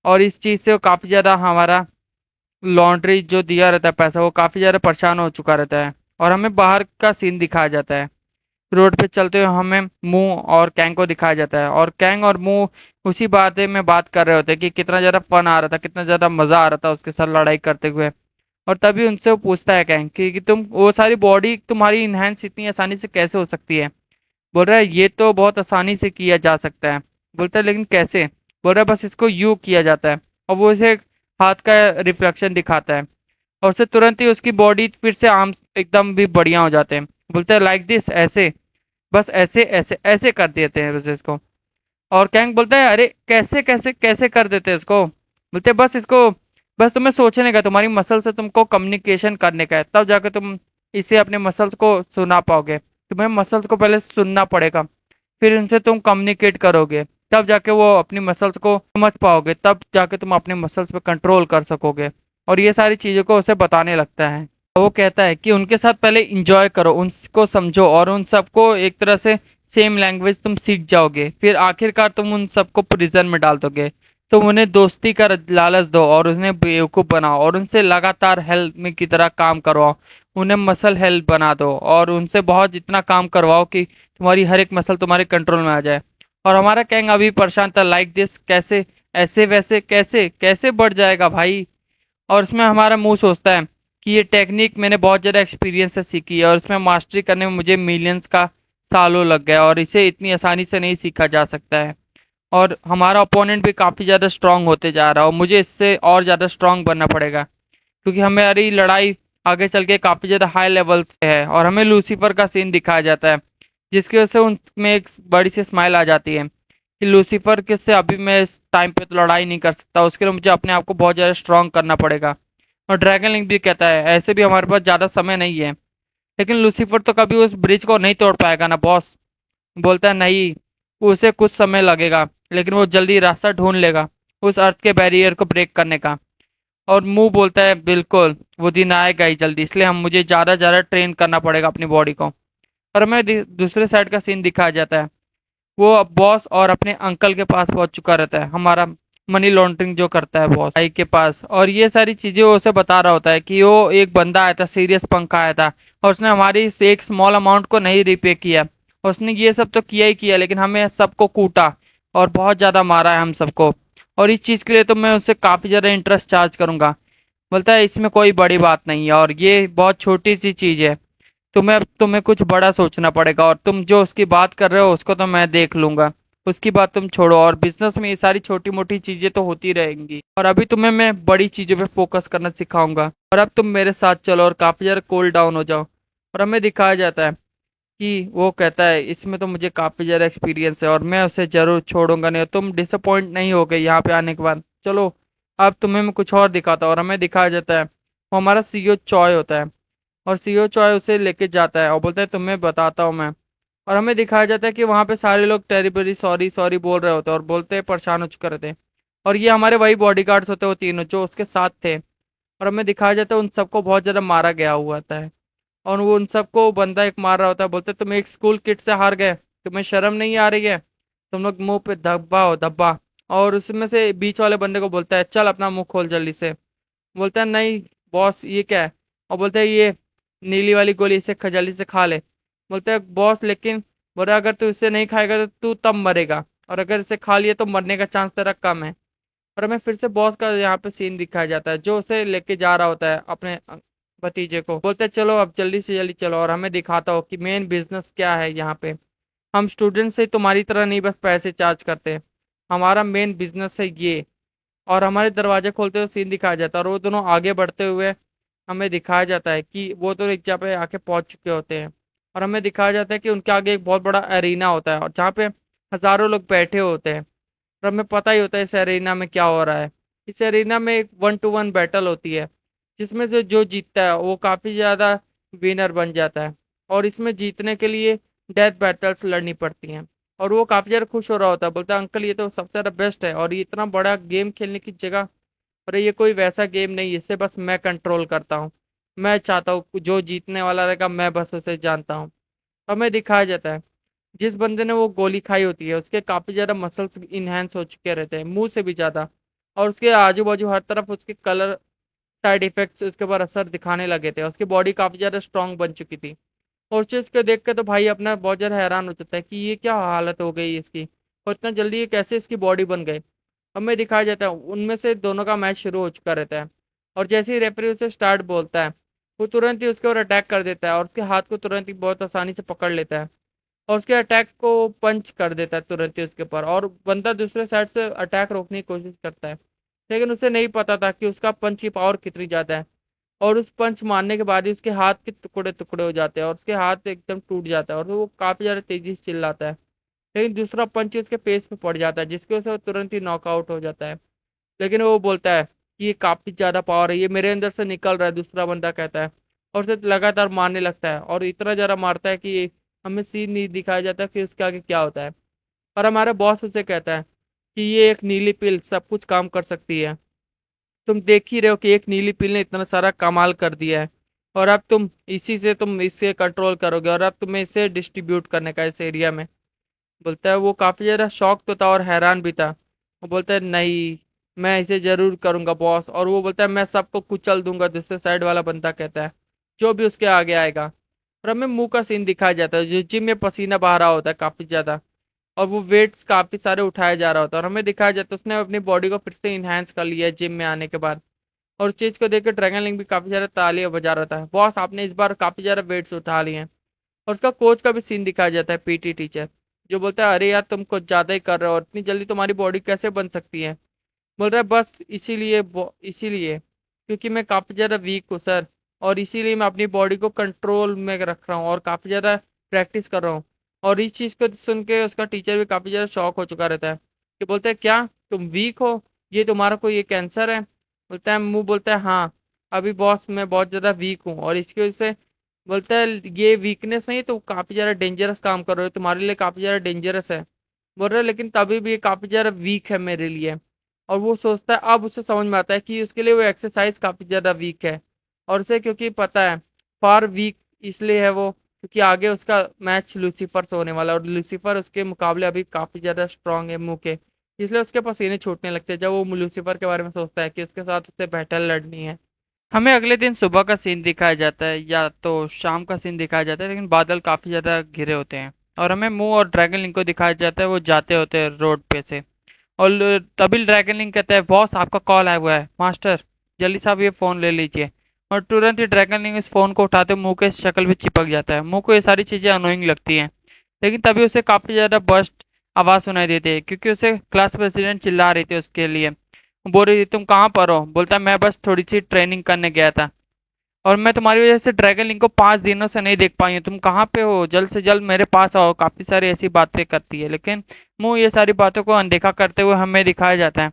और इस चीज से वो काफी ज्यादा हमारा लॉन्ड्री जो दिया रहता है पैसा, वो काफी ज्यादा परेशान हो चुका रहता है। और हमें बाहर का सीन दिखाया जाता है। रोड पे चलते हुए हमें मुंह और कैंग को दिखाया जाता है, और कैंग और मुंह उसी बारे में बात कर रहे होते हैं कि कितना ज्यादा फन आ रहा था, कितना ज्यादा मजा आ रहा था उसके साथ लड़ाई करते हुए। और तभी उनसे वो पूछता है कैंग कि तुम वो सारी बॉडी तुम्हारी इनहेंस इतनी आसानी से कैसे हो सकती है। बोल रहा है ये तो बहुत आसानी से किया जा सकता है। बोलता है लेकिन कैसे। बोल रहा है बस इसको यू किया जाता है, और वो उसे हाथ का रिफ्लेक्शन दिखाता है, और उससे तुरंत ही उसकी बॉडी फिर से आर्म एकदम भी बढ़िया हो जाते हैं। बोलते हैं लाइक दिस, ऐसे, बस ऐसे ऐसे ऐसे कर देते हैं बस इसको। और कैंग बोलता है अरे कैसे कैसे कैसे कर देते हैं इसको। बोलते हैं बस इसको, बस तुम्हें सोचने का, तुम्हारी मसल से तुमको कम्युनिकेशन करने का है, तब जाकर तुम इसे अपने मसल्स को सुना पाओगे। तुम्हें मसल्स को पहले सुनना पड़ेगा, फिर उनसे तुम कम्युनिकेट करोगे, तब जाके वो अपनी मसल्स को समझ पाओगे, तब जाके तुम अपने मसल्स पे कंट्रोल कर सकोगे। और ये सारी चीजों को उसे बताने लगता है। वो कहता है कि उनके साथ पहले इंजॉय करो, उनको समझो, और उन सबको एक तरह से सेम लैंग्वेज तुम सीख जाओगे, फिर आखिरकार तुम उन सबको प्रिजन में डाल दोगे। तुम उन्हें दोस्ती का लालच दो और उन्हें बेवकूफ बनाओ, और उनसे लगातार हेल्प में की तरह काम करवाओ। उन्हें मसल हेल्प बना दो, और उनसे बहुत इतना काम करवाओ कि तुम्हारी हर एक मसल तुम्हारे कंट्रोल में आ जाए। और हमारा कैंग अभी परेशान था, लाइक दिस कैसे, ऐसे वैसे कैसे कैसे बढ़ जाएगा भाई। और उसमें हमारा मुंह सोचता है कि ये टेक्निक मैंने बहुत ज़्यादा एक्सपीरियंस से सीखी है, और इसमें मास्टरी करने में मुझे मिलियंस का सालों लग गया, और इसे इतनी आसानी से नहीं सीखा जा सकता है। और हमारा ओपोनेंट भी काफ़ी ज़्यादा स्ट्रांग होते जा रहा है, और मुझे इससे और ज़्यादा स्ट्रांग बनना पड़ेगा, क्योंकि हमारी लड़ाई आगे चल के काफ़ी ज़्यादा हाई लेवल पे है। और हमें लूसीफर का सीन दिखाया जाता है, जिसकी वजह से उनमें एक बड़ी सी स्माइल आ जाती है कि लूसीफर के से अभी मैं इस टाइम पे तो लड़ाई नहीं कर सकता, उसके लिए मुझे अपने आप को बहुत ज़्यादा स्ट्रांग करना पड़ेगा। और ड्रैगन लिंक भी कहता है ऐसे भी हमारे पास ज़्यादा समय नहीं है। लेकिन लूसीफर तो कभी उस ब्रिज को नहीं तोड़ पाएगा ना बॉस। बोलता है नहीं, उसे कुछ समय लगेगा, लेकिन वो जल्दी रास्ता ढूंढ लेगा उस अर्थ के बैरियर को ब्रेक करने का। और मुंह बोलता है बिल्कुल, वो दिन आएगा ही जल्दी, इसलिए हम मुझे ज़्यादा ज़्यादा ट्रेन करना पड़ेगा अपनी बॉडी को। और हमें दूसरे साइड का सीन दिखाया जाता है। वो अब बॉस और अपने अंकल के पास पहुंच चुका रहता है, हमारा मनी लॉन्ड्रिंग जो करता है बॉस भाई के पास। और ये सारी चीजें वो उसे बता रहा होता है कि वो एक बंदा आया था, सीरियस पंखा आया था, और उसने हमारी इस एक स्मॉल अमाउंट को नहीं रिपे किया। उसने ये सब तो किया ही किया, लेकिन हमें सबको कूटा और बहुत ज्यादा मारा है हम सबको। और इस चीज के लिए तो मैं उससे काफी ज्यादा इंटरेस्ट चार्ज करूंगा। बोलता है इसमें कोई बड़ी बात नहीं है, और ये बहुत छोटी सी चीज है। तुम्हें कुछ बड़ा सोचना पड़ेगा, और तुम जो उसकी बात कर रहे हो उसको तो मैं देख लूंगा। उसकी बात तुम छोड़ो, और बिजनेस में ये सारी छोटी मोटी चीजें तो होती रहेंगी, और अभी तुम्हें मैं बड़ी चीजों पे फोकस करना सिखाऊंगा। और अब तुम मेरे साथ चलो और काफी ज्यादा कूल डाउन हो जाओ। और हमें दिखाया जाता है कि वो कहता है इसमें तो मुझे काफी ज्यादा एक्सपीरियंस है, और मैं उसे जरूर छोड़ूंगा नहीं, और तुम डिसअपॉइंट नहीं हो गए यहाँ पे आने के बाद। चलो अब तुम्हें मैं कुछ और दिखाता हूँ। और हमें दिखाया जाता है वो हमारा सीईओ चॉय होता है, और सीईओ चॉय उसे लेके जाता है और बोलता है तुम्हें बताता हूँ मैं। और हमें दिखाया जाता है कि वहां पे सारे लोग टेरिबली सॉरी सॉरी बोल रहे होते हैं, और बोलते हैं परेशान हो चुके रहते हैं। और ये हमारे वही बॉडीगार्ड्स होते हैं, वो तीनों जो उसके साथ थे। और हमें दिखाया जाता है उन सबको बहुत ज्यादा मारा गया हुआ था है। और वो उन सबको बंदा एक मार रहा होता है। बोलते तुम एक स्कूल किड से हार गए, तुम्हें शर्म नहीं आ रही है, तुम लोग मुंह पे धब्बा हो धब्बा। और उसमें से बीच वाले बंदे को बोलता है चल अपना मुंह खोल जल्दी से। बोलता है नहीं बॉस ये क्या है। और बोलता है ये नीली वाली गोली, इसे जल्दी से खा ले। बोलता है बॉस लेकिन बोल रहा अगर तू इसे नहीं खाएगा तो तू तब मरेगा, और अगर इसे खा लिया तो मरने का चांस तेरा कम है। और हमें फिर से बॉस का यहाँ पे सीन दिखाया जाता है, जो उसे लेके जा रहा होता है अपने भतीजे को, बोलते हैं चलो अब जल्दी से जल्दी चलो, और हमें दिखाता हो कि मेन बिजनेस क्या है यहाँ पे। हम स्टूडेंट से तुम्हारी तरह नहीं बस पैसे चार्ज करते, हमारा मेन बिजनेस है ये। और हमारे दरवाजे खोलते हुए सीन दिखाया जाता है, और वो दोनों आगे बढ़ते हुए हमें दिखाया जाता है कि वो दोनों एक जगह पे आके पहुंच चुके होते हैं। और हमें दिखाया जाता है कि उनके आगे एक बहुत बड़ा एरिना होता है, और जहाँ पे हजारों लोग बैठे होते हैं। और हमें पता ही होता है इस एरिना में क्या हो रहा है। इस एरिना में एक 1-to-1 बैटल होती है, जिसमें से जो जीतता है वो काफी ज्यादा विनर बन जाता है। और इसमें जीतने के लिए डेथ बैटल्स लड़नी पड़ती हैं। और वो काफी ज्यादा खुश हो रहा होता है, बोलता है अंकल ये तो सबसे ज्यादा बेस्ट है, और ये इतना बड़ा गेम खेलने की जगह, और ये कोई वैसा गेम नहीं है, इसे बस मैं कंट्रोल करता हूँ। मैं चाहता हूँ जो जीतने वाला रहेगा मैं बस उसे जानता हूँ। हमें दिखाया जाता है जिस बंदे ने वो गोली खाई होती है उसके काफी ज्यादा मसल्स इनहेंस हो चुके रहते हैं, मुंह से भी ज्यादा। और उसके आजू बाजू हर तरफ उसके कलर साइड इफेक्ट्स उसके ऊपर असर दिखाने लगे थे, उसकी बॉडी काफी ज्यादा स्ट्रांग बन चुकी थी। और उस चीज को देख के तो भाई अपना बहुत ज्यादा हैरान हो जाता है कि ये क्या हालत हो गई इसकी, और इतना जल्दी ये कैसे इसकी बॉडी बन गई। हमें दिखाया जाता है उनमें से दोनों का मैच शुरू हो चुका रहता है, और जैसे ही रेफरी उसे स्टार्ट बोलता है वो तुरंत ही उसके ऊपर अटैक कर देता है, और उसके हाथ को तुरंत ही बहुत आसानी से पकड़ लेता है, और उसके अटैक को पंच कर देता है तुरंत ही उसके ऊपर। और बंदा दूसरे साइड से अटैक रोकने की कोशिश करता है, लेकिन उसे नहीं पता था कि उसका पंच की पावर कितनी ज्यादा है। और उस पंच मारने के बाद ही उसके हाथ के टुकड़े टुकड़े हो जाते हैं, और उसके हाथ एकदम टूट जाता है, और वो काफी ज्यादा तेजी से चिल्लाता है। लेकिन दूसरा पंच उसके फेस पे पड़ जाता है, जिसकी वजह से वो तुरंत ही नॉकआउट हो जाता है। लेकिन वो बोलता है कि ये काफी ज्यादा पावर है, ये मेरे अंदर से निकल रहा है, दूसरा बंदा कहता है। और उसे लगातार मारने लगता है, और इतना ज्यादा मारता है कि हमें सीन नहीं दिखाया जाता कि उसके आगे क्या होता है। और हमारा बॉस उसे कहता है कि ये एक नीली पिल सब कुछ काम कर सकती है। तुम देख ही रहे हो कि एक नीली पिल ने इतना सारा कमाल कर दिया है, और अब तुम इसी से तुम इसे कंट्रोल करोगे, और अब तुम्हें इसे डिस्ट्रीब्यूट करने का इस एरिया में। बोलता है वो काफी ज्यादा शॉक तो था और हैरान भी था। वो बोलता है नहीं, मैं इसे जरूर करूंगा बॉस। और वो बोलता है मैं सबको कुचल दूंगा, दूसरे साइड वाला बंदा कहता है, जो भी उसके आगे आएगा। और हमें मुंह का सीन दिखाया जाता है, जो जिम में पसीना बहा रहा होता है काफी ज्यादा, और वो वेट्स काफी सारे उठाया जा रहा होता है। और हमें दिखाया जाता है उसने अपनी बॉडी को फिर से इनहेंस कर लिया है जिम में आने के बाद। और उस चीज को देख के ड्रैगन लिंक भी काफी ज्यादा तालियां बजा रहा था, बॉस आपने इस बार काफी ज्यादा वेट्स उठा लिए हैं। और उसका कोच का भी सीन दिखाया जाता है, पीटी टीचर, जो बोलता है अरे यार तुम कुछ ज्यादा ही कर रहे हो, और इतनी जल्दी तुम्हारी बॉडी कैसे बन सकती है। बोल रहा है बस इसीलिए इसीलिए क्योंकि मैं काफी ज्यादा वीक हूँ सर, और इसीलिए मैं अपनी बॉडी को कंट्रोल में रख रहा हूँ और काफी ज्यादा प्रैक्टिस कर रहा हूँ। और इस चीज को सुन के उसका टीचर भी काफी ज्यादा शॉक हो चुका रहता है, कि बोलते हैं क्या तुम वीक हो, ये तुम्हारा कोई ये कैंसर है। बोलता है मुंह, बोलता है हाँ अभी बॉस मैं बहुत ज्यादा वीक हूँ, और इसकी वजह से बोलता है ये वीकनेस नहीं तो काफी ज्यादा डेंजरस काम कर रहे हो, तुम्हारे लिए काफी ज्यादा डेंजरस है। बोल रहे लेकिन तभी भी ये काफी ज्यादा वीक है मेरे लिए। और वो सोचता है, अब उसे समझ में आता है कि उसके लिए वो एक्सरसाइज काफी ज्यादा वीक है। और उसे क्योंकि पता है फार वीक इसलिए है वो, क्योंकि आगे उसका मैच लूसीफर से होने वाला है, और लूसीफर उसके मुकाबले अभी काफी ज्यादा स्ट्रांग है मुंह के, इसलिए उसके पसीने छूटने लगते हैं जब वो लूसीफर के बारे में सोचता है कि उसके साथ उसे बैटल लड़नी है। हमें अगले दिन सुबह का सीन दिखाया जाता है या तो शाम का सीन दिखाया जाता है, लेकिन बादल काफी ज्यादा घिरे होते हैं, और हमें मुंह और ड्रैगन लिंक को दिखाया जाता है वो जाते होते हैं रोड पे से। और तभी ड्रैगन लिंक कहता है बॉस आपका कॉल आया हुआ है मास्टर, जल्दी साहब ये फोन ले लीजिए। और तुरंत ही ड्रैगन लिंक इस फोन को उठाते मुंह के शक्ल पे चिपक जाता है। मुंह को ये सारी चीजें अनोइंग लगती हैं, लेकिन तभी उसे काफी ज्यादा बर्स्ट आवाज सुनाई देती है, क्योंकि उसे क्लास प्रेसिडेंट चिल्ला रही थी उसके लिए। बोल रही थी तुम कहाँ पर हो, बोलता है मैं बस थोड़ी सी ट्रेनिंग करने गया था, और मैं तुम्हारी वजह से ड्रैगन लिंक को 5 दिनों से नहीं देख पाई हूँ, तुम कहाँ पे हो, जल्द से जल्द मेरे पास आओ। काफी सारी ऐसी बातें करती है, लेकिन मुंह ये सारी बातों को अनदेखा करते हुए हमें दिखाया जाता है।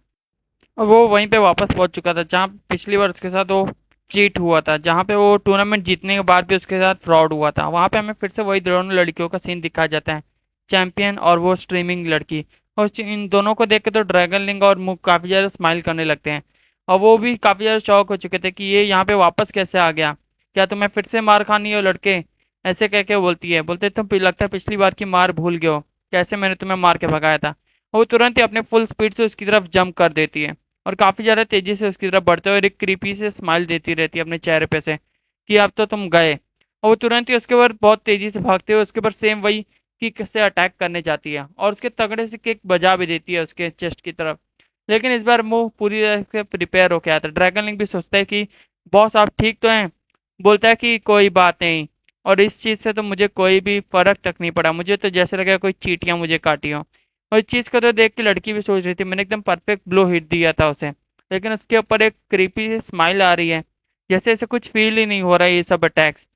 और वो वहीं पे वापस पहुंच चुका था जहाँ पिछली बार उसके साथ वो चीट हुआ था, जहाँ पे वो टूर्नामेंट जीतने के बाद भी उसके साथ फ्रॉड हुआ था। वहां पे हमें फिर से वही दोनों लड़कियों का सीन दिखाया जाता है, चैंपियन और वो स्ट्रीमिंग लड़की। और इन दोनों को देख के तो ड्रैगन लिंग और मुख काफी ज्यादा स्माइल करने लगते हैं, और वो भी काफी ज्यादा शॉक हो चुके थे कि ये यहाँ पे वापस कैसे आ गया, क्या तुम्हें फिर से मार खानी हो लड़के, ऐसे कह के बोलती है। बोलते तुम लगता है पिछली बार की मार भूल गए हो, कैसे मैंने तुम्हें मार के भगाया था। वो तुरंत ही अपने फुल स्पीड से उसकी तरफ जंप कर देती है, और काफी ज्यादा तेजी से उसकी तरफ बढ़ते हुए एक क्रीपी से स्माइल देती रहती है अपने चेहरे पे से कि अब तो तुम गए। और वो तुरंत ही उसके ऊपर बहुत तेजी से भागते हुए उसके ऊपर सेम वही किक से अटैक करने जाती है और उसके तगड़े से किक बजा भी देती है उसके चेस्ट की तरफ। लेकिन इस बार मुंह पूरी तरह से प्रिपेयर होके आता है। ड्रैगन लिंक भी सोचता है कि बॉस आप ठीक तो हैं। बोलता है कि कोई बात नहीं, और इस चीज से तो मुझे कोई भी फर्क तक नहीं पड़ा, मुझे तो जैसे लगा कोई चींटियां मुझे काटी हो। और इस चीज को तो देख के लड़की भी सोच रही थी मैंने एकदम परफेक्ट ब्लो हिट दिया था उसे। लेकिन उसके ऊपर एक क्रीपी सी स्माइल आ रही है, जैसे ऐसे कुछ फील ही नहीं हो रहा है ये सब अटैक्स।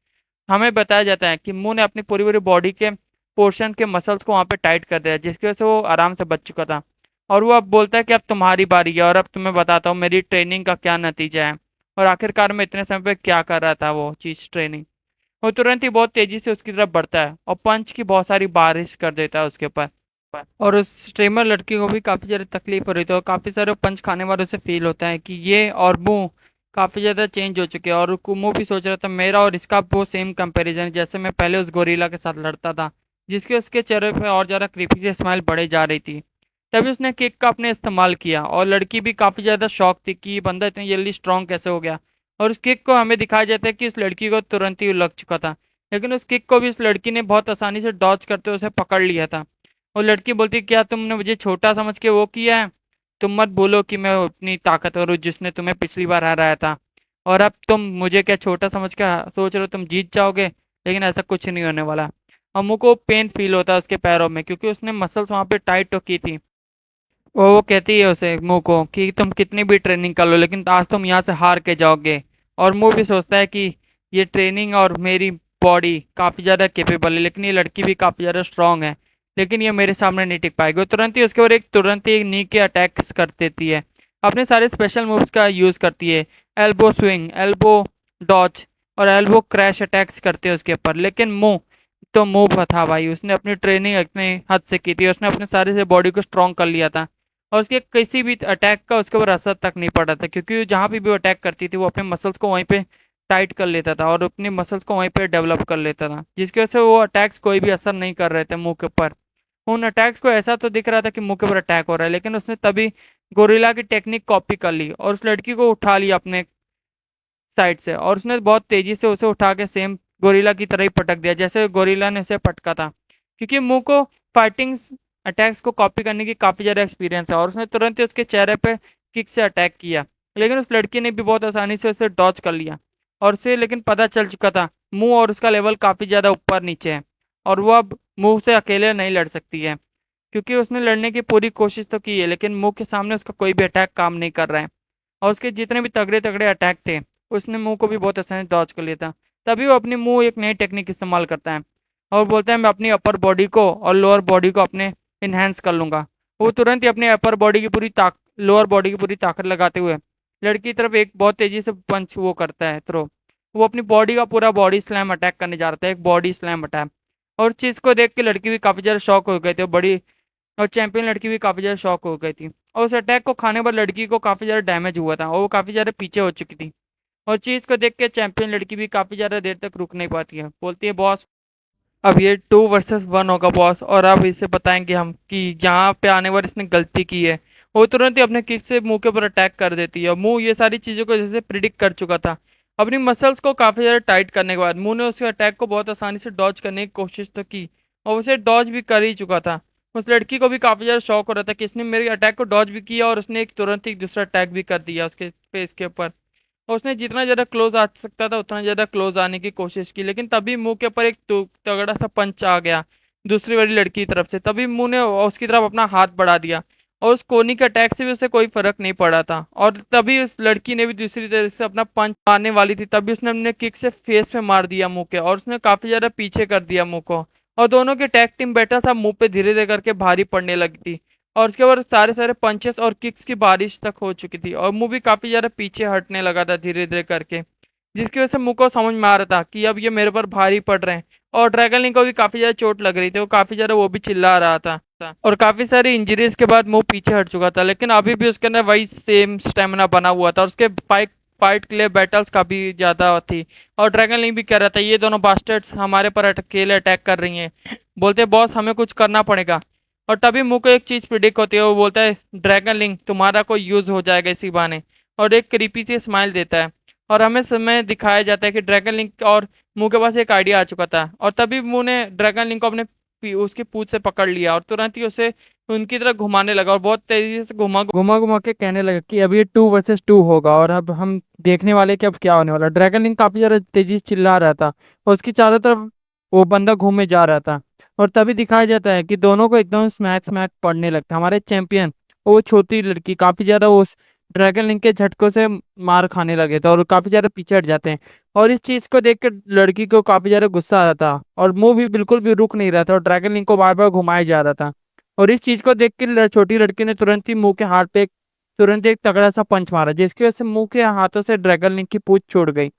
हमें बताया जाता है कि मुंह ने अपनी पूरी पूरी बॉडी के पोर्शन के मसल्स को वहां पे टाइट कर दिया, जिसकी वजह से वो आराम से बच चुका था। और वो अब बोलता है कि अब तुम्हारी बारी है और अब तुम्हें बताता हूँ मेरी ट्रेनिंग का क्या नतीजा है। और आखिरकार में इतने समय पे क्या कर रहा था वो चीज ट्रेनिंग। वो तुरंत ही बहुत तेजी से उसकी तरफ बढ़ता है और पंच की बहुत सारी बारिश कर देता है उसके ऊपर। और उस स्ट्रीमर लड़की को भी काफी ज्यादा तकलीफ हो रही थी और काफी सारे पंच खाने वालों से फील होता है कि ये और मुंह काफी ज्यादा चेंज हो चुके हैं। और कुमो भी सोच रहा था मेरा और इसका वो सेम कंपैरिजन जैसे मैं पहले उस गोरिल्ला के साथ लड़ता था, जिसके उसके चेहरे पे और ज्यादा क्रीपी सी स्माइल बढ़े जा रही थी। तभी उसने किक का अपने इस्तेमाल किया और लड़की भी काफी ज्यादा शॉक थी कि ये बंदा इतनी जल्दी स्ट्रांग कैसे हो गया। और उस किक को हमें दिखाया जाता है कि उस लड़की को तुरंत ही लग चुका था, लेकिन उस किक को भी उस लड़की ने बहुत आसानी से डॉज करते हुए उसे पकड़ लिया था। वो लड़की बोलती क्या तुमने मुझे छोटा समझ के वो किया है? तुम मत बोलो कि मैं उतनी ताकतवर हूँ जिसने तुम्हें पिछली बार हराया था, और अब तुम मुझे क्या छोटा समझ के सोच रहे हो तुम जीत जाओगे। लेकिन ऐसा कुछ नहीं होने वाला। अम्मू को पेन फील होता है उसके पैरों में क्योंकि उसने मसल्स वहां पे टाइट तो की थी। वो कहती है उसे मुंह को कि तुम कितनी भी ट्रेनिंग कर लो लेकिन आज तुम यहाँ से हार के जाओगे। और मुंह भी सोचता है कि ये ट्रेनिंग और मेरी बॉडी काफी ज्यादा केपेबल है, लेकिन ये लड़की भी काफी ज्यादा स्ट्रांग है, लेकिन ये मेरे सामने नहीं टिक पाएगी। वो तुरंत ही उसके ऊपर एक तुरंत ही एक नी के अटैक कर देती है, अपने सारे स्पेशल मूव्स का यूज करती है। एल्बो स्विंग, एल्बो डॉच और एल्बो क्रैश अटैक्स करते हैं उसके ऊपर। लेकिन मुंह तो मुंह था भाई, उसने अपनी ट्रेनिंग इतने हद से की थी, उसने अपने सारे से बॉडी को स्ट्रांग कर लिया था। और उसके किसी भी अटैक का उसके ऊपर असर तक नहीं पड़ा था क्योंकि जहां भी वो अटैक करती थी वो अपने मसल्स को वहीं पे टाइट कर लेता था और अपने मसल्स को वहीं पे डेवलप कर लेता था, जिसकी वजह से वो अटैक्स कोई भी असर नहीं कर रहे थे मुंह के ऊपर। उन अटैक्स को ऐसा तो दिख रहा था कि मुंह के ऊपर अटैक हो रहा है, लेकिन उसने तभी गोरिल्ला की टेक्निक कॉपी कर ली और उस लड़की को उठा लिया अपने साइड से, और उसने बहुत तेजी से उसे उठा के सेम गोरिल्ला की तरह ही पटक दिया जैसे गोरिल्ला ने उसे पटका था। क्योंकि मुंह को फाइटिंग अटैक्स को कॉपी करने की काफी ज्यादा एक्सपीरियंस है और उसने तुरंत ही उसके चेहरे पे किक से अटैक किया। लेकिन उस लड़की ने भी बहुत आसानी से उसे डॉच कर लिया, और उसे लेकिन पता चल चुका था मुंह और उसका लेवल काफी ज्यादा ऊपर नीचे है और वो अब मुंह से अकेले नहीं लड़ सकती है। क्योंकि उसने लड़ने की पूरी कोशिश तो की है लेकिन मुंह के सामने उसका कोई भी अटैक काम नहीं कर रहा है, और उसके जितने भी तगड़े तगड़े अटैक थे उसने मुंह को भी बहुत आसानी से डॉच कर लिया था। तभी वो अपनी मुंह एक नई टेक्निक इस्तेमाल करता है और बोलता है मैं अपनी अपर बॉडी को और लोअर बॉडी को अपने इन्हेंस कर लूंगा। वो तुरंत ही अपने अपर बॉडी की पूरी लोअर बॉडी की पूरी ताकत लगाते हुए लड़की की तरफ एक बहुत तेजी से पंच वो करता है थ्रो। वो अपनी बॉडी का पूरा बॉडी स्लैम अटैक करने जा रहा था, एक बॉडी स्लैम अटैक। और चीज को देख के लड़की भी काफी ज्यादा शॉक हो गई थी, बड़ी और चैंपियन लड़की भी काफी ज्यादा शॉक हो गई थी। और उस अटैक को खाने पर लड़की को काफी ज्यादा डैमेज हुआ था और वो काफी ज्यादा पीछे हो चुकी थी। और चीज को देख के चैंपियन लड़की भी काफी ज्यादा देर तक रुक नहीं पाती है, बोलती है बॉस अब ये 2 वर्सेस 1 होगा बॉस, और अब इसे बताएंगे हम कि यहाँ पे आने पर इसने गलती की है। वो तुरंत ही अपने किक से मुंह के ऊपर अटैक कर देती है। मुंह ये सारी चीजों को जैसे प्रिडिक्ट कर चुका था। अपनी मसल्स को काफी ज्यादा टाइट करने के बाद मुंह ने उसके अटैक को बहुत आसानी से डॉज करने की कोशिश तो की और उसे डॉज भी कर ही चुका था। उस लड़की को भी काफी ज्यादा शौक हो रहा था कि इसने मेरे अटैक को डॉज भी किया और उसने एक तुरंत ही दूसरा अटैक भी कर दिया उसके फेस के ऊपर। और उसने जितना ज्यादा क्लोज आ सकता था उतना ज्यादा क्लोज आने की कोशिश की, लेकिन तभी मुंह के ऊपर एक तगड़ा सा पंच आ गया दूसरी वाली लड़की की तरफ से। तभी मुंह ने उसकी तरफ अपना हाथ बढ़ा दिया और उस कोनी के अटैक से भी उसे कोई फर्क नहीं पड़ा था। और तभी उस लड़की ने भी दूसरी तरफ से अपना पंच मारने वाली थी, तभी उसने अपने किक से फेस पे मार दिया मुंह के, और उसने काफी ज्यादा पीछे कर दिया मुंह को। और दोनों के टैग टीम बैटल सब मुंह पे धीरे धीरे करके भारी पड़ने लगी थी। और उसके बाद सारे सारे पंचेस और किक्स की बारिश तक हो चुकी थी और मुंह भी काफी ज्यादा पीछे हटने लगा था धीरे धीरे करके, जिसकी वजह से मुंह को समझ में आ रहा था कि अब ये मेरे पर भारी पड़ रहे हैं। और ड्रैगन लिंक को भी काफी ज्यादा चोट लग रही थी, वो काफी ज्यादा वो भी चिल्ला रहा था और काफी सारी इंजरीज के बाद मुंह पीछे हट चुका था, लेकिन अभी भी उसके अंदर वही सेम स्टेमिना बना हुआ था। उसके फाइट फाइट के लिए बैटल्स काफी ज्यादा थी। और ड्रैगन लिंक भी कह रहा था ये दोनों बास्टर्ड्स हमारे पर अकेले अटैक कर रही हैं, बोलते बॉस हमें कुछ करना पड़ेगा। और तभी मुंह को एक चीज प्रिडिक्ट होती है, वो बोलता है ड्रैगन लिंक तुम्हारा कोई यूज हो जाएगा इसी बहाने, और एक क्रीपी सी स्माइल देता है। और हमें समय दिखाया जाता है कि ड्रैगन लिंक और मुंह के पास एक आइडिया आ चुका था, और तभी मुंह ने ड्रैगन लिंक को अपने उसके पूंछ से पकड़ लिया और तुरंत ही उसे उनकी तरफ घुमाने लगा और बहुत तेजी से घुमा घुमा घुमा के कहने लगा कि अब ये 2 वर्सेस 2 होगा और अब हम देखने वाले कि अब क्या होने वाला। ड्रैगन लिंक काफी ज्यादा तेजी से चिल्ला रहा था और उसकी चारों तरफ वो बंदा घूमे जा रहा था। और तभी दिखाया जाता है कि दोनों को एकदम स्मैक स्मैक पड़ने लगता है। हमारे चैंपियन वो छोटी लड़की काफी ज्यादा उस ड्रैगन लिंक के झटकों से मार खाने लगे थे और काफी ज्यादा पीछे हट जाते हैं। और इस चीज को देख कर लड़की को काफी ज्यादा गुस्सा आ रहा था और मुंह भी बिल्कुल भी रुक नहीं रहा था और ड्रैगन लिंक को बार बार घुमाया जा रहा था। और इस चीज को देख के छोटी लड़की ने तुरंत ही मुंह के हाथ पे तुरंत एक तगड़ा सा पंच मारा, जिसकी वजह से मुंह के हाथों से ड्रैगन लिंक की पूंछ छूट गई।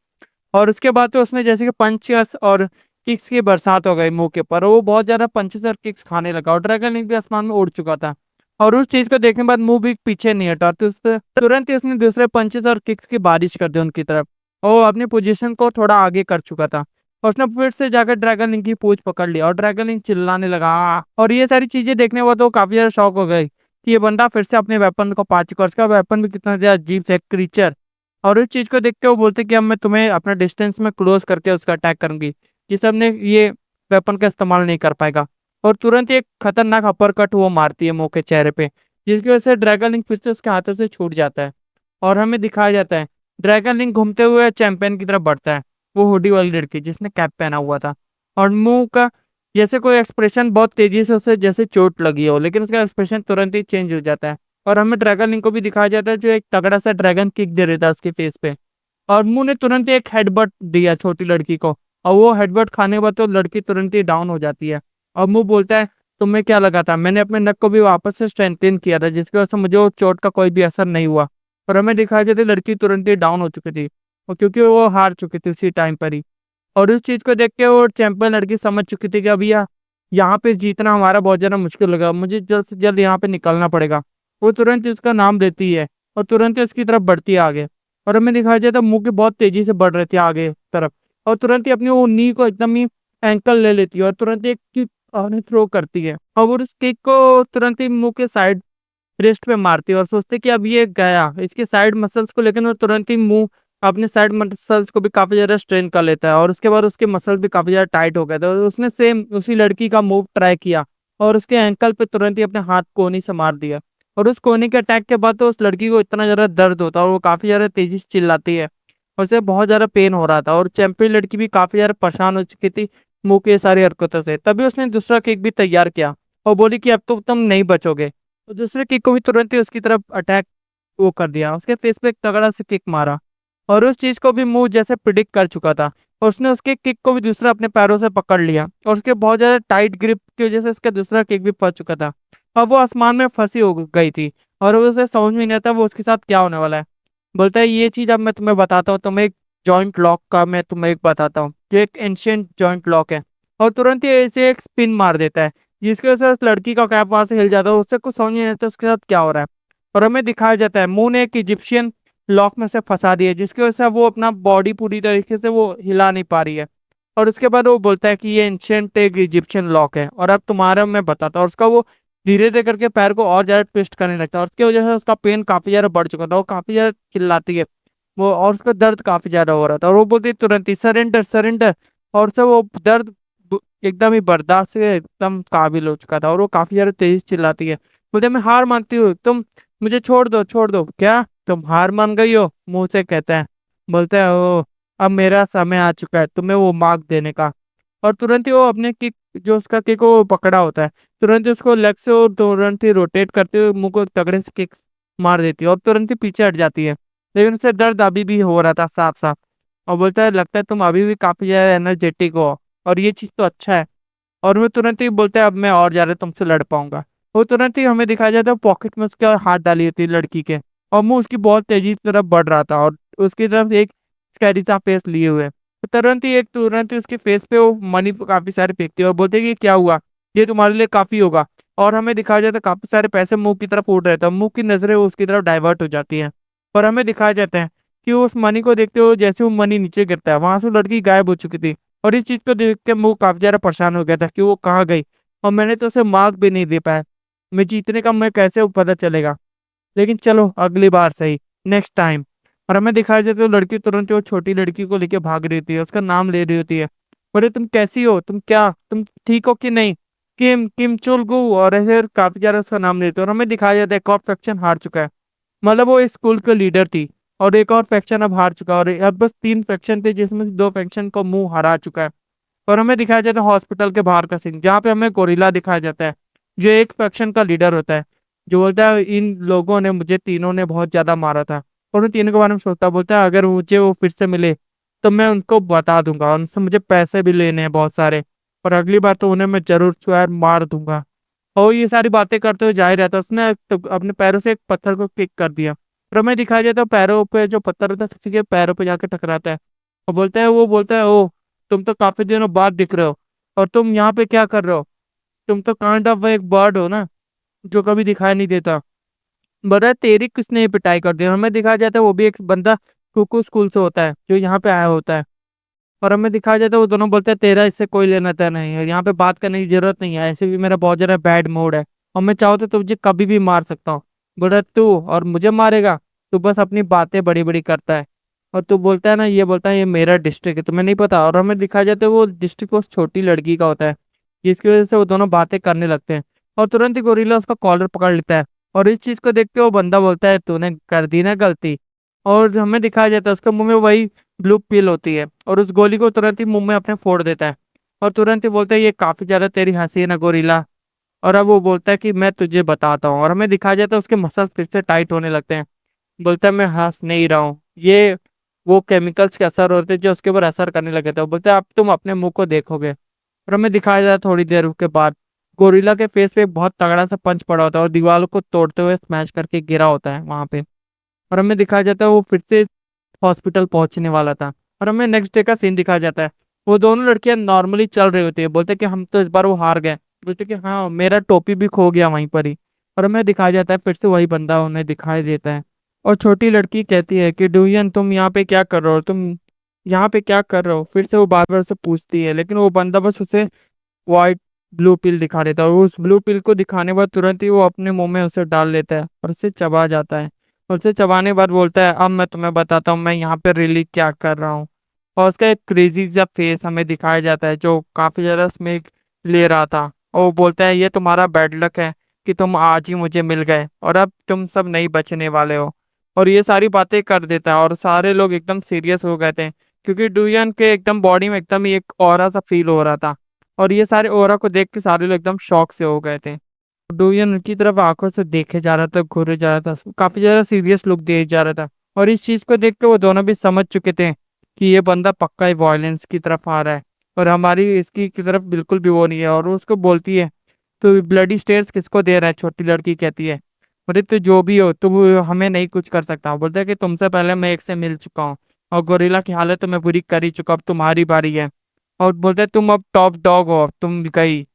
और उसके बाद तो उसने जैसे कि पंचेस और किक्स की बरसात हो गई मुंह के पर, वो बहुत ज्यादा पंचेस और किक्स खाने लगा और ड्रैगन लिंक भी आसमान में उड़ चुका था। और उस चीज को देखने के बाद मुंह भी पीछे नहीं हटा, तो तुरंत ही उसने दूसरे पंचेस और किक्स की बारिश कर दी उनकी तरफ और वो अपनी पोजीशन को थोड़ा आगे कर चुका था। और उसने फिर से जाकर ड्रैगन लिंक की पूंछ पकड़ लिया और ड्रैगन लिंक चिल्लाने लगा "आ!" और ये सारी चीजें देखने के बाद वो काफी ज्यादा शॉक हो गई कि ये बंदा फिर से अपने वेपन को पा चुका है। उसका वेपन भी कितना ज्यादा अजीब से क्रीचर। और इस चीज को देख के वो बोलते कि अब मैं तुम्हें अपना डिस्टेंस में क्लोज करके उसका अटैक करूंगी, ये सब ने ये वेपन का इस्तेमाल नहीं कर पाएगा। और तुरंत एक खतरनाक अपर कट वो मारती है मुंह के चेहरे पे, जिसकी वजह से ड्रैगन लिंक फिर से उसके हाथों से छूट जाता है। और हमें दिखाया जाता है ड्रैगन लिंक घूमते हुए चैंपियन की तरफ बढ़ता है, वो हुडी वाली लड़की जिसने कैप पहना हुआ था। और मुंह का जैसे कोई एक्सप्रेशन बहुत तेजी से उसे जैसे चोट लगी हो, लेकिन उसका एक्सप्रेशन तुरंत ही चेंज हो जाता है। और हमें ड्रैगन लिंक को भी दिखाया जाता है जो एक तगड़ा सा ड्रैगन किक दे देता है उसके फेस पे। और मुंह ने तुरंत ही एक हेडबट दिया छोटी लड़की को और वो हेडबट खाने के बाद तो लड़की तुरंत ही डाउन हो जाती है। और मुंह बोलता है तुम्हें क्या लगा था, मैंने अपने नक को भी वापस से स्ट्रेंथन किया था जिसकी वजह से मुझे वो चोट का कोई भी असर नहीं हुआ। और हमें दिखाया जाता है लड़की तुरंत ही डाउन हो चुकी थी और क्योंकि वो हार चुकी थी उसी टाइम पर ही। और उस चीज को देख के वो चैंपियन लड़की समझ चुकी थी कि अभी यहाँ पे जीतना हमारा बहुत ज्यादा मुश्किल होगा, मुझे जल्द से जल्द यहाँ पे निकलना पड़ेगा। वो तुरंत ही उसका नाम लेती है और तुरंत ही उसकी तरफ बढ़ती है आगे। और हमें दिखाया जाता है मुंह की बहुत तेजी से बढ़ रहे थे आगे तरफ और तुरंत ही अपनी वो नी को एकदम ही एंकल ले लेती है और तुरंत ही एक किक थ्रो करती है और वो उस किक को तुरंत ही मुंह के साइड रिस्ट पे मारती है और सोचते कि अब ये गया इसके साइड मसल्स को, लेकिन वो तुरंत ही मुंह अपने साइड मसल्स को भी काफी ज्यादा स्ट्रेन कर लेता है और उसके बाद उसके मसल भी काफी ज्यादा टाइट हो गए थे और उसने सेम उसी लड़की का मूव ट्राई किया और उसके एंकल पे तुरंत ही अपने हाथ कोहनी से मार दिया। और उस कोहनी के अटैक के बाद तो उस लड़की को इतना ज्यादा दर्द होता है और वो काफी ज्यादा तेजी से चिल्लाती है और उसे बहुत ज्यादा पेन हो रहा था और चैंपियन लड़की भी काफी ज्यादा परेशान हो चुकी थी मुंह के सारी हरकतों से। तभी उसने दूसरा केक भी तैयार किया और बोली कि अब तो तुम नहीं बचोगे। तो दूसरे किक को भी तुरंत ही उसकी तरफ अटैक वो कर दिया, उसके फेस पे एक तगड़ा से किक मारा। और उस चीज को भी मुंह जैसे प्रिडिक्ट कर चुका था और उसने उसके किक को भी दूसरा अपने पैरों से पकड़ लिया और उसके बहुत ज्यादा टाइट ग्रिप की वजह से उसका दूसरा किक भी फंस चुका था। अब वो आसमान में फंसी हो गई थी और उसे समझ में नहीं आता वो उसके साथ क्या होने वाला है। बोलता है ये चीज अब मैं तुम्हें बताता हूँ, तुम्हें एक जॉइंट लॉक का मैं तुम्हें एक बताता हूँ जो एक एंशियंट जॉइंट लॉक है। और तुरंत ही ऐसे एक स्पिन मार देता है जिसकी वजह से उस लड़की का कैप वहां से हिल जाता है, उससे कुछ समझ नहीं आता उसके साथ क्या हो रहा है। और हमें दिखाया जाता है मुंह ने एक इजिप्शियन लॉक में से फंसा दिया जिसकी वजह से अब वो अपना बॉडी पूरी तरीके से वो हिला नहीं पा रही है। और उसके बाद वो बोलता है कि ये एंशियंट एक इजिप्शियन लॉक है और अब तुम्हारा मैं बताता हूँ। और उसका वो धीरे धीरे करके पैर को और ज्यादा ट्विस्ट करने लगता है और उसकी वजह से उसका पेन काफी ज्यादा बढ़ चुका था, वो काफी ज्यादा चिल्लाती है वो और उसका दर्द काफी ज्यादा हो रहा था और वो बोलती है तुरंत ही सरेंडर सरेंडर। और से वो दर्द एकदम ही बर्दाश्त से एकदम काबिल हो चुका था और वो काफी ज्यादा तेज चिल्लाती है। बोलते मैं हार मानती हूँ, तुम मुझे छोड़ दो छोड़ दो। क्या तुम हार मान गई हो, मुंह से कहता है। बोलता है ओ अब मेरा समय आ चुका है तुम्हें वो मार्क देने का। और तुरंत ही वो अपने किक जो उसका किक वो पकड़ा होता है तुरंत ही उसको लेग से और तुरंत ही रोटेट करते हुए मुंह को तगड़े से किक मार देती है और तुरंत ही पीछे हट जाती है। लेकिन उसे दर्द अभी भी हो रहा था साफ साफ। और बोलता है लगता है तुम अभी भी काफी ज्यादा एनर्जेटिक हो और ये चीज तो अच्छा है। और वो तुरंत ही बोलता है अब मैं और ज्यादा तुमसे लड़ पाऊंगा। वो तुरंत ही हमें दिखाया जाता है पॉकेट में उसका हाथ डाली होती है लड़की के और मुंह उसकी बहुत तेजी की तरफ बढ़ रहा था और उसकी तरफ एक स्कैरी सा फेस लिए हुए तो तुरंत ही उसके फेस पे वो मनी काफी सारे फेंकती है और बोलते हैं कि क्या हुआ, ये तुम्हारे लिए काफी होगा। और हमें दिखाया जाता है काफी सारे पैसे मुंह की तरफ उड़ रहे थे, मुंह की नजरें उसकी तरफ डाइवर्ट हो जाती हैं। और हमें दिखाया जाता है कि उस मनी को देखते हुए जैसे वो मनी नीचे गिरता है वहां से वो लड़की गायब हो चुकी थी। और इस चीज को देख के मुंह काफी ज्यादा परेशान हो गया था कि वो कहाँ गई और मैंने तो उसे मार्क भी नहीं दे पाया, मैं जीतने का मैं कैसे पता चलेगा। लेकिन चलो अगली बार सही, नेक्स्ट टाइम। और हमें दिखाया जाता है वो लड़की तुरंत ही वो छोटी लड़की को लेके भाग रही होती है, उसका नाम ले रही होती है। बोले तुम कैसी हो, तुम क्या तुम ठीक हो कि नहीं। किम किम चुल गु और ऐसे काफी ज्यादा उसका नाम लेते हैं। और हमें दिखाया जाता है एक और फैक्शन हार चुका है, मतलब वो इस स्कूल के लीडर थी और एक और फैक्शन अब हार चुका है, और अब बस तीन फैक्शन थे जिसमें से दो फैक्शन को मुंह हरा चुका है। और हमें दिखाया जाता है हॉस्पिटल के बाहर का सीन, जहाँ पे हमें गोरिल्ला दिखाया जाता है जो एक फैक्शन का लीडर होता है, जो बोलता है इन लोगों ने मुझे तीनों ने बहुत ज्यादा मारा था। और उन तीनों के बारे में सोचता है, बोलता है अगर मुझे वो फिर से मिले तो मैं उनको बता दूंगा, उनसे मुझे पैसे भी लेने हैं बहुत सारे, और अगली बार तो उन्हें मैं जरूर छुआ मार दूंगा। और ये सारी बातें करते हुए जा ही रहता है, उसने तो अपने पैरों से एक पत्थर को किक कर दिया। और हमें दिखाया जाता है पैरों पे जो पत्थर होता है किसी के पैरों पे जाके टकराता है। और बोलता है, वो बोलता है, ओ तुम तो काफी दिनों बाद दिख रहे हो, और तुम यहाँ पे क्या कर रहे हो? तुम तो काइंड ऑफ एक बर्ड हो ना, जो कभी दिखाई नहीं देता। बता तेरी किसने ये पिटाई कर दी? हमें दिखाया जाता है वो भी एक बंदा कुकू स्कूल से होता है जो यहाँ पे आया होता है। और हमें दिखाया जाता है वो दोनों बोलते हैं तेरा इससे कोई लेना देना नहीं है, यहाँ पे बात करने की जरूरत नहीं है, ऐसे भी मेरा बहुत ज्यादा बैड मूड है और मैं चाहूँ तो तुझे कभी भी मार सकता हूँ। बोला तू और मुझे मारेगा? तू बस अपनी बातें बड़ी बड़ी करता है, और तू बोलता है ना, ये बोलता है ये मेरा डिस्ट्रिक्ट है, तुम्हें नहीं पता। और हमें दिखाया जाता है वो डिस्ट्रिक्ट उस छोटी लड़की का होता है, जिसकी वजह से वो दोनों बातें करने लगते हैं। और तुरंत ही गोरिल्ला उसका कॉलर पकड़ लेता है, और इस चीज को देख के वो बंदा बोलता है तूने कर दी ना गलती। और हमें दिखाया जाता है उसके मुंह में वही ब्लू पिल होती है, और उस गोली को तुरंत ही मुंह में अपने फोड़ देता है। और तुरंत ही बोलता है ये काफी ज्यादा तेरी हंसी है ना गोरिल्ला। और अब वो बोलता है कि मैं तुझे बताता हूँ, और हमें दिखाया जाता है उसके मसल फिर से टाइट होने लगते हैं। बोलता है मैं हंस नहीं रहा हूँ, ये वो केमिकल्स के असर होते हैं जो उसके ऊपर असर करने लगे थे। वो बोलता है अब तुम अपने मुंह को देखोगे। और हमें दिखाया जाता है थोड़ी देर के बाद गोरिल्ला के फेस पे एक बहुत तगड़ा सा पंच पड़ा होता है, और दीवारों को तोड़ते हुए स्मैश करके गिरा होता है वहां पे। और हमें दिखाया जाता है वो फिर से हॉस्पिटल पहुंचने वाला था। और हमें नेक्स्ट डे का सीन दिखाया जाता है, वो दोनों लड़कियां नॉर्मली चल रही होती है, बोलते कि हम तो इस बार वो हार गए। बोलते कि हाँ मेरा टोपी भी खो गया वहीं पर ही। और हमें दिखाया जाता है फिर से वही बंदा उन्हें दिखाई देता है, और छोटी लड़की कहती है कि डुयन तुम यहाँ पे क्या कर रहे हो, तुम यहाँ पे क्या कर रहे हो? फिर से वो बार बार से पूछती है, लेकिन वो बंदा बस उसे व्हाइट ब्लू पिल दिखा देता है, और उस ब्लू पिल को दिखाने के बाद तुरंत ही वो अपने मुंह में उसे डाल लेता है और उसे चबा जाता है। और उसे चबाने के बाद बोलता है अब मैं तुम्हें बताता हूँ मैं यहाँ पे रियली क्या कर रहा हूँ। और उसका एक क्रेजी सा फेस हमें दिखाया जाता है जो काफी ज्यादा स्मेक ले रहा था, और वो बोलता है ये तुम्हारा बैड लक है कि तुम आज ही मुझे मिल गए, और अब तुम सब नहीं बचने वाले हो। और ये सारी बातें कर देता है, और सारे लोग एकदम सीरियस हो गए थे, क्योंकि डुयन के एकदम बॉडी में एकदम ही एक ऑरा सा फील हो रहा था। और ये सारे ओरा को देख के सारे लोग एकदम शॉक से हो गए थे। डोरियन उनकी तरफ आंखों से देखे जा रहा था, घूरे जा रहा था, काफी ज्यादा सीरियस लुक दिए जा रहा था। और इस चीज को देख के वो दोनों भी समझ चुके थे कि ये बंदा पक्का ही वायलेंस की तरफ आ रहा है, और हमारी इसकी की तरफ बिल्कुल भी वो नहीं है। और वो उसको बोलती है तो ब्लडी स्टेयर्स किसको दे रहा है? छोटी लड़की कहती है बोले तो जो भी हो तुम हमें नहीं कुछ कर सकता। बोलता है कि तुमसे पहले मैं एक से मिल चुका हूँ, और गोरिल्ला की हालत तो मैं बुरी कर ही चुका, अब तुम्हारी बारी है। और बोलते हैं तुम अब टॉप डॉग हो, अब तुम गई।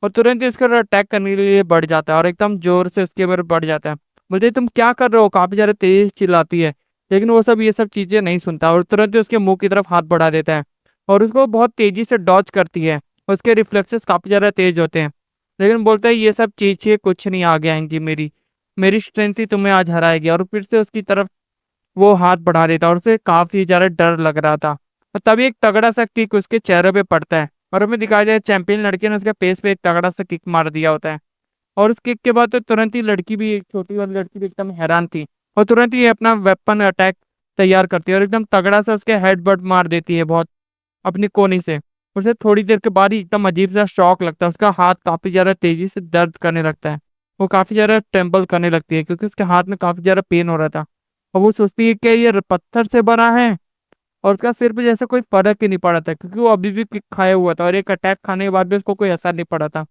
और तुरंत ही उसके ऊपर अटैक करने के लिए बढ़ जाता है, और एकदम जोर से उसके ऊपर बढ़ जाता है। बोलते हैं, तुम क्या कर रहे हो? काफी ज्यादा तेज चिल्लाती है, लेकिन वो सब ये सब चीजें नहीं सुनता, और तुरंत ही उसके मुंह की तरफ हाथ बढ़ा देता है, और उसको बहुत तेजी से डॉज करती है। उसके रिफ्लेक्सेस काफी ज्यादा तेज होते हैं, लेकिन बोलता है ये सब चीजें कुछ नहीं आगे आएंगी, मेरी मेरी स्ट्रेंथ ही तुम्हें आज हराएगी। और फिर से उसकी तरफ वो हाथ बढ़ा देता है, और उसे काफी ज्यादा डर लग रहा था। और तभी एक तगड़ा सा किक उसके चेहरे पे पड़ता है, और हमें दिखाया जाए चैंपियन लड़के ने उसके फेस पे एक तगड़ा सा किक मार दिया होता है। और उस किक के बाद तो तुरंत ही लड़की भी, एक छोटी वाली लड़की भी एकदम हैरान थी, और तुरंत ही अपना वेपन अटैक तैयार करती है, और एकदम तगड़ा सा उसके हेडबट मार देती है बहुत अपनी कोनी से। उसे थोड़ी देर के बाद ही एकदम अजीब सा शॉक लगता है, उसका हाथ काफी ज्यादा तेजी से दर्द करने लगता है, वो काफी ज्यादा ट्रेम्बल करने लगती है क्योंकि उसके हाथ में काफी ज्यादा पेन हो रहा था। और वो सोचती है कि ये पत्थर से बना है, और उसका सिर पे जैसे कोई फर्क ही नहीं पड़ा था, क्योंकि वो अभी भी किक खाया हुआ था, और एक अटैक खाने के बाद भी उसको कोई असर नहीं पड़ा था।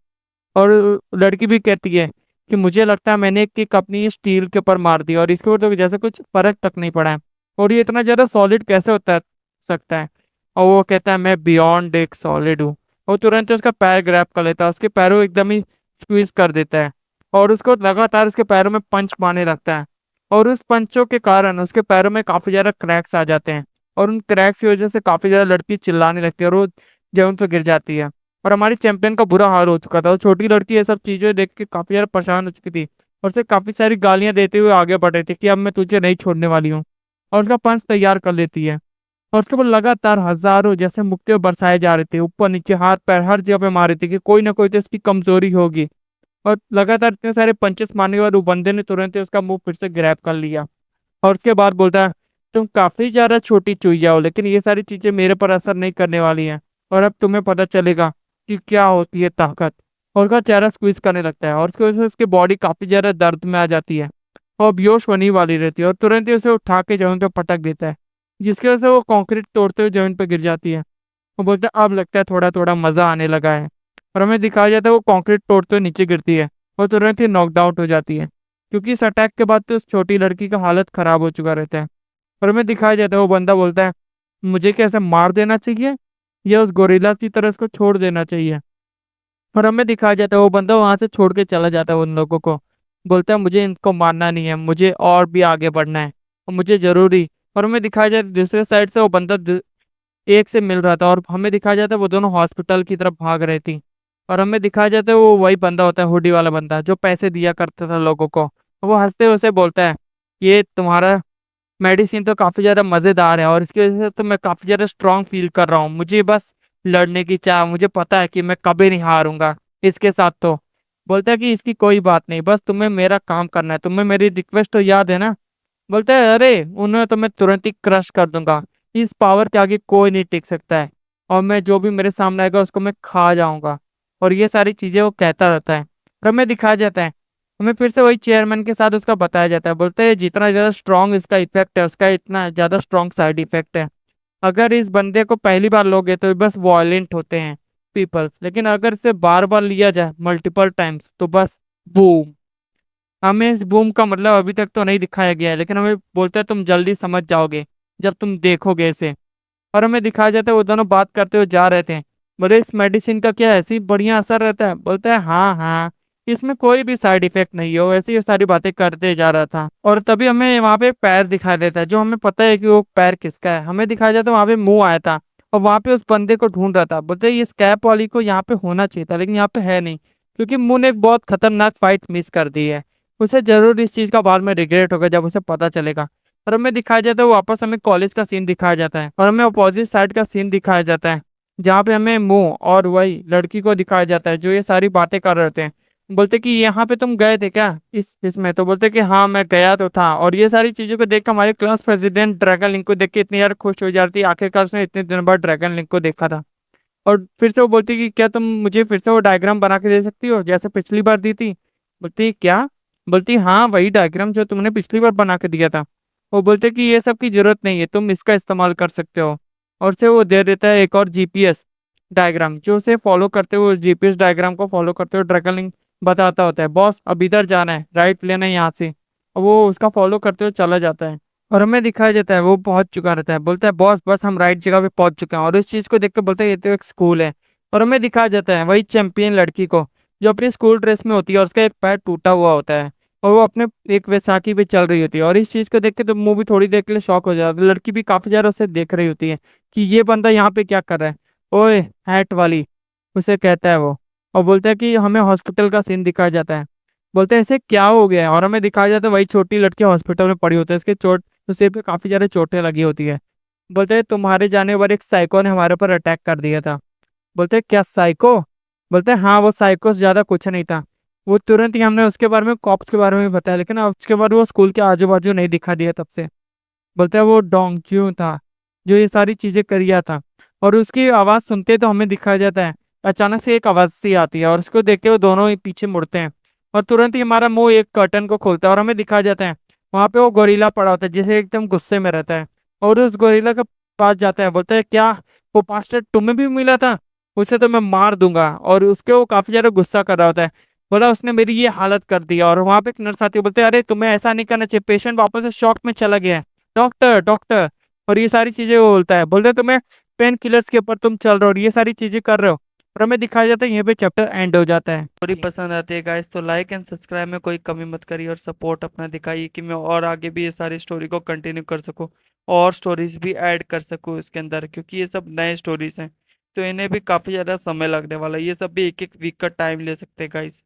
और लड़की भी कहती है कि मुझे लगता है मैंने एक किक अपनी स्टील के ऊपर मार दी, और इसके ऊपर तो जैसे कुछ फर्क तक नहीं पड़ा है, और ये इतना ज्यादा सॉलिड कैसे होता है सकता है? और वो कहता है मैं बियॉन्ड एक सॉलिड हूँ। और तुरंत उसका पैर ग्रैब कर लेता है, उसके पैरों एकदम ही स्क्वीज कर देता है, और उसको लगातार उसके पैरों में पंच मारने लगता है। और उस पंचों के कारण उसके पैरों में काफी ज्यादा क्रैक्स आ जाते हैं, और उन क्रैक्स की वजह से काफी ज्यादा लड़की चिल्लाने लगती है, और वो जमीन पर गिर जाती है। और हमारी चैंपियन का बुरा हाल हो चुका था, और छोटी लड़की ये सब चीजें देख के काफी ज्यादा परेशान हो चुकी थी, और उसे काफी सारी गालियां देते हुए आगे बढ़ रही थी कि अब मैं तुझे नहीं छोड़ने वाली हूँ, और उसका पंच तैयार कर लेती है। और उसके बाद लगातार हजारों जैसे मुक्के बरसाए जा रहे थे, ऊपर नीचे हाथ पैर हर जगह पे मारे थे कि कोई ना कोई तो इसकी कमजोरी होगी। और लगातार इतने सारे पंचेस मारने के बाद वो बंदे ने तुरंत ही उसका मुंह फिर से ग्रैब कर लिया। और उसके बाद बोलता है, तुम काफी ज्यादा छोटी चुईया हो, लेकिन ये सारी चीजें मेरे पर असर नहीं करने वाली हैं। और अब तुम्हें पता चलेगा कि क्या होती है ताकत। और उसका चेहरा स्क्वीज करने लगता है और उसकी वजह से उसकी बॉडी काफी ज्यादा दर्द में आ जाती है और बेहोश होने वाली रहती है, और तुरंत ही उसे उठा के जमीन पे पटक देता है, जिसकी वजह से वो कंक्रीट तोड़ते हुए जमीन पे गिर जाती है। वो बोलता है अब लगता है थोड़ा थोड़ा मजा आने लगा है। और हमें दिखाया जाता है वो कंक्रीट तोड़ते हुए नीचे गिरती है और तुरंत ही नॉकड आउट हो जाती है, क्योंकि इस अटैक के बाद तो उस छोटी लड़की का हालत खराब हो चुका रहता है। और हमें दिखाया जाता है वो बंदा बोलता है, मुझे कैसे मार देना चाहिए या उस गोरिल्ला की तरह उसको छोड़ देना चाहिए। और हमें दिखाया जाता है वो बंदा वहां से छोड़ के चला जाता है उन लोगों को। बोलता है मुझे इनको मारना नहीं है, मुझे और भी आगे बढ़ना है और मुझे जरूरी। और हमें दिखाया जाता है दूसरे साइड से वो बंदा एक से मिल रहा था, और हमें दिखाया जाता है वो दोनों हॉस्पिटल की तरफ भाग रही थी। और हमें दिखाया जाता है वो वही बंदा होता है, हुडी वाला बंदा जो पैसे दिया करता था लोगों को। वो हंसते हुए उसे बोलता है, ये तुम्हारा मेडिसिन तो काफी ज्यादा मजेदार है और इसकी वजह से तो मैं काफी ज्यादा स्ट्रांग फील कर रहा हूँ, मुझे बस लड़ने की चाह, मुझे पता है कि मैं कभी नहीं हारूंगा इसके साथ। तो बोलता है कि इसकी कोई बात नहीं, बस तुम्हें मेरा काम करना है, तुम्हें मेरी रिक्वेस्ट तो याद है ना। बोलता है अरे उन्हें तो मैं तुरंत ही क्रश कर दूंगा, इस पावर के आगे कोई नहीं टिक सकता है, और मैं जो भी मेरे सामने आएगा उसको मैं खा जाऊंगा। और ये सारी चीजें वो कहता रहता है। और हमें दिखाया जाता है, हमें फिर से वही चेयरमैन के साथ उसका बताया जाता है। बोलते हैं जितना ज्यादा स्ट्रांग इसका इफेक्ट है उसका इतना ज्यादा स्ट्रांग साइड इफेक्ट है। अगर इस बंदे को पहली बार लोगे तो बस वॉयलेंट होते हैं पीपल्स, लेकिन अगर इसे बार बार लिया जाए मल्टीपल टाइम्स तो बस बूम। हमें इस बूम का मतलब अभी तक तो नहीं दिखाया गया है, लेकिन हमें बोलते हैं तुम जल्दी समझ जाओगे जब तुम देखोगे इसे। और हमें दिखाया जाता है वो दोनों बात करते हुए जा रहे थे। बोले इस मेडिसिन का क्या ऐसी बढ़िया असर रहता है। बोलता है हाँ हाँ, इसमें कोई भी साइड इफेक्ट नहीं हो, ऐसी ये सारी बातें करते जा रहा था। और तभी हमें वहां पे एक पैर दिखाई देता है, जो हमें पता है कि वो पैर किसका है। हमें दिखाया जाता है वहां पे मुंह आया था और वहां पे उस बंदे को ढूंढ रहा था। बोलते हैं, ये स्कैप वाली को यहाँ पे होना चाहिए था, लेकिन यहाँ पे है नहीं, क्योंकि मुंह ने एक बहुत खतरनाक फाइट मिस कर दी है। उसे जरूर इस चीज का बाद में रिग्रेट होगा जब उसे पता चलेगा। और हमें दिखाया जाता है वो वापस हमें कॉलेज का सीन दिखाया जाता है और हमें अपोजिट साइड का सीन दिखाया जाता है, जहाँ पे हमें मुंह और वही लड़की को दिखाया जाता है जो ये सारी बातें कर रहे थे। बोलते कि यहाँ पे तुम गए थे क्या इस इसमें। तो बोलते कि हाँ मैं गया तो था। और ये सारी चीजों को देख कर हमारे क्लास प्रेसिडेंट ड्रैगन लिंक को देख के इतनी यार खुश हो जाती है, आखिरकार उसने इतने दिन बाद ड्रैगन लिंक को देखा था। और फिर से वो बोलती कि क्या तुम मुझे फिर से वो डायग्राम बना के दे सकती हो जैसे पिछली बार दी थी। बोलती क्या। बोलती हाँ वही डायग्राम जो तुमने पिछली बार बना के दिया था। वो बोलते कि ये सब की जरूरत नहीं है, तुम इसका इस्तेमाल कर सकते हो। और से वो दे देता है एक और जीपीएस डायग्राम, जो उसे फॉलो करते हुए जीपीएस डायग्राम को फॉलो करते हुए ड्रैगन लिंक बताता होता है, बॉस अब इधर जाना है, राइट लेना है यहाँ से। और वो उसका फॉलो करते हुए चला जाता है। और हमें दिखाया जाता है वो पहुंच चुका रहता है। बोलता है बॉस बस हम राइट जगह पे पहुंच चुके हैं। और इस चीज को देख कर बोलता है ये तो एक स्कूल है। और हमें दिखाया जाता है वही चैंपियन लड़की को जो अपनी स्कूल ड्रेस में होती है और उसका एक पैर टूटा हुआ होता है, और वो अपने एक वैसाखी पे चल रही होती है। और इस चीज को देख के तो मूवी थोड़ी देर के लिए शॉक हो जाता है, लड़की भी काफी ज्यादा उसे देख रही होती है कि ये बंदा यहाँ पे क्या कर रहा है। ओए हैट वाली, उसे कहता है वो। और बोलता है कि हमें हॉस्पिटल का सीन दिखाया जाता है। बोलते हैं ऐसे क्या हो गया है। और हमें दिखाया जाता है वही छोटी लड़की हॉस्पिटल में पड़ी होती है, इसके चोट तो सिर पे काफी ज्यादा चोटें लगी होती है। बोलते हैं तुम्हारे जाने पर एक साइको ने हमारे ऊपर अटैक कर दिया था। बोलते हैं क्या साइको। बोलते हैं हाँ वो साइको से ज्यादा कुछ नहीं था। वो तुरंत ही हमने उसके बारे में कॉप्स के बारे में बताया, लेकिन अब उसके बाद वो स्कूल के आजू बाजू नहीं दिखा दिया तब से। बोलते हैं वो डोंग ज्यू था जो ये सारी चीजें करिया था। और उसकी आवाज सुनते तो हमें दिखाया जाता है अचानक से एक आवाज सी आती है, और उसको देख के वो दोनों ही पीछे मुड़ते हैं। और तुरंत ही हमारा मुंह एक कर्टन को खोलता है और हमें दिखाया जाता है वहां पे वो गोरीला पड़ा होता है जिसे एकदम गुस्से में रहता है। और उस गोरीला के पास जाता है। बोलता है क्या वो पास्टर तुम्हें भी मिला था, उसे तो मैं मार दूंगा। और उसके वो काफी ज्यादा गुस्सा कर रहा होता है। बोला उसने मेरी ये हालत कर दी। और वहां पे एक नर्स आती है, बोलते हैं अरे तुम्हें ऐसा नहीं करना चाहिए, पेशेंट वापस से शॉक में चला गया है, डॉक्टर डॉक्टर। और ये सारी चीजें वो बोलता है। बोलते हैं तुम्हें पेन किलर्स के ऊपर तुम चल रहे हो और ये सारी चीजें कर रहे हो। और हमें दिखाया जाता है यहीं पे चैप्टर एंड हो जाता है। स्टोरी पसंद आती है गाइस तो लाइक एंड सब्सक्राइब में कोई कमी मत करिए और सपोर्ट अपना दिखाइए कि मैं और आगे भी ये सारी स्टोरी को कंटिन्यू कर सकूं और स्टोरीज भी ऐड कर सकूं इसके अंदर, क्योंकि ये सब नए स्टोरीज हैं तो इन्हें भी काफी ज्यादा समय लगने वाला है, ये सब भी एक एक वीक का टाइम ले सकते हैं गाइस।